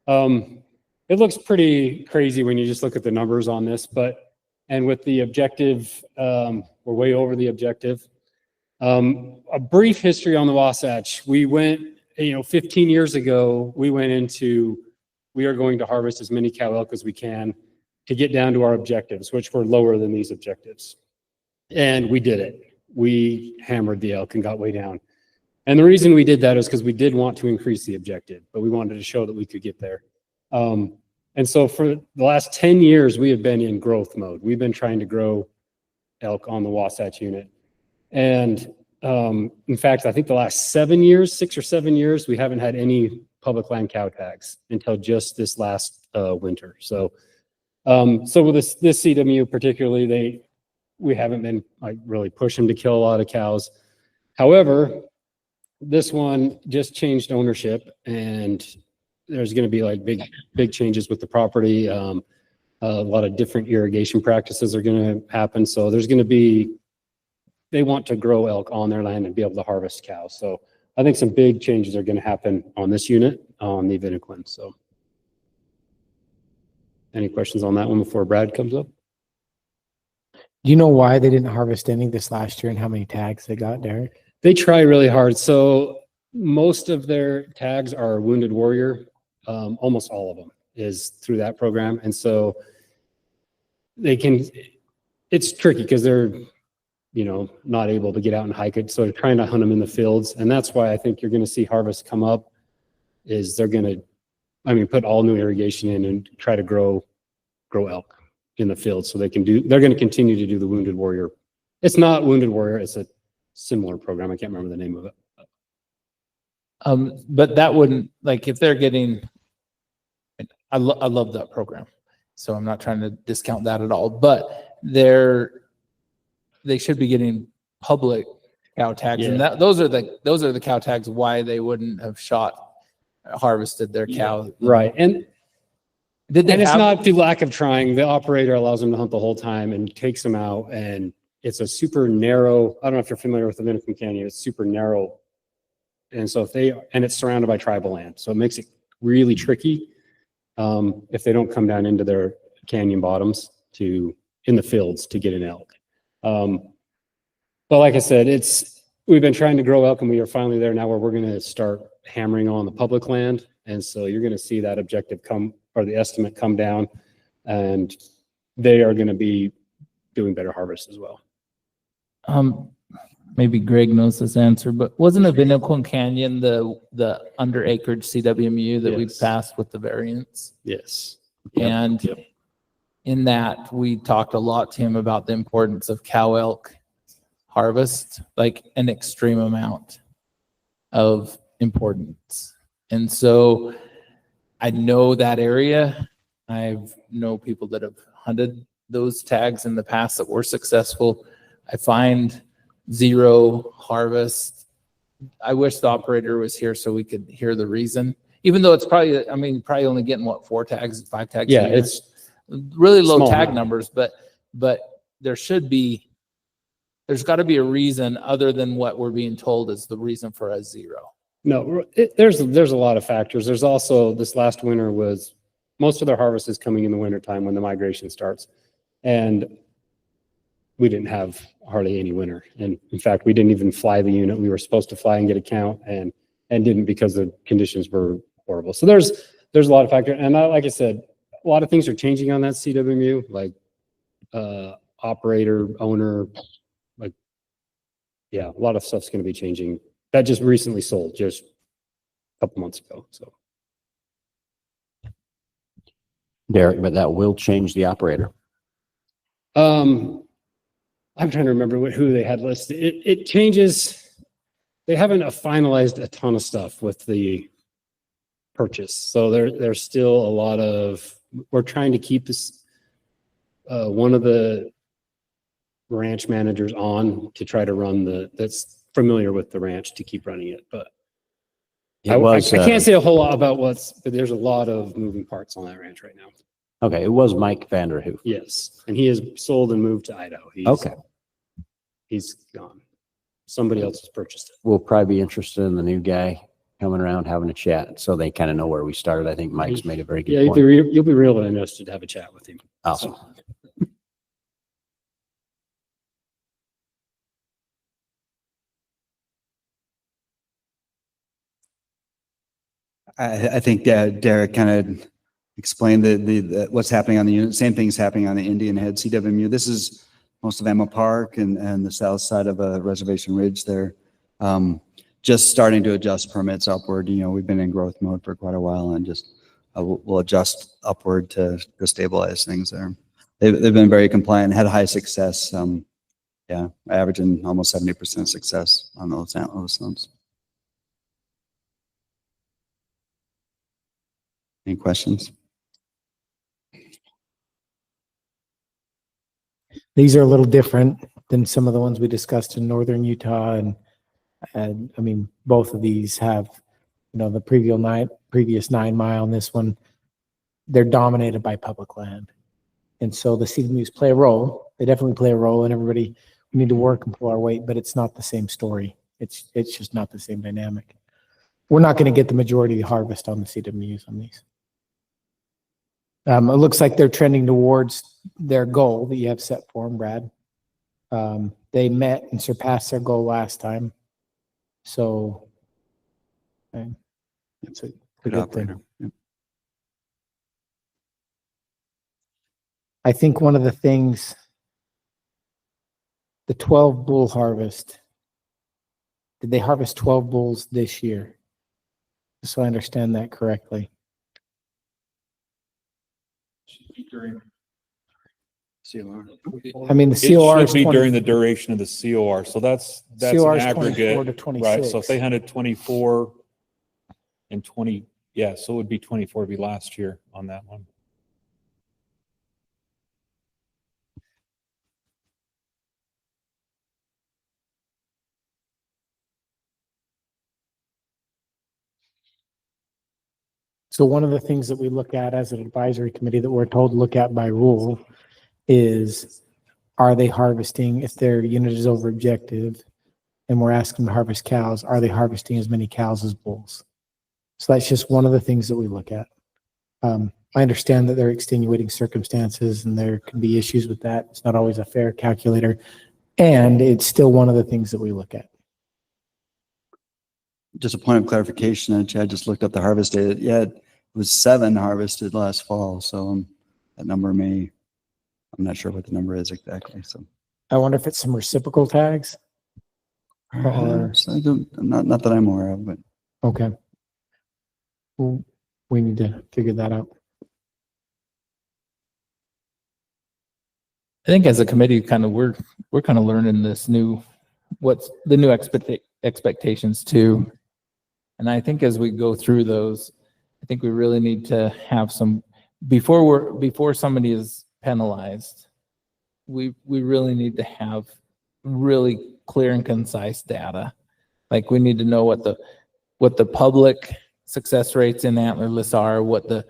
Speaker 12: it looks pretty crazy when you just look at the numbers on this, and with the objective, we're way over the objective. A brief history on the Wasatch. We went, 15 years ago, we are going to harvest as many cow elk as we can to get down to our objectives, which were lower than these objectives. And we did it. We hammered the elk and got way down. And the reason we did that is because we did want to increase the objective, but we wanted to show that we could get there. And so for the last 10 years, we have been in growth mode. We've been trying to grow elk on the Wasatch unit. And in fact, I think the last 6 or 7 years, we haven't had any public land cow tags until just this last winter. So with this CWMU particularly, we haven't been really pushing to kill a lot of cows. However, this one just changed ownership, and there's going to be big changes with the property. A lot of different irrigation practices are going to happen. So there's going to be, they want to grow elk on their land and be able to harvest cows. So I think some big changes are going to happen on this unit, on the Avinaquin. So any questions on that one before Brad comes up?
Speaker 1: Do you know why they didn't harvest any this last year and how many tags they got, Derek?
Speaker 12: They try really hard. So most of their tags are wounded warrior. Almost all of them is through that program. And so it's tricky because they're, not able to get out and hike it. So they're trying to hunt them in the fields. And that's why I think you're going to see harvest come up is they're going to, put all new irrigation in and try to grow elk in the field. So they're going to continue to do the wounded warrior. It's not wounded warrior. It's a similar program. I can't remember the name of it.
Speaker 7: But that wouldn't, if they're getting, I love that program. So I'm not trying to discount that at all, but they should be getting public cow tags.
Speaker 12: Yeah.
Speaker 7: And those are the cow tags why they wouldn't have harvested their cow.
Speaker 12: Right. And
Speaker 7: Did they
Speaker 12: and it's
Speaker 7: have-
Speaker 12: not through lack of trying. The operator allows them to hunt the whole time and takes them out. And it's a super narrow, I don't know if you're familiar with the Avinaquin Canyon, it's super narrow. And so it's surrounded by tribal land. So it makes it really tricky if they don't come down into their canyon bottoms in the fields to get an elk. But like I said, we've been trying to grow elk and we are finally there now where we're going to start hammering on the public land. And so you're going to see that objective the estimate come down, and they are going to be doing better harvest as well.
Speaker 7: Maybe Greg knows this answer, but wasn't Avinaquin Canyon the under acreage CWMU that we
Speaker 12: Yes.
Speaker 7: passed with the variance?
Speaker 12: Yes.
Speaker 7: And in that, we talked a lot to him about the importance of cow elk harvest, like an extreme amount of importance. And so I know that area. I know people that have hunted those tags in the past that were successful. I find zero harvest. I wish the operator was here so we could hear the reason, even though it's probably only getting 4 tags, 5 tags.
Speaker 12: Yeah,
Speaker 7: a year.
Speaker 12: it's
Speaker 7: really low
Speaker 12: small
Speaker 7: tag
Speaker 12: amount.
Speaker 7: numbers, but there's got to be a reason other than what we're being told is the reason for a 0.
Speaker 12: No, there's a lot of factors. There's also, this last winter was, most of their harvest is coming in the winter time when the migration starts. And we didn't have hardly any winter. And in fact, we didn't even fly the unit. We were supposed to fly and get a count and didn't because the conditions were horrible. So there's a lot of factors. And like I said, a lot of things are changing on that CWMU, like operator, owner, like, yeah, a lot of stuff's going to be changing. That just recently sold just a couple months ago. So,
Speaker 11: Derek, but that will change the operator.
Speaker 12: I'm trying to remember who they had listed. It changes. They haven't finalized a ton of stuff with the purchase. So there's still a lot of, we're trying to keep this, one of the ranch managers on to try to run that's familiar with the ranch to keep running it. But I can't say a whole lot about but there's a lot of moving parts on that ranch right now.
Speaker 11: Okay, it was Mike Vanderhoof.
Speaker 12: Yes, and he has sold and moved to Idaho. He's gone. Somebody else has purchased it.
Speaker 11: We'll probably be interested in the new guy coming around having a chat, so they kind of know where we started. I think Mike's made a very good point.
Speaker 12: You'll be real interested to have a chat with him.
Speaker 11: Awesome.
Speaker 5: I think Derek kind of explained the what's happening on the unit. Same thing's happening on the Indian Head CWMU. This is most of Emma Park and the south side of Reservation Ridge there. Just starting to adjust permits upward. You know, we've been in growth mode for quite a while and just we'll adjust upward to stabilize things there. They've been very compliant, had high success. Yeah, averaging almost 70% success on those antlerless loans. Any questions?
Speaker 1: These are a little different than some of the ones we discussed in northern Utah, and I mean, both of these have, you know, the previous 9 mile, and this one, they're dominated by public land. And so the CWMUs play a role. They definitely play a role, and everybody, we need to work and pull our weight, but it's not the same story. It's just not the same dynamic. We're not going to get the majority of the harvest on the CWMUs on these. It looks like they're trending towards their goal that you have set for them, Brad. They met and surpassed their goal last time. So it's a good operator.
Speaker 5: Yep.
Speaker 1: I think one of the things, the 12 bull harvest, did they harvest 12 bulls this year? So I understand that correctly.
Speaker 5: COR.
Speaker 1: I mean, the COR
Speaker 4: It
Speaker 1: is
Speaker 4: should be
Speaker 1: 20
Speaker 4: during the duration of the COR. So that's
Speaker 1: COR
Speaker 4: an
Speaker 1: is 24 to
Speaker 4: aggregate,
Speaker 1: 26.
Speaker 4: right? So if they hunted 24 and 20, yeah, so it would be 24 would be last year on that one.
Speaker 1: So one of the things that we look at as an advisory committee that we're told to look at by rule is, are they harvesting, if their unit is over objective and we're asking them to harvest cows, are they harvesting as many cows as bulls? So that's just one of the things that we look at. I understand that there are extenuating circumstances and there can be issues with that. It's not always a fair calculator, and it's still one of the things that we look at.
Speaker 5: Just a point of clarification, Chad just looked up the harvest data. Yeah, it was 7 harvested last fall. So that number I'm not sure what the number is exactly. So
Speaker 1: I wonder if it's some reciprocal tags. Or,
Speaker 5: I don't, not that I'm aware of, but
Speaker 1: okay. Well, we need to figure that out.
Speaker 7: I think as a committee, we're kind of learning this what's the new expectations too. And I think as we go through those, I think we really need to have some, before somebody is penalized, we really need to have really clear and concise data. Like we need to know what the public success rates in antlerless are, what the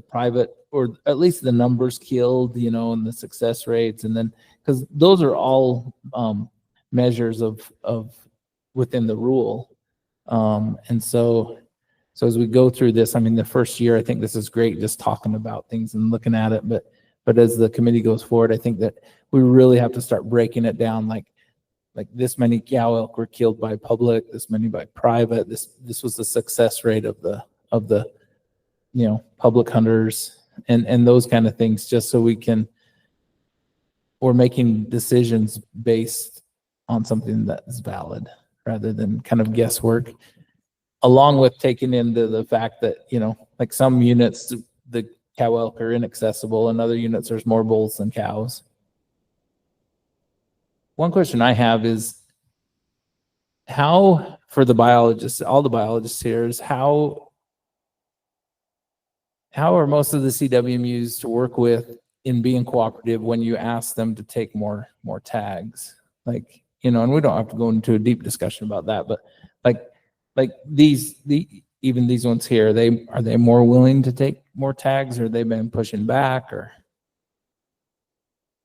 Speaker 7: private, or at least the numbers killed, you know, and the success rates. And then, because those are all measures of within the rule. And so as we go through this, I mean, the first year, I think this is great, just talking about things and looking at it. But as the committee goes forward, I think that we really have to start breaking it down, like this many cow elk were killed by public, this many by private. This was the success rate of the public hunters and those kind of things, just so we're making decisions based on something that is valid rather than kind of guesswork, along with taking into the fact that, like some units, the cow elk are inaccessible, and other units there's more bulls than cows. One question I have is how, for the biologists, all the biologists here, is how are most of the CWMUs to work with in being cooperative when you ask them to take more tags? Like, and we don't have to go into a deep discussion about that, but like even these ones here, are they more willing to take more tags, or they've been pushing back? Or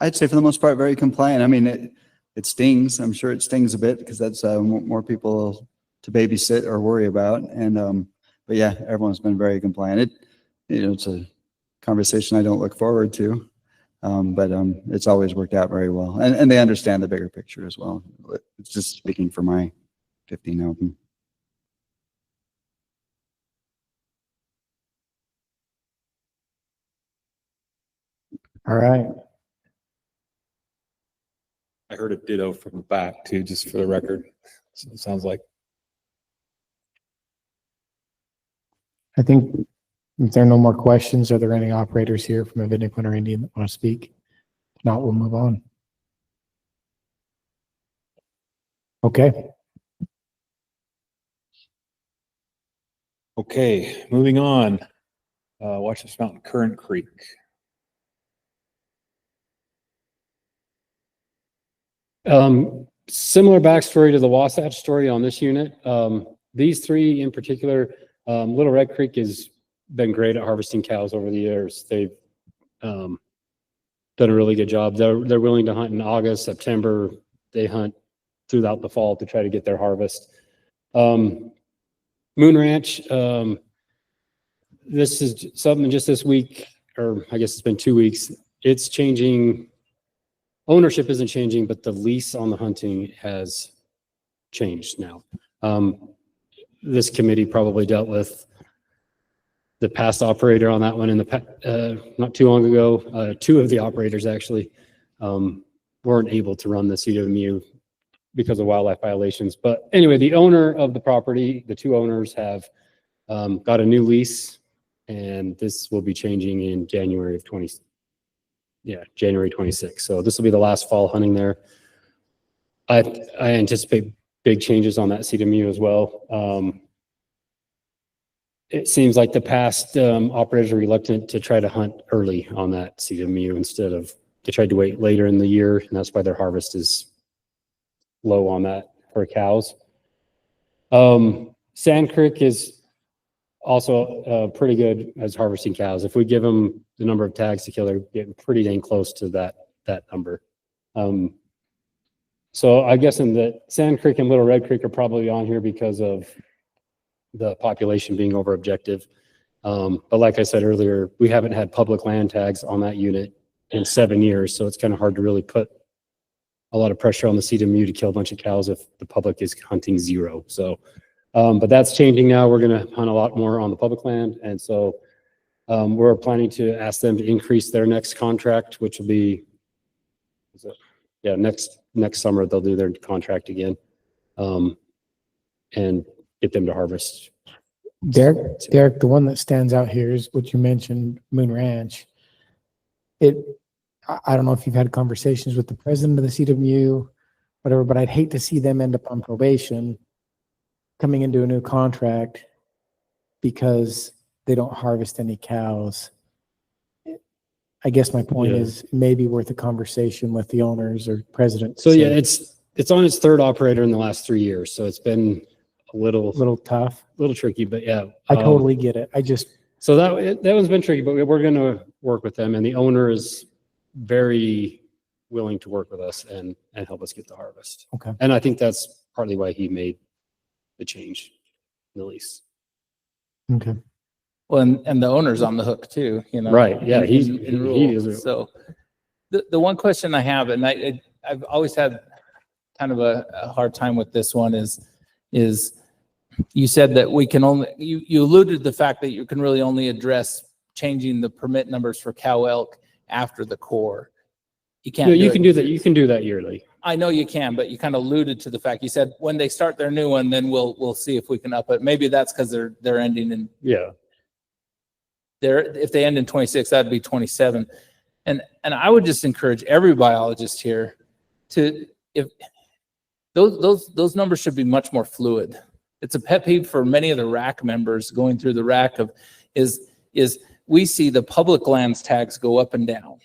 Speaker 5: I'd say for the most part, very compliant. I mean, it stings. I'm sure it stings a bit because that's more people to babysit or worry about. And but yeah, everyone's been very compliant. It's a conversation I don't look forward to, but it's always worked out very well. And they understand the bigger picture as well. It's just speaking for my 15 of them.
Speaker 1: All right.
Speaker 4: I heard a ditto from the back too, just for the record. So it sounds like.
Speaker 1: I think if there are no more questions, are there any operators here from Avinicon or Indian that want to speak? If not, we'll move on. Okay.
Speaker 4: Okay, moving on. Watch this mountain, Current Creek.
Speaker 12: Similar backstory to the Wasatch story on this unit. These three in particular, Little Red Creek has been great at harvesting cows over the years. They've done a really good job. They're willing to hunt in August, September. They hunt throughout the fall to try to get their harvest. Moon Ranch, this is something just this week, or I guess it's been 2 weeks. It's changing. Ownership isn't changing, but the lease on the hunting has changed now. This committee probably dealt with the past operator on that one in the not too long ago. Two of the operators actually weren't able to run the CWMU because of wildlife violations. But anyway, the owner of the property, the two owners have got a new lease, and this will be changing in January 26th. So this will be the last fall hunting there. I anticipate big changes on that CWMU as well. It seems like the past operators are reluctant to try to hunt early on that CWMU instead of, they tried to wait later in the year, and that's why their harvest is low on that for cows. Sand Creek is also pretty good as harvesting cows. If we give them the number of tags to kill, they're getting pretty dang close to that number. So I guess in the Sand Creek and Little Red Creek are probably on here because of the population being over objective. But like I said earlier, we haven't had public land tags on that unit in 7 years. So it's kind of hard to really put a lot of pressure on the CWMU to kill a bunch of cows if the public is hunting zero. So, but that's changing now. We're going to hunt a lot more on the public land. And so we're planning to ask them to increase their next contract, which will be, next summer they'll do their contract again, and get them to harvest.
Speaker 1: Derek, the one that stands out here is what you mentioned, Moon Ranch. I don't know if you've had conversations with the president of the CWMU, whatever, but I'd hate to see them end up on probation coming into a new contract because they don't harvest any cows. I guess my point is maybe worth a conversation with the owners or president.
Speaker 12: So yeah, it's on its third operator in the last 3 years. So it's been a little
Speaker 1: tough,
Speaker 12: a little tricky, but yeah.
Speaker 1: I totally get it.
Speaker 12: So that one's been tricky, but we're going to work with them, and the owner is very willing to work with us and help us get the harvest.
Speaker 1: Okay.
Speaker 12: And I think that's partly why he made the change. the lease.
Speaker 1: Okay.
Speaker 7: Well, and the owner's on the hook too, you know.
Speaker 12: Right, yeah,
Speaker 7: in-
Speaker 12: he's,
Speaker 7: in
Speaker 12: he
Speaker 7: rule.
Speaker 12: is.
Speaker 7: So the one question I have, and I've always had kind of a hard time with this one is you said that we can only, you alluded to the fact that you can really only address changing the permit numbers for cow elk after the core. You can't.
Speaker 12: No, you can
Speaker 7: it-
Speaker 12: do that. You can do that yearly.
Speaker 7: I know you can, but you kind of alluded to the fact, you said when they start their new one, then we'll see if we can up it. Maybe that's because they're ending in,
Speaker 12: Yeah.
Speaker 7: if they end in 26, that'd be 27. And I would just encourage every biologist here to, if those numbers should be much more fluid. It's a pet peeve for many of the RAC members going through the RAC of is we see the public lands tags go up and down.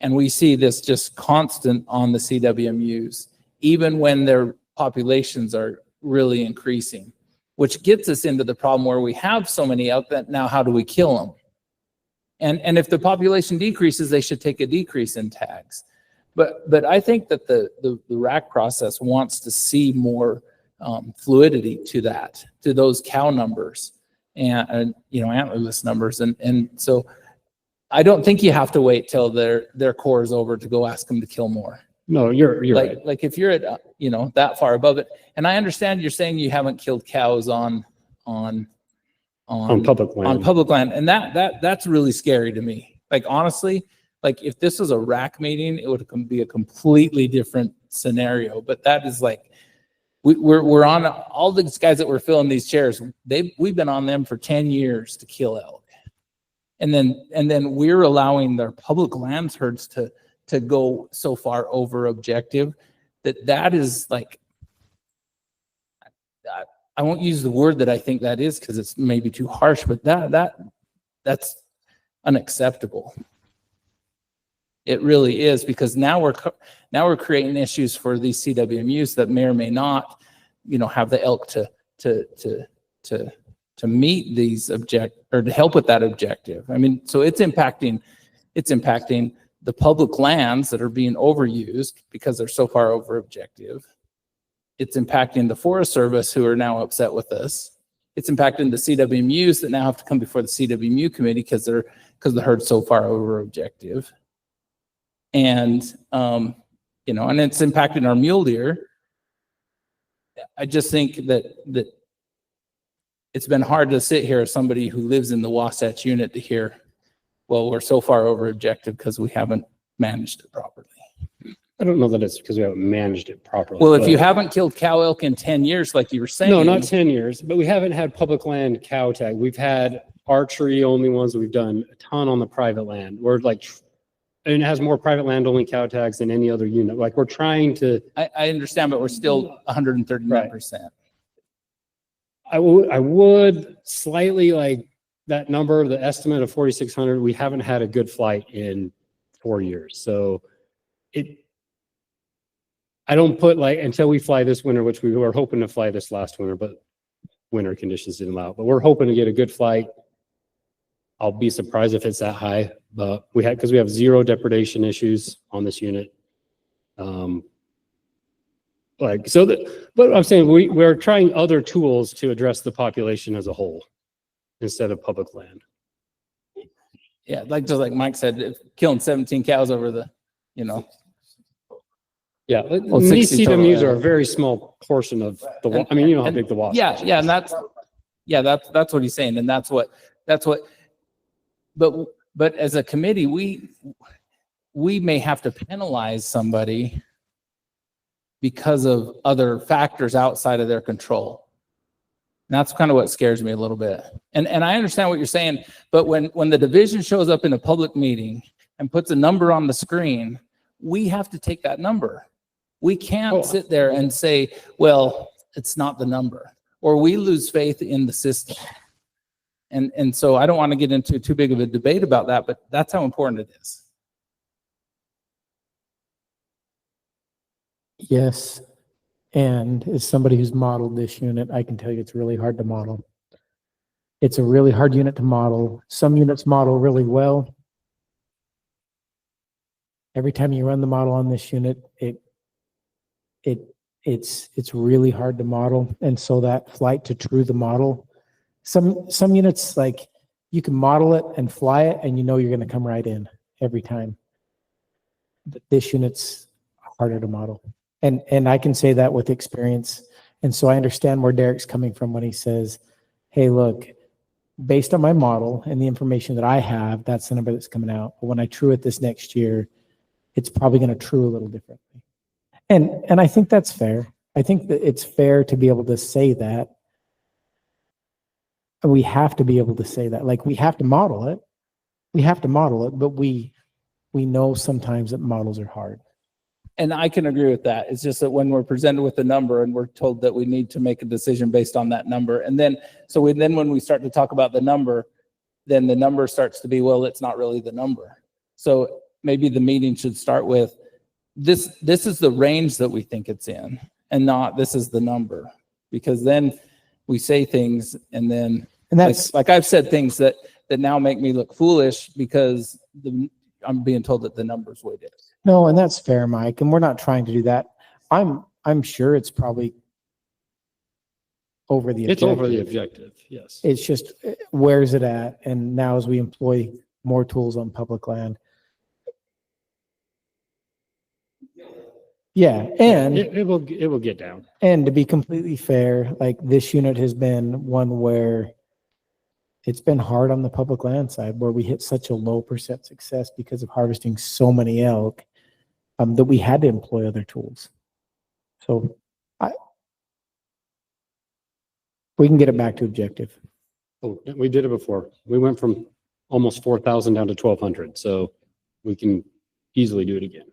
Speaker 7: And we see this just constant on the CWMUs, even when their populations are really increasing, which gets us into the problem where we have so many out that now how do we kill them? And if the population decreases, they should take a decrease in tags. But I think that the RAC process wants to see more fluidity to that, to those cow numbers and antlerless numbers. And so I don't think you have to wait till their core is over to go ask them to kill more.
Speaker 12: No, you're right.
Speaker 7: Like if you're at, that far above it, and I understand you're saying you haven't killed cows on
Speaker 12: public land.
Speaker 7: On public land. And that's really scary to me. Like, honestly, like if this was a RAC meeting, it would be a completely different scenario. But that is like, we're on all these guys that were filling these chairs. We've been on them for 10 years to kill elk. And then we're allowing their public lands herds to go so far over objective that is like, I won't use the word that I think that is because it's maybe too harsh, but that's unacceptable. It really is, because now we're creating issues for these CWMUs that may or may not, have the elk to meet these or to help with that objective. I mean, so it's impacting the public lands that are being overused because they're so far over objective. It's impacting the Forest Service, who are now upset with us. It's impacting the CWMUs that now have to come before the CWMU committee because the herd's so far over objective. And and it's impacting our mule deer. I just think that it's been hard to sit here as somebody who lives in the Wasatch unit to hear, well, we're so far over objective because we haven't managed it properly.
Speaker 12: I don't know that it's because we haven't managed it properly.
Speaker 7: Well, if you haven't killed cow elk in 10 years, like you were saying.
Speaker 12: No, not 10 years, but we haven't had public land cow tag. We've had archery only ones. We've done a ton on the private land. We're like, and it has more private land only cow tags than any other unit. Like, we're trying to.
Speaker 7: I understand, but we're still 139%.
Speaker 12: I would slightly like that number, the estimate of 4,600. We haven't had a good flight in 4 years. So I don't put like, until we fly this winter, which we were hoping to fly this last winter, but winter conditions didn't allow it. But we're hoping to get a good flight. I'll be surprised if it's that high, but because we have zero depredation issues on this unit. But I'm saying we're trying other tools to address the population as a whole instead of public land.
Speaker 7: Yeah, just like Mike said, killing 17 cows over the,
Speaker 12: Yeah,
Speaker 7: Well,
Speaker 12: these
Speaker 7: 60 total,
Speaker 12: CWMUs
Speaker 7: yeah.
Speaker 12: are a very small portion of the. I mean, you know how big the Wasatch.
Speaker 7: Yeah, and that's what he's saying, and that's what. But as a committee, we may have to penalize somebody because of other factors outside of their control. And that's kind of what scares me a little bit. And I understand what you're saying, but when the division shows up in a public meeting and puts a number on the screen, we have to take that number. We can't sit there and say, well, it's not the number, or we lose faith in the system. And so I don't want to get into too big of a debate about that, but that's how important it is.
Speaker 1: Yes. And as somebody who's modeled this unit, I can tell you it's really hard to model. It's a really hard unit to model. Some units model really well. Every time you run the model on this unit, it's really hard to model. And so that flight to true the model, some units, like you can model it and fly it and you know you're going to come right in every time. But this unit's harder to model. And I can say that with experience. And so I understand where Derek's coming from when he says, hey, look, based on my model and the information that I have, that's the number that's coming out. But when I true it this next year, it's probably going to true a little differently. And I think that's fair. I think that it's fair to be able to say that. And we have to be able to say that. Like, we have to model it. We have to model it, but we know sometimes that models are hard.
Speaker 7: And I can agree with that. It's just that when we're presented with a number and we're told that we need to make a decision based on that number. And then, then when we start to talk about the number, then the number starts to be, well, it's not really the number. So maybe the meeting should start with, this is the range that we think it's in, and not this is the number. Because then we say things and then,
Speaker 1: and that's
Speaker 7: like I've said things that now make me look foolish because I'm being told that the number's what it is.
Speaker 1: No, and that's fair, Mike. And we're not trying to do that. I'm sure it's probably over the objective.
Speaker 12: It's over the objective, yes.
Speaker 1: It's just, where's it at? And now as we employ more tools on public land. Yeah, and
Speaker 12: it will get down.
Speaker 1: And to be completely fair, like this unit has been one where it's been hard on the public land side, where we hit such a low percent success because of harvesting so many elk, that we had to employ other tools. So we can get it back to objective.
Speaker 12: Oh, we did it before. We went from almost 4,000 down to 1,200. So we can easily do it again.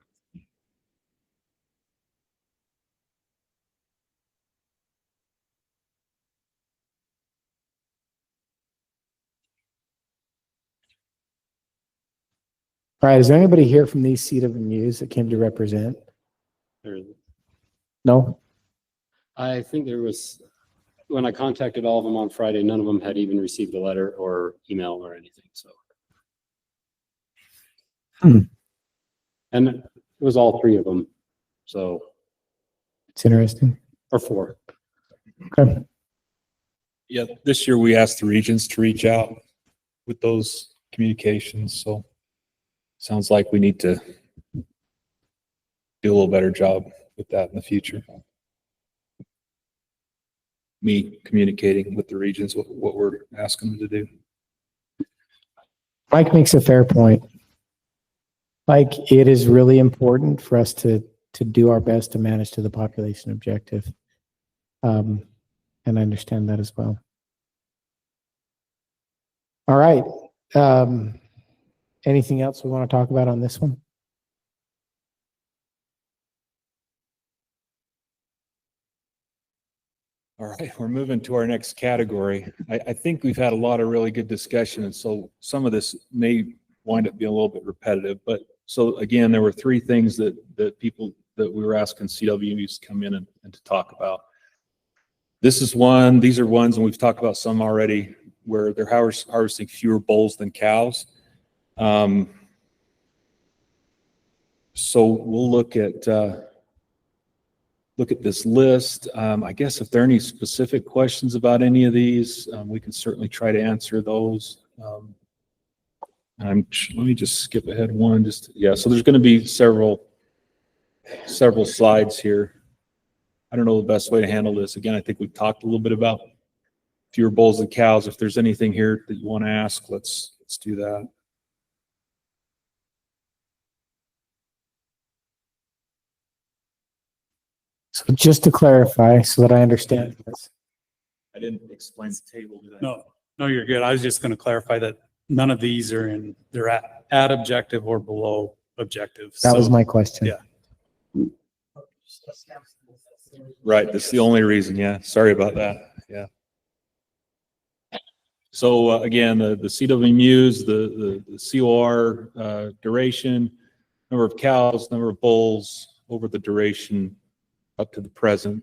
Speaker 1: All right, is there anybody here from these CWMUs that came to represent? No?
Speaker 12: I think there was, when I contacted all of them on Friday, none of them had even received a letter or email or anything, so. And it was all three of them, so.
Speaker 1: It's interesting.
Speaker 12: Or four.
Speaker 1: Okay.
Speaker 4: Yeah, this year we asked the regions to reach out with those communications, so sounds like we need to do a little better job with that in the future. Me communicating with the regions what we're asking them to do.
Speaker 1: Mike makes a fair point. Like, it is really important for us to do our best to manage to the population objective. And I understand that as well. All right. Anything else we want to talk about on this one?
Speaker 4: All right, we're moving to our next category. I think we've had a lot of really good discussion, and so some of this may wind up being a little bit repetitive. But so again, there were three things that people that we were asking CWMUs to come in and to talk about. This is one. These are ones, and we've talked about some already, where they're harvesting fewer bulls than cows. So we'll look at this list. I guess if there are any specific questions about any of these, we can certainly try to answer those. Let me just skip ahead one. So there's going to be several slides here. I don't know the best way to handle this. Again, I think we've talked a little bit about fewer bulls than cows. If there's anything here that you want to ask, let's do that.
Speaker 1: So just to clarify, so that I understand this.
Speaker 4: I didn't explain the table, did I?
Speaker 10: No, you're good. I was just going to clarify that none of these are they're at objective or below objective.
Speaker 1: That was my question.
Speaker 10: Yeah.
Speaker 4: Right, that's the only reason. Yeah, sorry about that. Yeah. So again, the CWMUs, the COR duration, number of cows, number of bulls over the duration up to the present.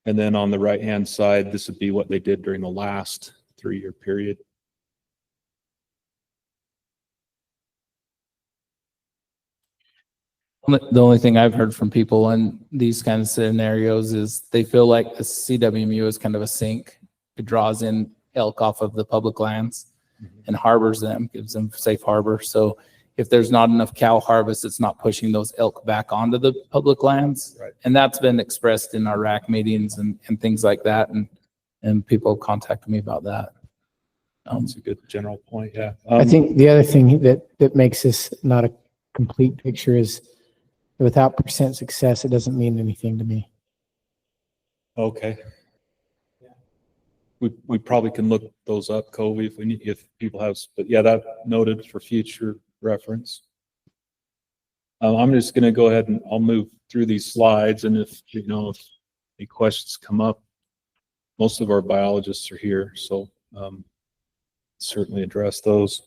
Speaker 4: And then on the right-hand side, this would be what they did during the last 3-year period.
Speaker 7: The only thing I've heard from people in these kind of scenarios is they feel like the CWMU is kind of a sink. It draws in elk off of the public lands and harbors them, gives them safe harbor. So if there's not enough cow harvest, it's not pushing those elk back onto the public lands.
Speaker 4: Right.
Speaker 7: And that's been expressed in our RAC meetings and things like that. And people contact me about that.
Speaker 4: That's a good general point, yeah.
Speaker 1: I think the other thing that makes this not a complete picture is without percent success, it doesn't mean anything to me.
Speaker 4: Okay. We probably can look those up, Covey, if we need, if people have, but yeah, that noted for future reference. I'm just gonna go ahead and I'll move through these slides, and if any questions come up, most of our biologists are here, so certainly address those.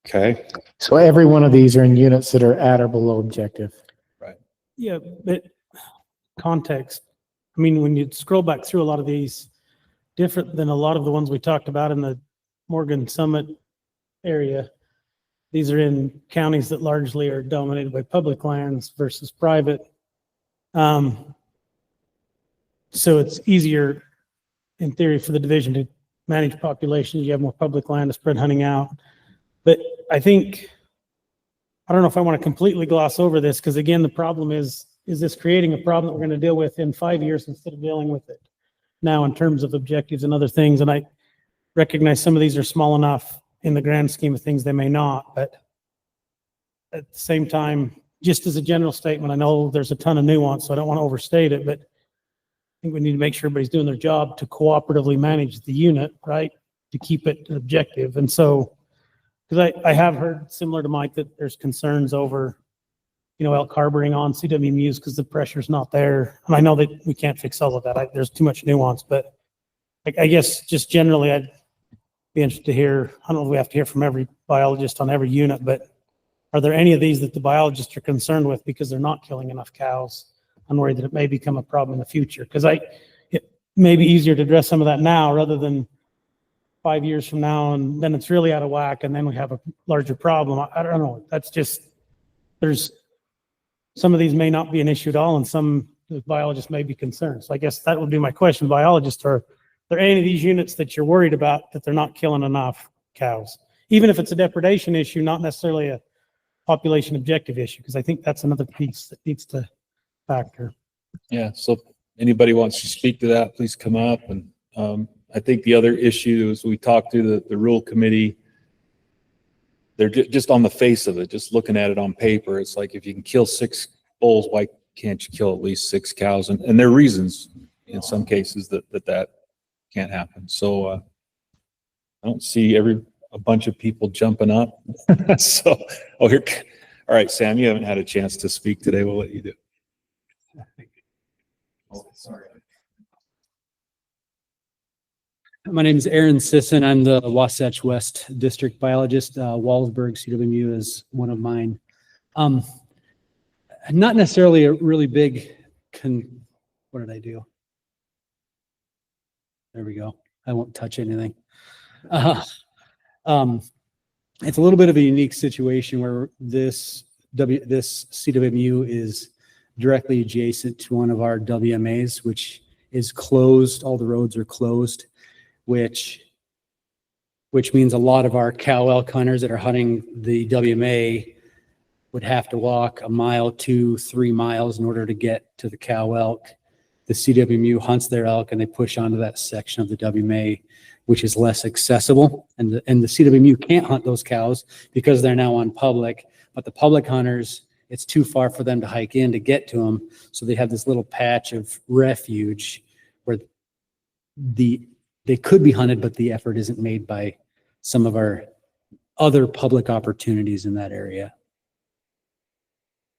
Speaker 4: Okay.
Speaker 1: So every one of these are in units that are at or below objective.
Speaker 4: Right.
Speaker 8: Yeah, but context. I mean, when you scroll back through a lot of these, different than a lot of the ones we talked about in the Morgan Summit area, these are in counties that largely are dominated by public lands versus private. So it's easier in theory for the division to manage populations. You have more public land to spread hunting out. But I think, I don't know if I want to completely gloss over this, because again, the problem is this creating a problem that we're going to deal with in 5 years instead of dealing with it now in terms of objectives and other things? And I recognize some of these are small enough in the grand scheme of things, they may not, but at the same time, just as a general statement, I know there's a ton of nuance, so I don't want to overstate it, but I think we need to make sure everybody's doing their job to cooperatively manage the unit, right? To keep it objective. And so, because I have heard, similar to Mike, that there's concerns over, elk harboring on CWMUs because the pressure's not there. And I know that we can't fix all of that. There's too much nuance, but I guess just generally, I'd be interested to hear, I don't know if we have to hear from every biologist on every unit, but are there any of these that the biologists are concerned with because they're not killing enough cows? I'm worried that it may become a problem in the future, because it may be easier to address some of that now rather than 5 years from now, and then it's really out of whack, and then we have a larger problem. I don't know. That's just, there's some of these may not be an issue at all, and some biologists may be concerned. So I guess that would be my question. Biologists, are there any of these units that you're worried about that they're not killing enough cows? Even if it's a depredation issue, not necessarily a population objective issue, because I think that's another piece that needs to factor.
Speaker 4: Yeah, so anybody wants to speak to that, please come up. And I think the other issue is we talked through the rule committee. They're just on the face of it, just looking at it on paper. It's like, if you can kill 6 bulls, why can't you kill at least 6 cows? And there are reasons in some cases that can't happen. So I don't see a bunch of people jumping up. So, all right, Sam, you haven't had a chance to speak today. We'll let you do.
Speaker 20: Oh, sorry. My name is Aaron Sisson. I'm the Wasatch West District Biologist. Wallsburg CWMU is one of mine. Not necessarily a really big, what did I do? There we go. I won't touch anything. It's a little bit of a unique situation where this CWMU is directly adjacent to one of our WMAs, which is closed. All the roads are closed, which means a lot of our cow elk hunters that are hunting the WMA would have to walk 1 mile to 3 miles in order to get to the cow elk. The CWMU hunts their elk and they push onto that section of the WMA, which is less accessible. And the CWMU can't hunt those cows because they're now on public, but the public hunters, it's too far for them to hike in to get to them. So they have this little patch of refuge where they could be hunted, but the effort isn't made by some of our other public opportunities in that area.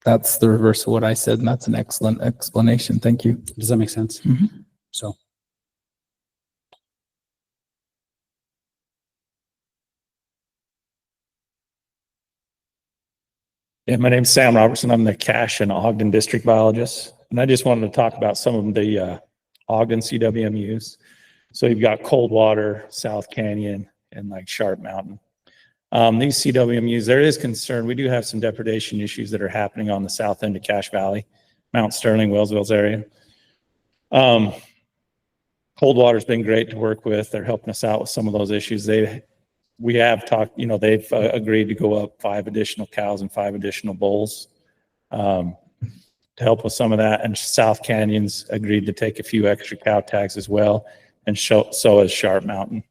Speaker 7: That's the reverse of what I said, and that's an excellent explanation. Thank you.
Speaker 20: Does that make sense?
Speaker 7: Mm-hmm.
Speaker 20: So.
Speaker 21: Yeah, my name's Sam Robertson. I'm the Cache and Ogden District Biologist. And I just wanted to talk about some of the Ogden CWMUs. So you've got Coldwater, South Canyon, and like Sharp Mountain. These CWMUs, there is concern. We do have some depredation issues that are happening on the south end of Cache Valley, Mount Sterling, Wellsville's area. Coldwater's been great to work with. They're helping us out with some of those issues. We have talked, they've agreed to go up 5 additional cows and 5 additional bulls to help with some of that. And South Canyon's agreed to take a few extra cow tags as well. And so is Sharp Mountain.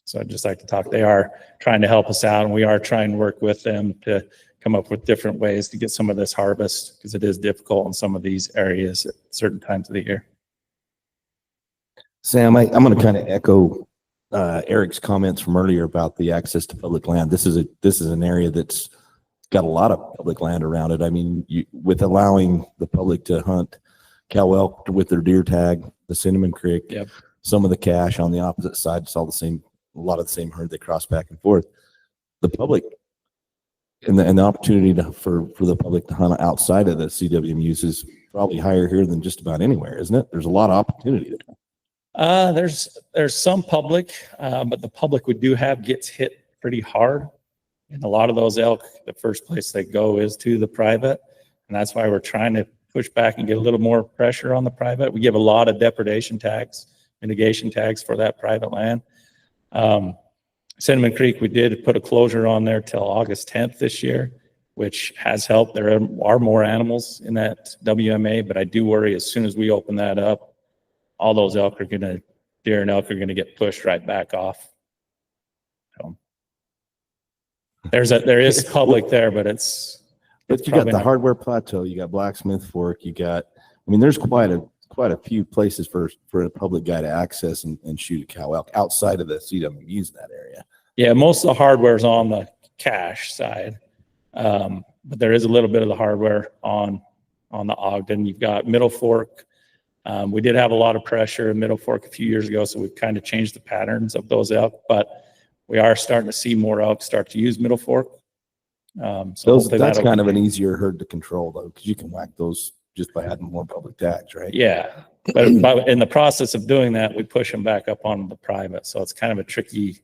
Speaker 21: So I'd just like to talk. They are trying to help us out, and we are trying to work with them to come up with different ways to get some of this harvest, because it is difficult in some of these areas at certain times of the year.
Speaker 6: Sam, I'm going to kind of echo Eric's comments from earlier about the access to public land. This is an area that's got a lot of public land around it. I mean, with allowing the public to hunt cow elk with their deer tag, the Cinnamon Creek,
Speaker 21: Yep.
Speaker 6: some of the cache on the opposite side, it's all the same. A lot of the same herd, they cross back and forth. The public and the opportunity for the public to hunt outside of the CWMUs is probably higher here than just about anywhere, isn't it? There's a lot of opportunity there.
Speaker 21: There's some public, but the public we do have gets hit pretty hard. And a lot of those elk, the first place they go is to the private. And that's why we're trying to push back and get a little more pressure on the private. We give a lot of depredation tags, mitigation tags for that private land. Cinnamon Creek, we did put a closure on there till August 10th this year, which has helped. There are more animals in that WMA, but I do worry as soon as we open that up, all those deer and elk are gonna get pushed right back off. So there is public there, but
Speaker 6: you got the Hardware Plateau, you got Blacksmith Fork, there's quite a few places for a public guy to access and shoot a cow elk outside of the CWMUs in that area.
Speaker 21: Yeah, most of the hardware is on the cache side, but there is a little bit of the hardware on the Ogden. You've got Middle Fork. We did have a lot of pressure in Middle Fork a few years ago, so we've kind of changed the patterns of those elk, but we are starting to see more elk start to use Middle Fork.
Speaker 6: That's kind of an easier herd to control though, because you can whack those just by adding more public tags, right?
Speaker 21: Yeah, but in the process of doing that, we push them back up on the private. So it's kind of a tricky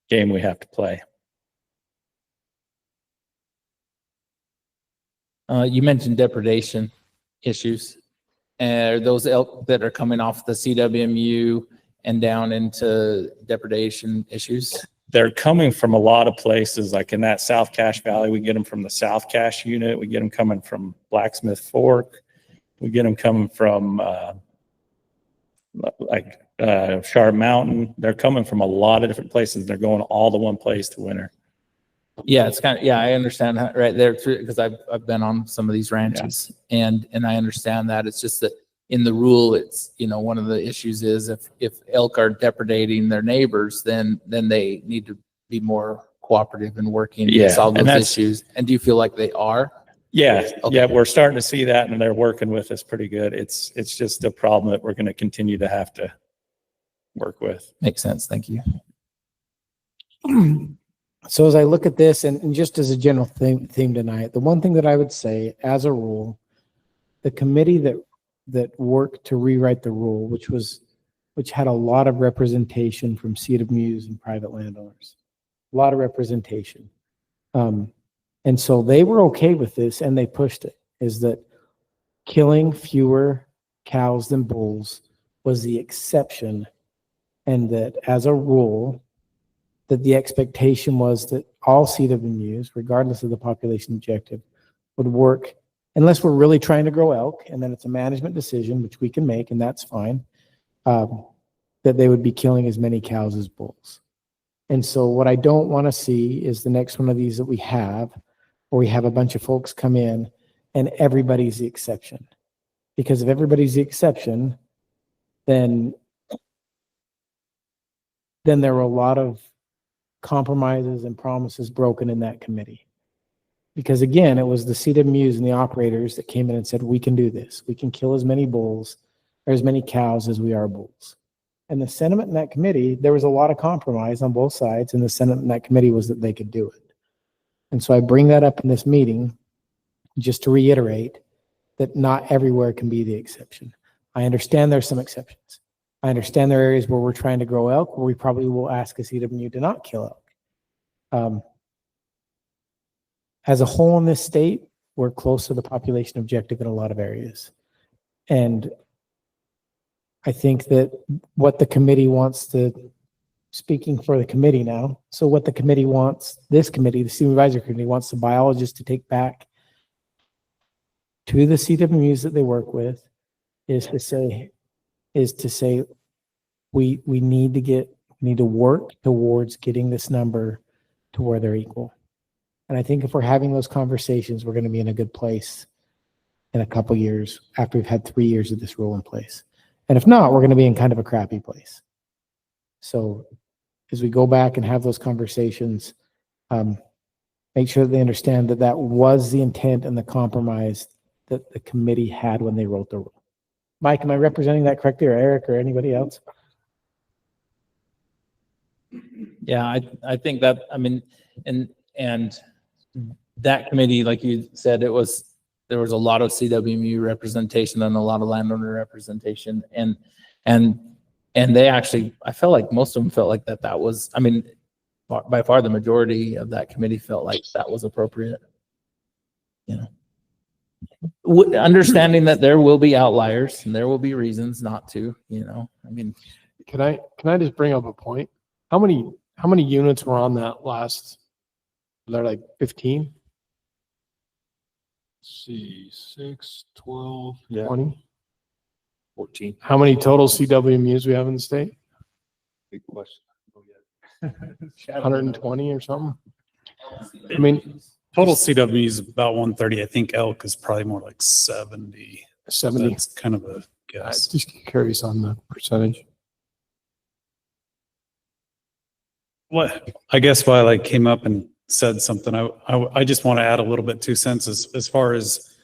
Speaker 21: game we have to play.
Speaker 7: You mentioned depredation issues. And those elk that are coming off the CWMU and down into depredation issues?
Speaker 21: They're coming from a lot of places, like in that South Cache Valley. We get them from the South Cache unit. We get them coming from Blacksmith Fork. We get them coming from Sharp Mountain. They're coming from a lot of different places. They're going all to one place to winter.
Speaker 7: Yeah, it's kind of, I understand that right there too, because I've been on some of these ranches, and I understand that. It's just that in the rule, it's, one of the issues is if elk are depredating their neighbors, then they need to be more cooperative and working to solve those issues. And do you feel like they are?
Speaker 21: Yeah, yeah, we're starting to see that, and they're working with us pretty good. It's just a problem that we're going to continue to have to work with.
Speaker 7: Makes sense. Thank you.
Speaker 1: So as I look at this, and just as a general theme tonight, the one thing that I would say as a rule, the committee that worked to rewrite the rule, which had a lot of representation from CWMUs and private landowners, a lot of representation. And so they were okay with this, and they pushed it, is that killing fewer cows than bulls was the exception, and that as a rule, that the expectation was that all CWMUs, regardless of the population objective, would work, unless we're really trying to grow elk, and then it's a management decision, which we can make, and that's fine, that they would be killing as many cows as bulls. And so what I don't want to see is the next one of these that we have, where we have a bunch of folks come in and everybody's the exception. Because if everybody's the exception, then there were a lot of compromises and promises broken in that committee. Because again, it was the CWMUs and the operators that came in and said, we can do this. We can kill as many bulls or as many cows as we are bulls. And the sentiment in that committee, there was a lot of compromise on both sides, and the sentiment in that committee was that they could do it. And so I bring that up in this meeting just to reiterate that not everywhere can be the exception. I understand there's some exceptions, I understand there are areas where we're trying to grow elk, where we probably will ask a CWMU to not kill elk. As a whole in this state, we're close to the population objective in a lot of areas. And I think that what the committee wants to, speaking for the committee now, so what the committee wants, this committee, the supervisor committee wants the biologists to take back to the CWMUs that they work with is to say, we need to work towards getting this number to where they're equal. And I think if we're having those conversations, we're going to be in a good place in a couple years after we've had 3 years of this rule in place. And if not, we're going to be in kind of a crappy place. So as we go back and have those conversations, make sure that they understand that that was the intent and the compromise that the committee had when they wrote the rule. Mike, am I representing that correctly, or Eric, or anybody else?
Speaker 7: Yeah, I think that, I mean, and that committee, like you said, there was a lot of CWMU representation and a lot of landowner representation, and they actually, I felt like most of them felt like that was, I mean, by far the majority of that committee felt like that was appropriate. You know, understanding that there will be outliers and there will be reasons not to, you know, I mean.
Speaker 14: Can I just bring up a point? How many units were on that last? They're like 15? See, 6, 12, 20,
Speaker 4: 14.
Speaker 14: How many total CWMUs we have in the state?
Speaker 4: Big question.
Speaker 14: 120 or something? I mean,
Speaker 10: total CW is about 130. I think elk is probably more like 70.
Speaker 14: 70.
Speaker 10: That's kind of a
Speaker 14: I'm
Speaker 10: guess.
Speaker 14: just curious on the percentage.
Speaker 10: What I guess why I like came up and said something, I just want to add a little bit 2 cents as far as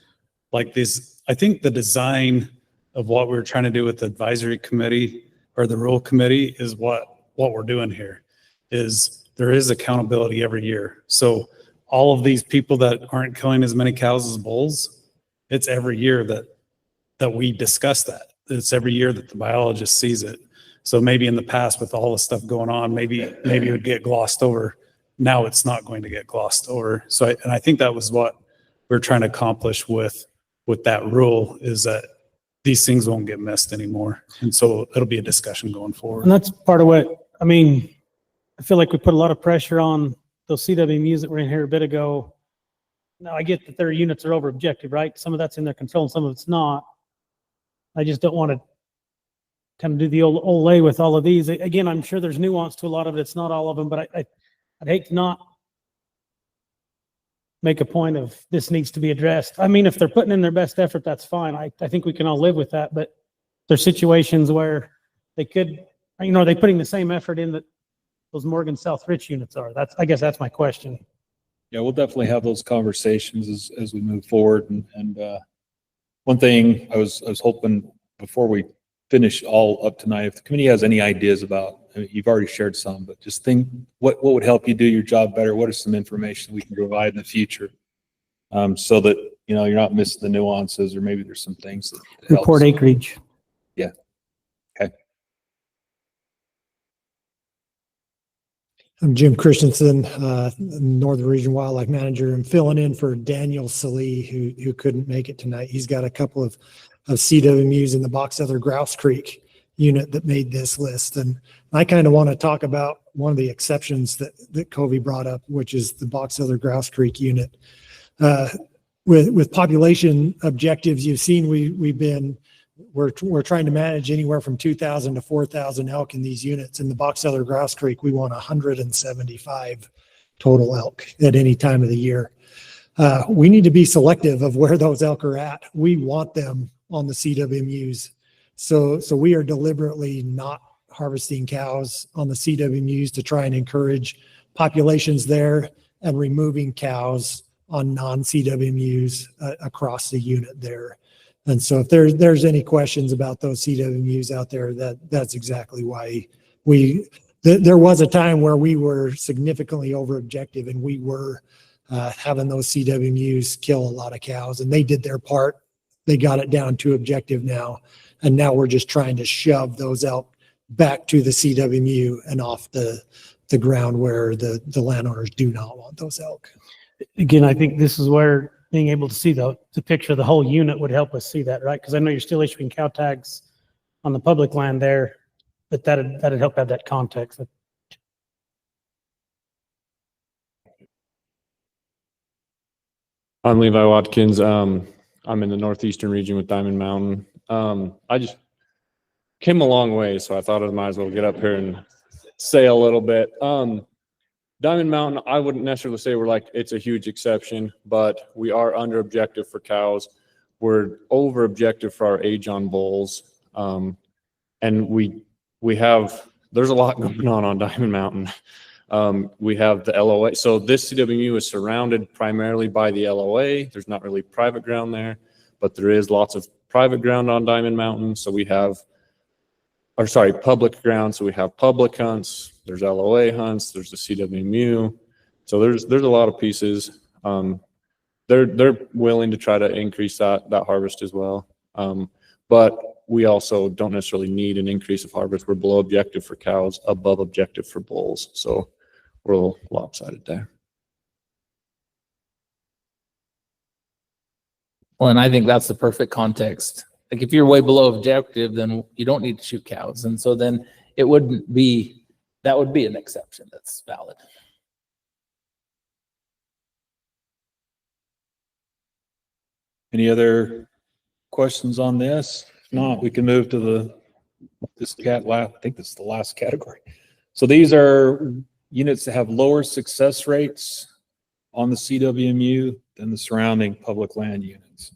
Speaker 10: like this. I think the design of what we're trying to do with the advisory committee or the rule committee is what we're doing here is there is accountability every year. So all of these people that aren't killing as many cows as bulls, it's every year that we discuss that. It's every year that the biologist sees it. So maybe in the past with all the stuff going on, maybe it would get glossed over. Now it's not going to get glossed over. So I think that was what we're trying to accomplish with that rule is that these things won't get missed anymore. And so it'll be a discussion going forward.
Speaker 8: And that's part of what, I mean, I feel like we put a lot of pressure on those CWMUs that were in here a bit ago. Now I get that their units are over objective, right? Some of that's in their control and some of it's not. I just don't want to kind of do the old lay with all of these. Again, I'm sure there's nuance to a lot of it. It's not all of them, but I'd hate to not make a point of this needs to be addressed. I mean, if they're putting in their best effort, that's fine. I think we can all live with that, but there's situations where they could, you know, are they putting the same effort in that those Morgan South Rich units are? I guess that's my question.
Speaker 4: Yeah, we'll definitely have those conversations as we move forward. And one thing I was hoping before we finish all up tonight, if the committee has any ideas about, I mean, you've already shared some, but just think what would help you do your job better? What are some information we can provide in the future? So that, you know, you're not missing the nuances, or maybe there's some things that
Speaker 8: Report acreage.
Speaker 4: Yeah. Okay.
Speaker 3: I'm Jim Christensen, Northern Region Wildlife Manager. I'm filling in for Daniel Salee, who couldn't make it tonight. He's got a couple of CWMUs in the Box Elder Grouse Creek unit that made this list. And I kind of want to talk about one of the exceptions that Covey brought up, which is the Box Elder Grouse Creek unit. With population objectives, you've seen we're trying to manage anywhere from 2,000 to 4,000 elk in these units. In the Box Elder Grouse Creek, we want 175 total elk at any time of the year. We need to be selective of where those elk are at. We want them on the CWMUs. So we are deliberately not harvesting cows on the CWMUs to try and encourage populations there, and removing cows on non-CWMUs across the unit there. And so if there's any questions about those CWMUs out there, that's exactly why there was a time where we were significantly over objective, and we were having those CWMUs kill a lot of cows, and they did their part. They got it down to objective now. And now we're just trying to shove those elk back to the CWMU and off the ground where the landowners do not want those elk.
Speaker 8: Again, I think this is where being able to see the picture of the whole unit would help us see that, right? Because I know you're still issuing cow tags on the public land there, but that'd help have that context.
Speaker 9: I'm Levi Watkins. I'm in the northeastern region with Diamond Mountain. I just came a long way, so I thought I might as well get up here and say a little bit. Diamond Mountain, I wouldn't necessarily say we're like it's a huge exception, but we are under objective for cows. We're over objective for our age on bulls, and we have there's a lot going on Diamond Mountain. We have the LOA. So this CWMU is surrounded primarily by the LOA. There's not really private ground there, but there is lots of private ground on Diamond Mountain. So we have, or sorry, public ground. So we have public hunts. There's LOA hunts. There's the CWMU. So there's a lot of pieces. They're willing to try to increase that harvest as well. But we also don't necessarily need an increase of harvest. We're below objective for cows, above objective for bulls. So we're a little lopsided there.
Speaker 7: Well, and I think that's the perfect context. Like if you're way below objective, then you don't need to shoot cows. And so then it wouldn't be, that would be an exception that's valid.
Speaker 4: Any other questions on this? If not, we can move to I think this is the last category. So these are units that have lower success rates on the CWMU than the surrounding public land units.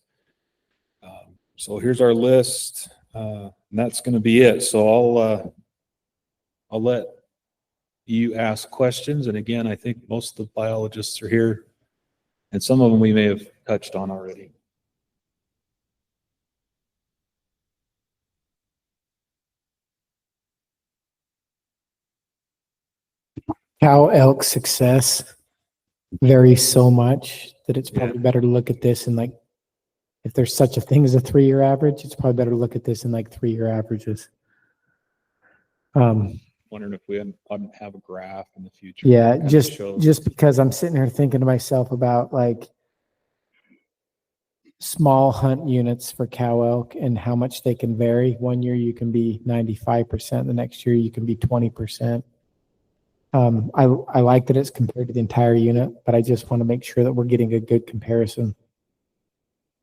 Speaker 4: So here's our list, and that's going to be it. So I'll let you ask questions. And again, I think most of the biologists are here, and some of them we may have touched on already.
Speaker 1: Cow elk success varies so much that it's probably better to look at this in like, if there's such a thing as a 3-year average, it's probably better to look at this in like 3-year averages.
Speaker 4: Wondering if we hadn't have a graph in the future.
Speaker 1: Yeah,
Speaker 4: that
Speaker 1: just because I'm sitting here thinking to myself about like small hunt units for cow elk and how much they can vary. One year you can be 95%, the next year you can be 20%. I like that it's compared to the entire unit, but I just want to make sure that we're getting a good comparison.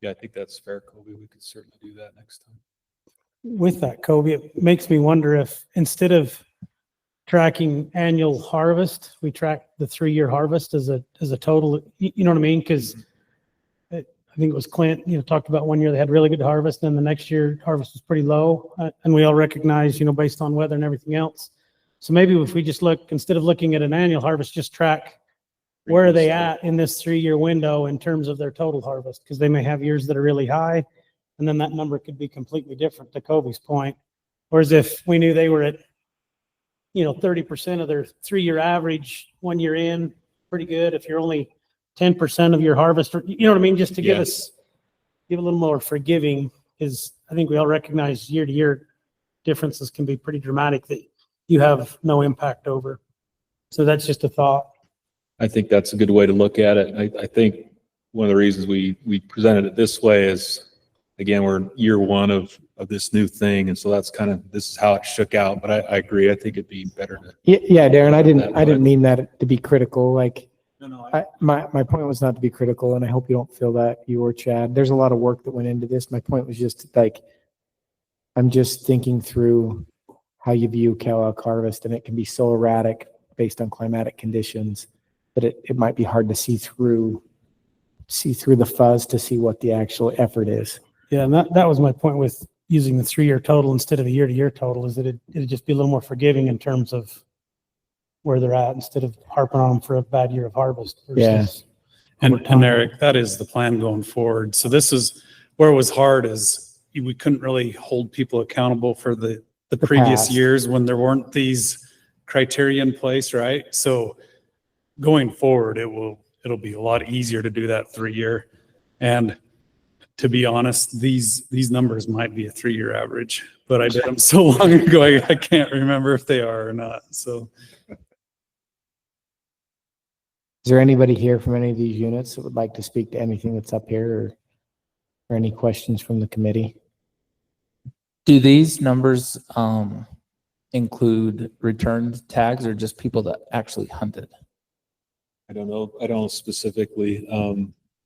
Speaker 4: Yeah, I think that's fair, Kobe. We could certainly do that next time.
Speaker 8: With that, Kobe, it makes me wonder if instead of tracking annual harvest, we track the 3-year harvest as a total, you know what I mean? Because I think it was Clint, talked about one year they had really good harvest, then the next year harvest was pretty low. And we all recognize, based on weather and everything else. So maybe if we just look, instead of looking at an annual harvest, just track where are they at in this 3-year window in terms of their total harvest? Because they may have years that are really high, and then that number could be completely different, to Kobe's point. Whereas if we knew they were at, 30% of their 3-year average 1 year in, pretty good. If you're only 10% of your harvest, you know what I mean? Just to give a little more forgiving, is I think we all recognize year to year differences can be pretty dramatic that you have no impact over. So that's just a thought.
Speaker 4: I think that's a good way to look at it. I think one of the reasons we presented it this way is, again, we're year one of this new thing. And so that's this is how it shook out. But I agree. I think it'd be better to.
Speaker 1: Yeah, Darren, I didn't mean that to be critical. Like, my point was not to be critical, and I hope you don't feel that, you or Chad. There's a lot of work that went into this. My point was just like, I'm just thinking through how you view cow elk harvest, and it can be so erratic based on climatic conditions that it might be hard to see through the fuzz to see what the actual effort is.
Speaker 8: Yeah, and that was my point with using the 3-year total instead of the year-to-year total, is that it'd just be a little more forgiving in terms of where they're at instead of harping on them for a bad year of harvest.
Speaker 10: And Eric, that is the plan going forward. So this is where it was hard, is we couldn't really hold people accountable for the previous
Speaker 1: past
Speaker 10: years when there weren't these criteria in place, right? So going forward, it'll be a lot easier to do that 3-year. And to be honest, these numbers might be a 3-year average, but I did them so long ago, I can't remember if they are or not. So
Speaker 1: Is there anybody here from any of these units that would like to speak to anything that's up here or any questions from the committee?
Speaker 7: Do these numbers include returned tags or just people that actually hunted?
Speaker 4: I don't know. I don't know specifically.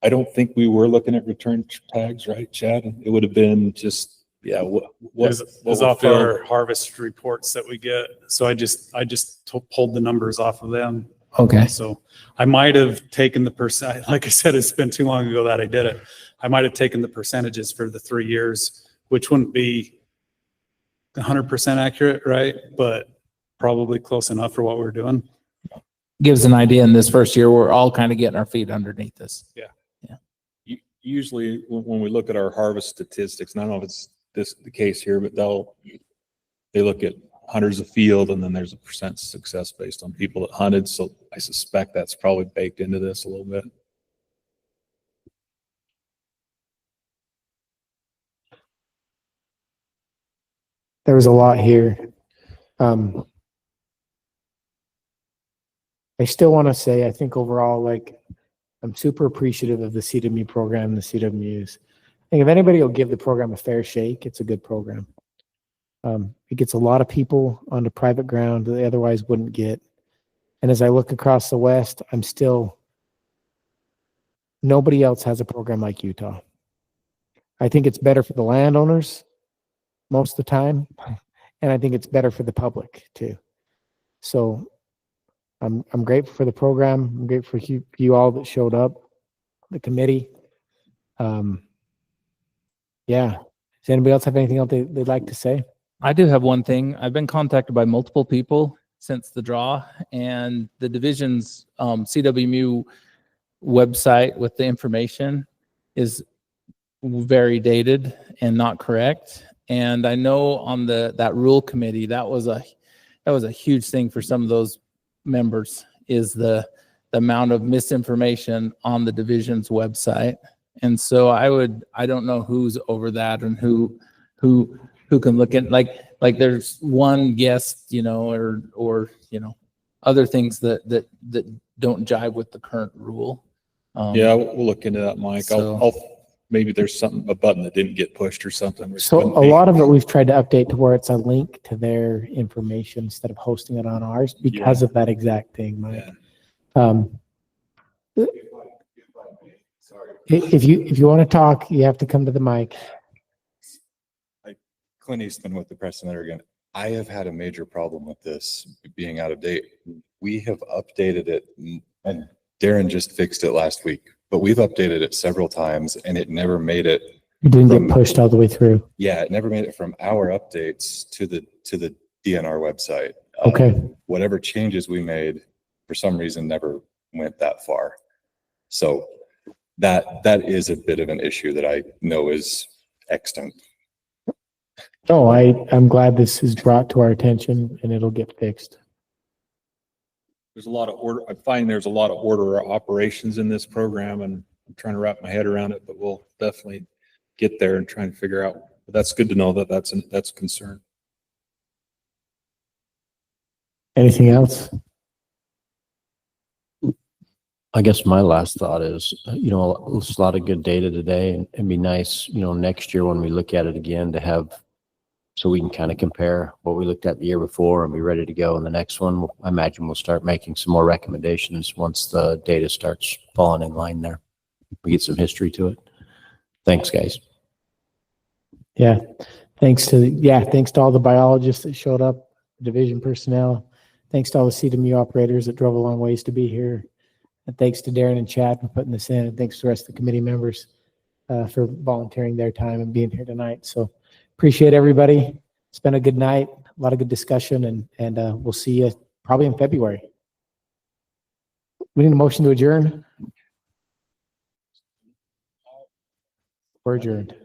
Speaker 4: I don't think we were looking at return tags, right, Chad? It would have been just, yeah, what
Speaker 10: is
Speaker 4: was
Speaker 10: off our harvest reports that we get. So I just pulled the numbers off of them.
Speaker 1: Okay.
Speaker 10: So I might have taken the percent, like I said, it's been too long ago that I did it. I might have taken the percentages for the 3 years, which wouldn't be 100% accurate, right? But probably close enough for what we're doing.
Speaker 7: Gives an idea in this first year, we're all kind of getting our feet underneath this.
Speaker 4: Yeah. Usually when we look at our harvest statistics, and I don't know if it's the case here, but they look at hunters of field and then there's a percent success based on people that hunted. So I suspect that's probably baked into this a little bit.
Speaker 1: There was a lot here. I still want to say, I think overall, like, I'm super appreciative of the CWMU program, the CWMUs. I think if anybody will give the program a fair shake, it's a good program. It gets a lot of people onto private ground that they otherwise wouldn't get. And as I look across the West, nobody else has a program like Utah. I think it's better for the landowners most of the time, and I think it's better for the public too. So I'm grateful for the program. I'm grateful for you all that showed up, the committee. Yeah. Does anybody else have anything else they'd like to say?
Speaker 7: I do have one thing. I've been contacted by multiple people since the draw, and the division's CWMU website with the information is very dated and not correct. And I know on that rule committee, that was a huge thing for some of those members, is the amount of misinformation on the division's website. And so I don't know who's over that and who can look at, like there's one guest, or other things that don't jive with the current rule.
Speaker 4: Yeah, we'll look into that, Mike.
Speaker 7: So-
Speaker 4: Maybe there's a button that didn't get pushed or something.
Speaker 1: So a lot of it we've tried to update to where it's a link to their information instead of hosting it on ours because of that exact thing, Mike.
Speaker 4: Yeah.
Speaker 1: If you want to talk, you have to come to the mic.
Speaker 13: Clint Eastman with the Press Center again. I have had a major problem with this being out of date. We have updated it, and Darren just fixed it last week, but we've updated it several times and it never made it.
Speaker 1: It didn't get pushed all the way through.
Speaker 13: Yeah, it never made it from our updates to the DNR website.
Speaker 1: Okay.
Speaker 13: Whatever changes we made, for some reason, never went that far. So that is a bit of an issue that I know is extant.
Speaker 1: No, I'm glad this is brought to our attention and it'll get fixed.
Speaker 4: There's a lot of order. I find there's a lot of order operations in this program, and I'm trying to wrap my head around it, but we'll definitely get there and try and figure out. But that's good to know that that's a concern.
Speaker 1: Anything else?
Speaker 11: I guess my last thought is, it's a lot of good data today, and it'd be nice, next year when we look at it again to have, so we can kind of compare what we looked at the year before and be ready to go in the next one. I imagine we'll start making some more recommendations once the data starts falling in line there. We get some history to it. Thanks, guys.
Speaker 1: Yeah. Thanks to all the biologists that showed up, division personnel. Thanks to all the CWMU operators that drove a long ways to be here. And thanks to Darren and Chad for putting this in. And thanks to the rest of the committee members for volunteering their time and being here tonight. So appreciate everybody. It's been a good night, a lot of good discussion, and we'll see you probably in February. We need a motion to adjourn. We're adjourned.